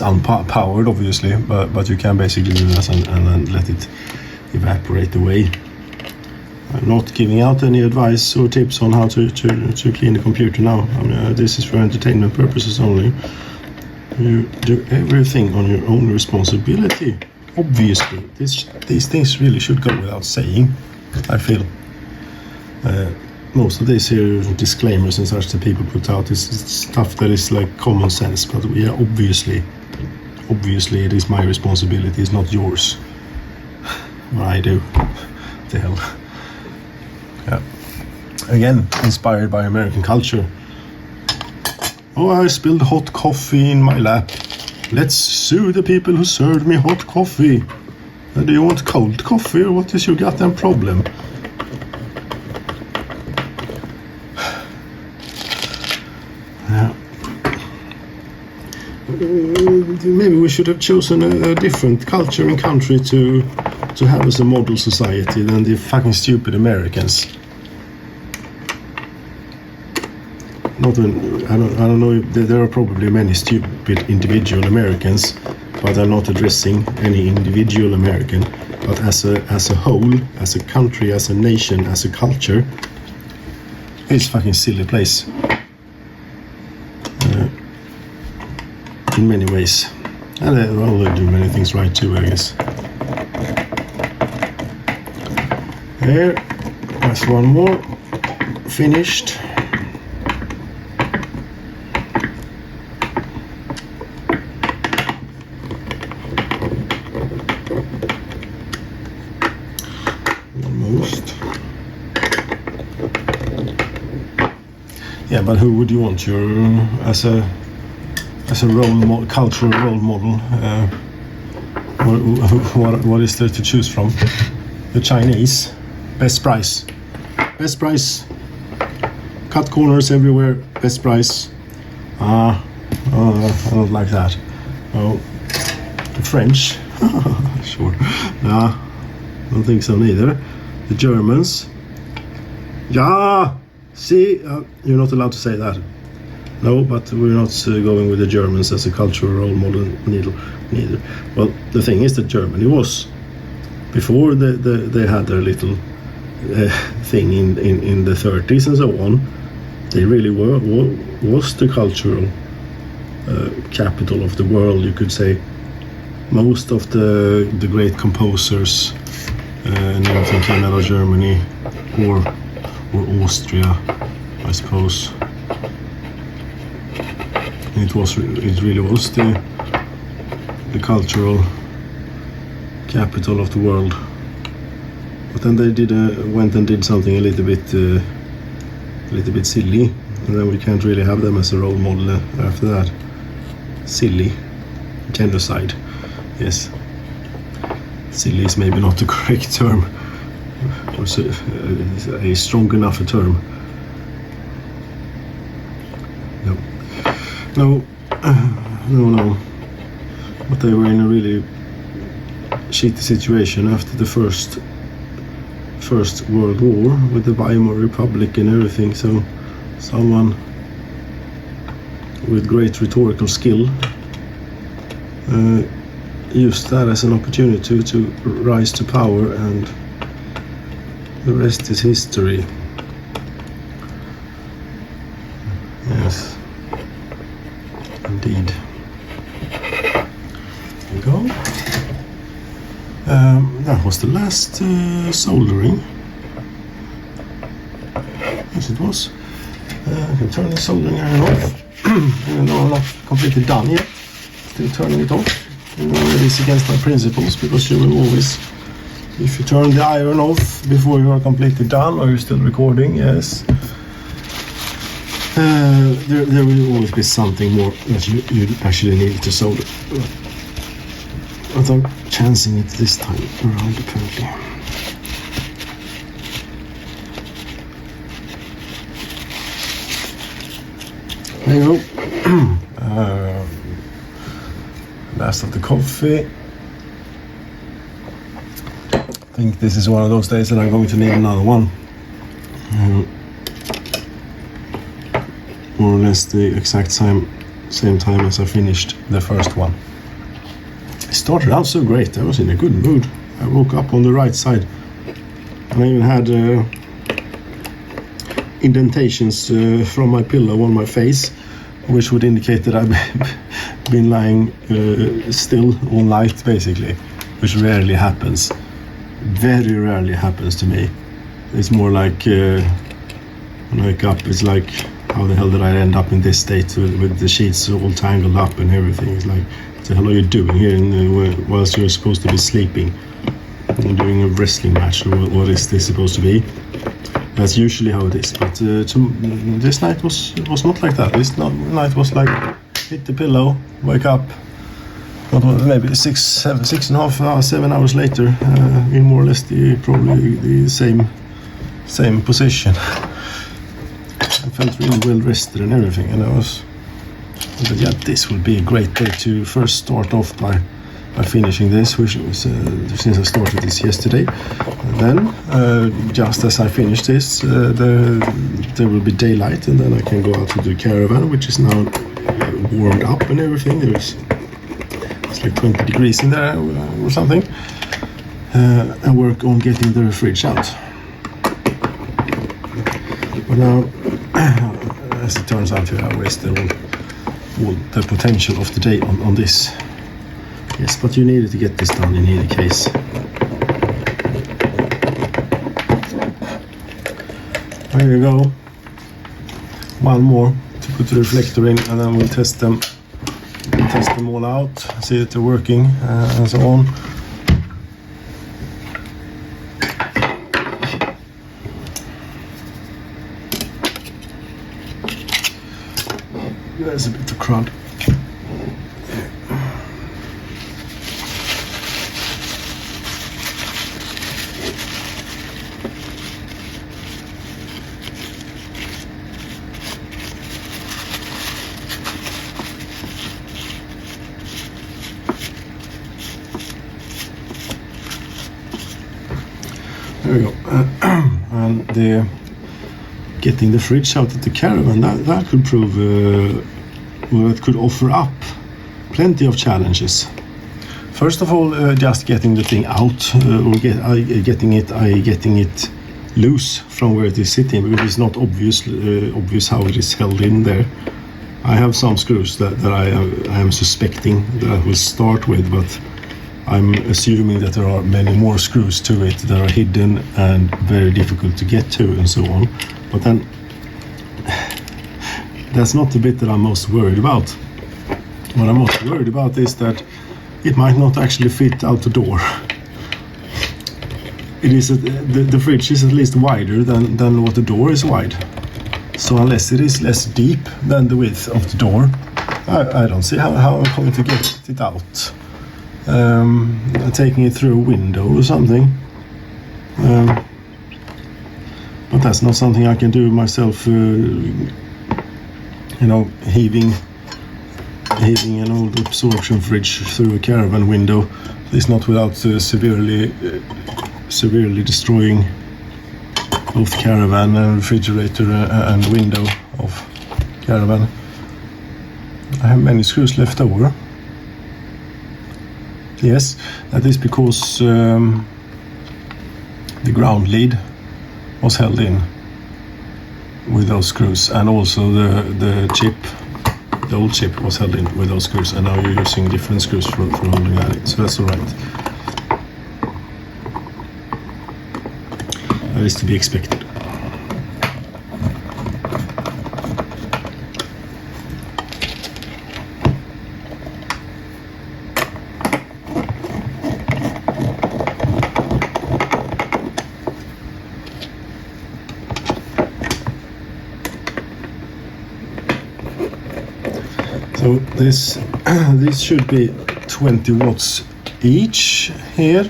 unpowered, obviously, but you can basically do this and then let it evaporate away. I'm not giving out any advice or tips on how to clean the computer now. I mean, this is for entertainment purposes only. You do everything on your own responsibility. Obviously, these things really should go without saying, I feel. Most of these here disclaimers and such that people put out is stuff that is like common sense, but yeah, obviously it is my responsibility, it's not yours. What I do. What the hell. Yeah. Again, inspired by American culture. Oh, I spilled hot coffee in my lap. Let's sue the people who served me hot coffee. Do you want cold coffee or what is your goddamn problem? Yeah. Maybe we should have chosen a different culture and country to have as a model society than the fucking stupid Americans. Not when, I don't know if there are probably many stupid individual Americans, but I'm not addressing any individual American. But as a whole, as a country, as a nation, as a culture, it's a fucking silly place. In many ways. And they do many things right too, I guess. There, that's one more. Finished. Almost. Yeah, but who would you want as a cultural role model? What is there to choose from? The Chinese, best price, cut corners everywhere, best price. I don't like that. Oh, the French, sure. Nah, don't think so neither. The Germans. Yeah, see, you're not allowed to say that. No, but we're not going with the Germans as a cultural role model neither. Well, the thing is that Germany was, before they had their little thing in the 30s and so on, they really was the cultural capital of the world, you could say. Most of the great composers, everything came out of Germany or Austria, I suppose. It really was the cultural capital of the world. But then they went and did something a little bit silly, and then we can't really have them as a role model after that. Silly, genocide. Yes, silly is maybe not the correct term, or a strong enough a term. No. But they were in a really shitty situation after the First World War with the Weimar Republic and everything. So someone with great rhetorical skill used that as an opportunity to rise to power, and the rest is history. Yes. Indeed. There you go. That was the last soldering. Yes, it was. I can turn the soldering iron off. Even though I'm not completely done yet, still turning it off. You know, it is against my principles, because you will always, if you turn the iron off before you are completely done, or you're still recording, yes. There will always be something more that you actually need to solder. But I'm chancing it this time around, apparently. There you go. Last of the coffee. I think this is one of those days that I'm going to need another one. More or less the exact same time as I finished the first one. It started out so great. I was in a good mood. I woke up on the right side, and I even had indentations from my pillow on my face, which would indicate that I've been lying still all night, basically, which rarely happens. Very rarely happens to me. It's more like when I wake up, it's like, how the hell did I end up in this state with the sheets all tangled up and everything? It's like, what the hell are you doing here whilst you're supposed to be sleeping and doing a wrestling match? Or what is this supposed to be? That's usually how it is. But this night was not like that. This night was like, hit the pillow, wake up, what was it, maybe 6.5 hours, 7 hours later, in more or less probably the same position. I felt really well rested and everything, and I was, yeah, this would be a great day to first start off by finishing this, which was since I started this yesterday. And then, just as I finish this, there will be daylight, and then I can go out to the caravan, which is now warmed up and everything. It's like 20 degrees in there or something, and work on getting the fridge out. But now, as it turns out, I wasted all the potential of the day on this. Yes, but you needed to get this done in any case. There you go. One more to put the reflector in, and then we'll test them all out, see that they're working, and so on. There's a bit of crud. There we go. And getting the fridge out of the caravan, that could prove, well, it could offer up plenty of challenges. First of all, just getting the thing out, or getting it loose from where it is sitting, because it's not obvious how it is held in there. I have some screws that I am suspecting that I will start with, but I'm assuming that there are many more screws to it that are hidden and very difficult to get to, and so on. But then, that's not the bit that I'm most worried about. What I'm most worried about is that it might not actually fit out the door. It is the fridge is at least wider than what the door is wide. So unless it is less deep than the width of the door, I don't see how I'm going to get it out. Taking it through a window or something. But that's not something I can do myself. Heaving an old absorption fridge through a caravan window is not without severely destroying both caravan and refrigerator and window of caravan. I have many screws left over. Yes, that is because the ground lead was held in with those screws, and also the old chip was held in with those screws, and now you're using different screws for holding that in, so that's alright. That is to be expected. So this should be 20 watts each here.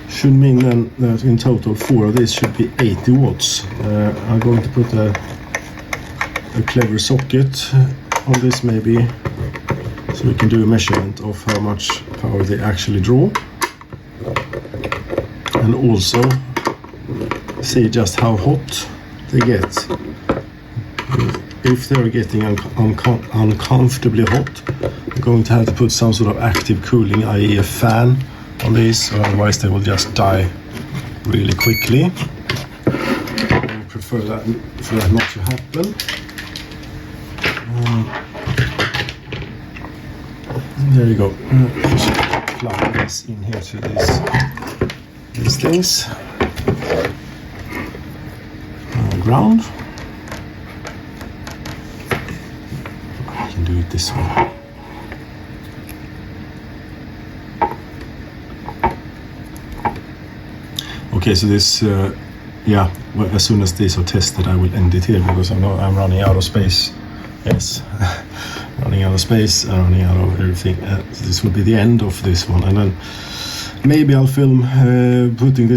Should mean then that in total 4 of these should be 80 watts. I'm going to put a clever socket on this maybe, so we can do a measurement of how much power they actually draw, and also see just how hot they get. If they're getting uncomfortably hot, I'm going to have to put some sort of active cooling, i.e. a fan on these, otherwise they will just die really quickly. I prefer that not to happen. There you go. Just plug this in here to these things. Ground. Do it this way. Okay, so this, well, as soon as these are tested, I will end it here because I know I'm running out of space. Yes, running out of space and running out of everything. So this will be the end of this one, and then maybe I'll film putting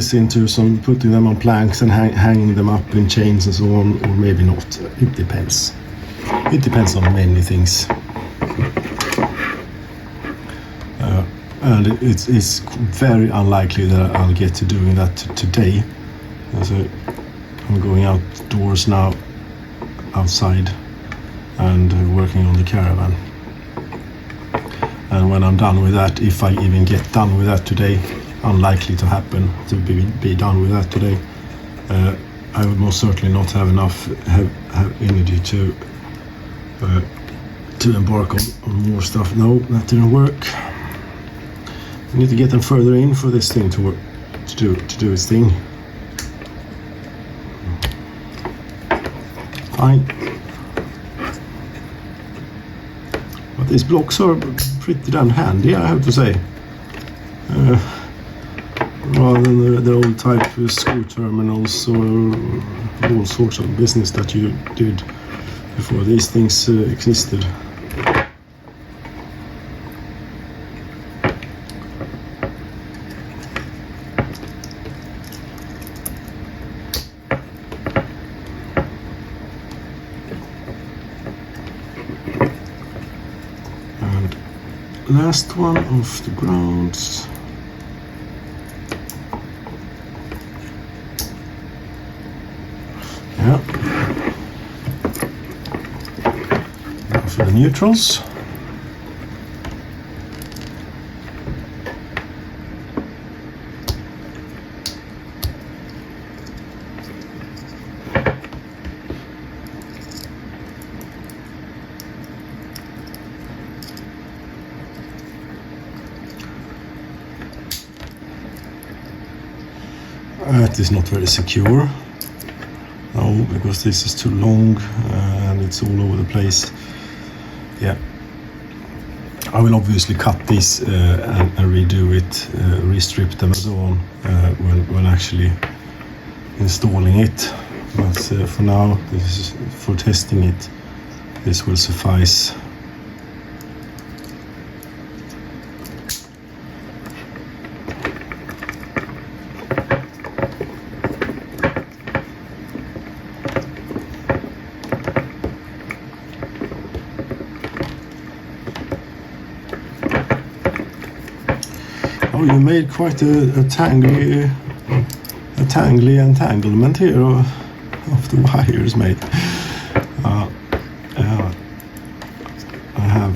them on planks and hanging them up in chains and so on, or maybe not. It depends. It depends on many things. And it's very unlikely that I'll get to doing that today. So I'm going outdoors now, outside, and working on the caravan. And when I'm done with that, if I even get done with that today, unlikely to happen to be done with that today, I would most certainly not have enough have energy to embark on more stuff. No, that didn't work. I need to get them further in for this thing to work, to do its thing. Fine. But these blocks are pretty damn handy, I have to say. Rather than the old type of screw terminals or all sorts of business that you did before these things existed. Last one off the grounds. Yeah. Now for the neutrals. That is not very secure. No, because this is too long and it's all over the place. Yeah. I will obviously cut these and redo it, restrip them and so on when actually installing it. But for now, this is for testing it. This will suffice. Oh, you made quite a tangly entanglement here of the wires, mate. Yeah, I have.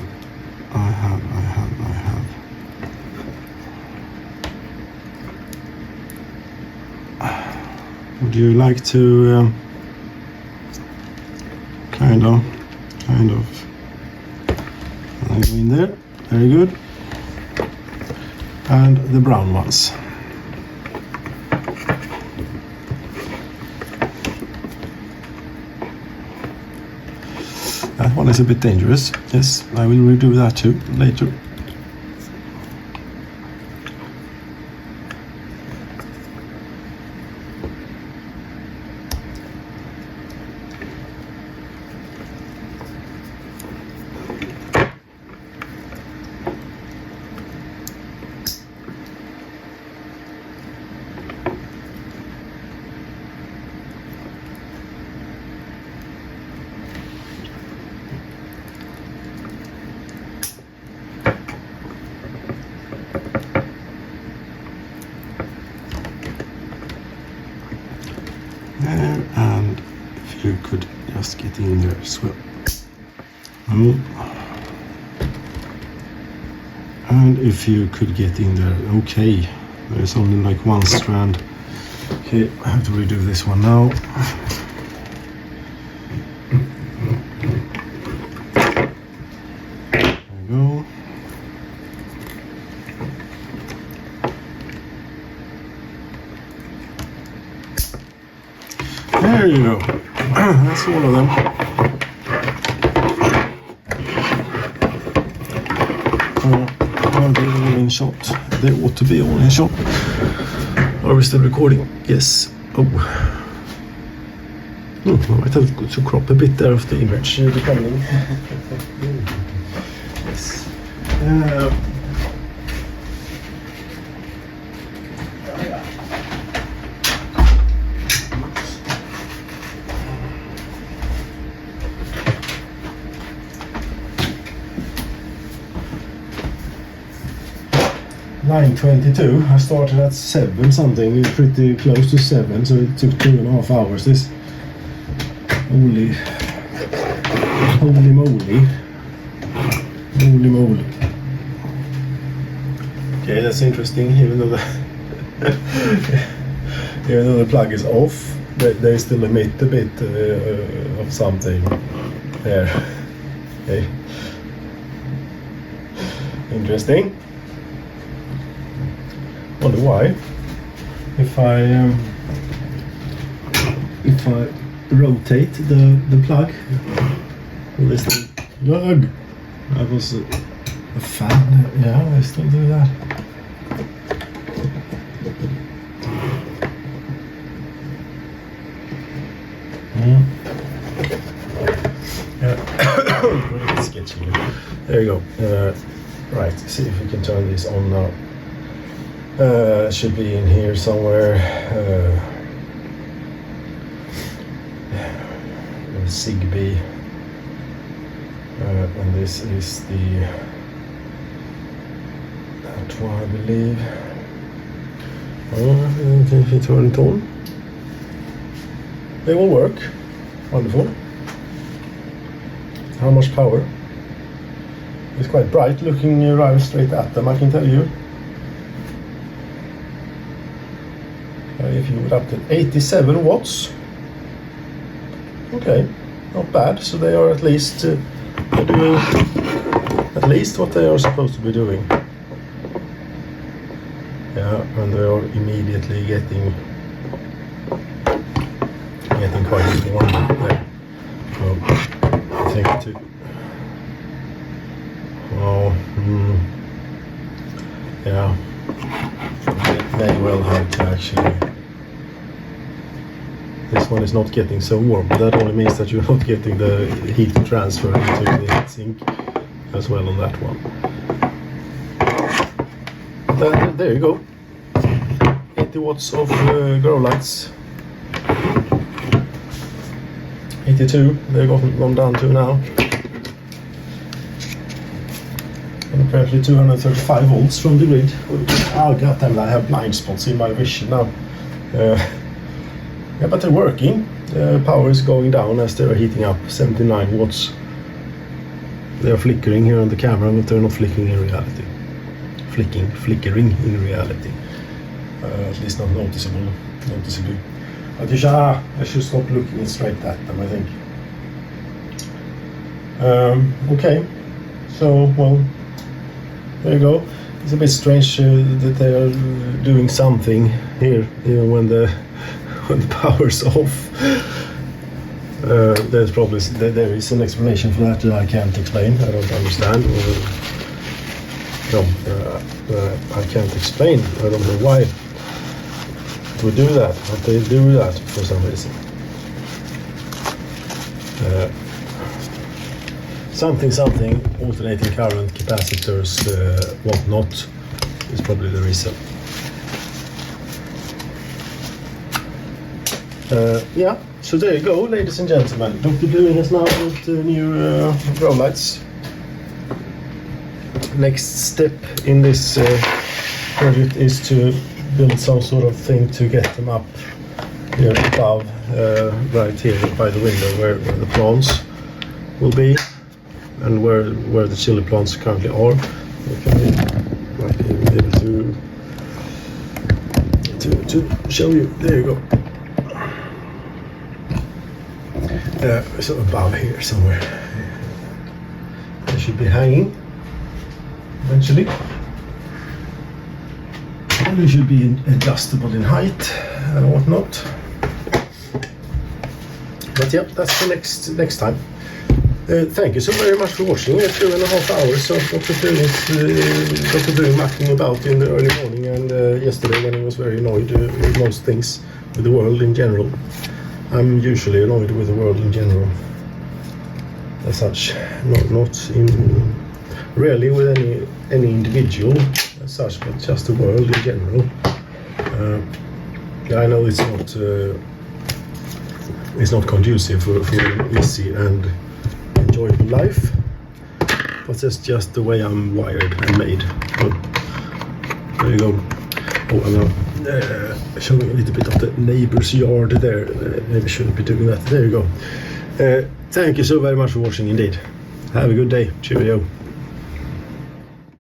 Would you like to kind of go in there? Very good. And the brown ones. That one is a bit dangerous. Yes, I will redo that too later. And if you could just get in there as well. And if you could get in there, okay. There's only like one strand. Okay, I have to redo this one now. There we go. There you go. That's all of them. Are they all in shot? They ought to be all in shot. Are we still recording? Yes. Oh. I might have to crop a bit there of the image depending. Yes. 9:22. I started at 7 something, pretty close to 7, so it took 2.5 hours. This holy moly. Okay, that's interesting. Even though the plug is off, they still emit a bit of something there. Okay. Interesting. Wonder why. If I rotate the plug, will this thing plug? That was a fan. Yeah, I still do that. Yeah. Really sketchy. There you go. Right, see if we can turn this on now. It should be in here somewhere. Zigbee. And this is that one, I believe. If you turn it on, they will work. Wonderful. How much power? It's quite bright looking right straight at them, I can tell you. If you would up to 87 watts. Okay, not bad. So they are at least doing at least what they are supposed to be doing. Yeah, and they are immediately getting quite warm there. So I think it took. Oh, yeah. May well have to actually. This one is not getting so warm, but that only means that you're not getting the heat transfer into the heat sink as well on that one. There you go. 80 watts of grow lights. 82, they've gone down to now. And apparently 235 volts from the grid. Oh goddamn, I have blind spots in my vision now. Yeah, but they're working. Power is going down as they're heating up. 79 watts. They're flickering here on the camera, but they're not flickering in reality. Flickering in reality. At least not noticeably. But I should stop looking straight at them, I think. Okay. So, well, there you go. It's a bit strange that they are doing something here, even when the power's off. There's probably there is an explanation for that I can't explain. I don't understand. I can't explain. I don't know why it would do that, but they do that for some reason. Something alternating current, capacitors, whatnot is probably the reason. Yeah, so there you go, ladies and gentlemen. Dr. Bluing has now built new grow lights. Next step in this project is to build some sort of thing to get them up here above, right here by the window where the plants will be and where the chili plants currently are. Might be able to show you. There you go. So above here somewhere. They should be hanging eventually. And they should be adjustable in height and whatnot. But yeah, that's the next time. Thank you so very much for watching. 2.5 hours of Dr. Bluing mucking about in the early morning and yesterday when he was very annoyed with most things with the world in general. I'm usually annoyed with the world in general, as such, not Rarely with any individual as such, but just the world in general. I know it's not conducive for an easy and enjoyable life, but that's just the way I'm wired and made. So, there you go. Oh, I'm now showing a little bit of the neighbor's yard there. Maybe shouldn't be doing that. There you go. Thank you so very much for watching indeed. Have a good day. Cheerio.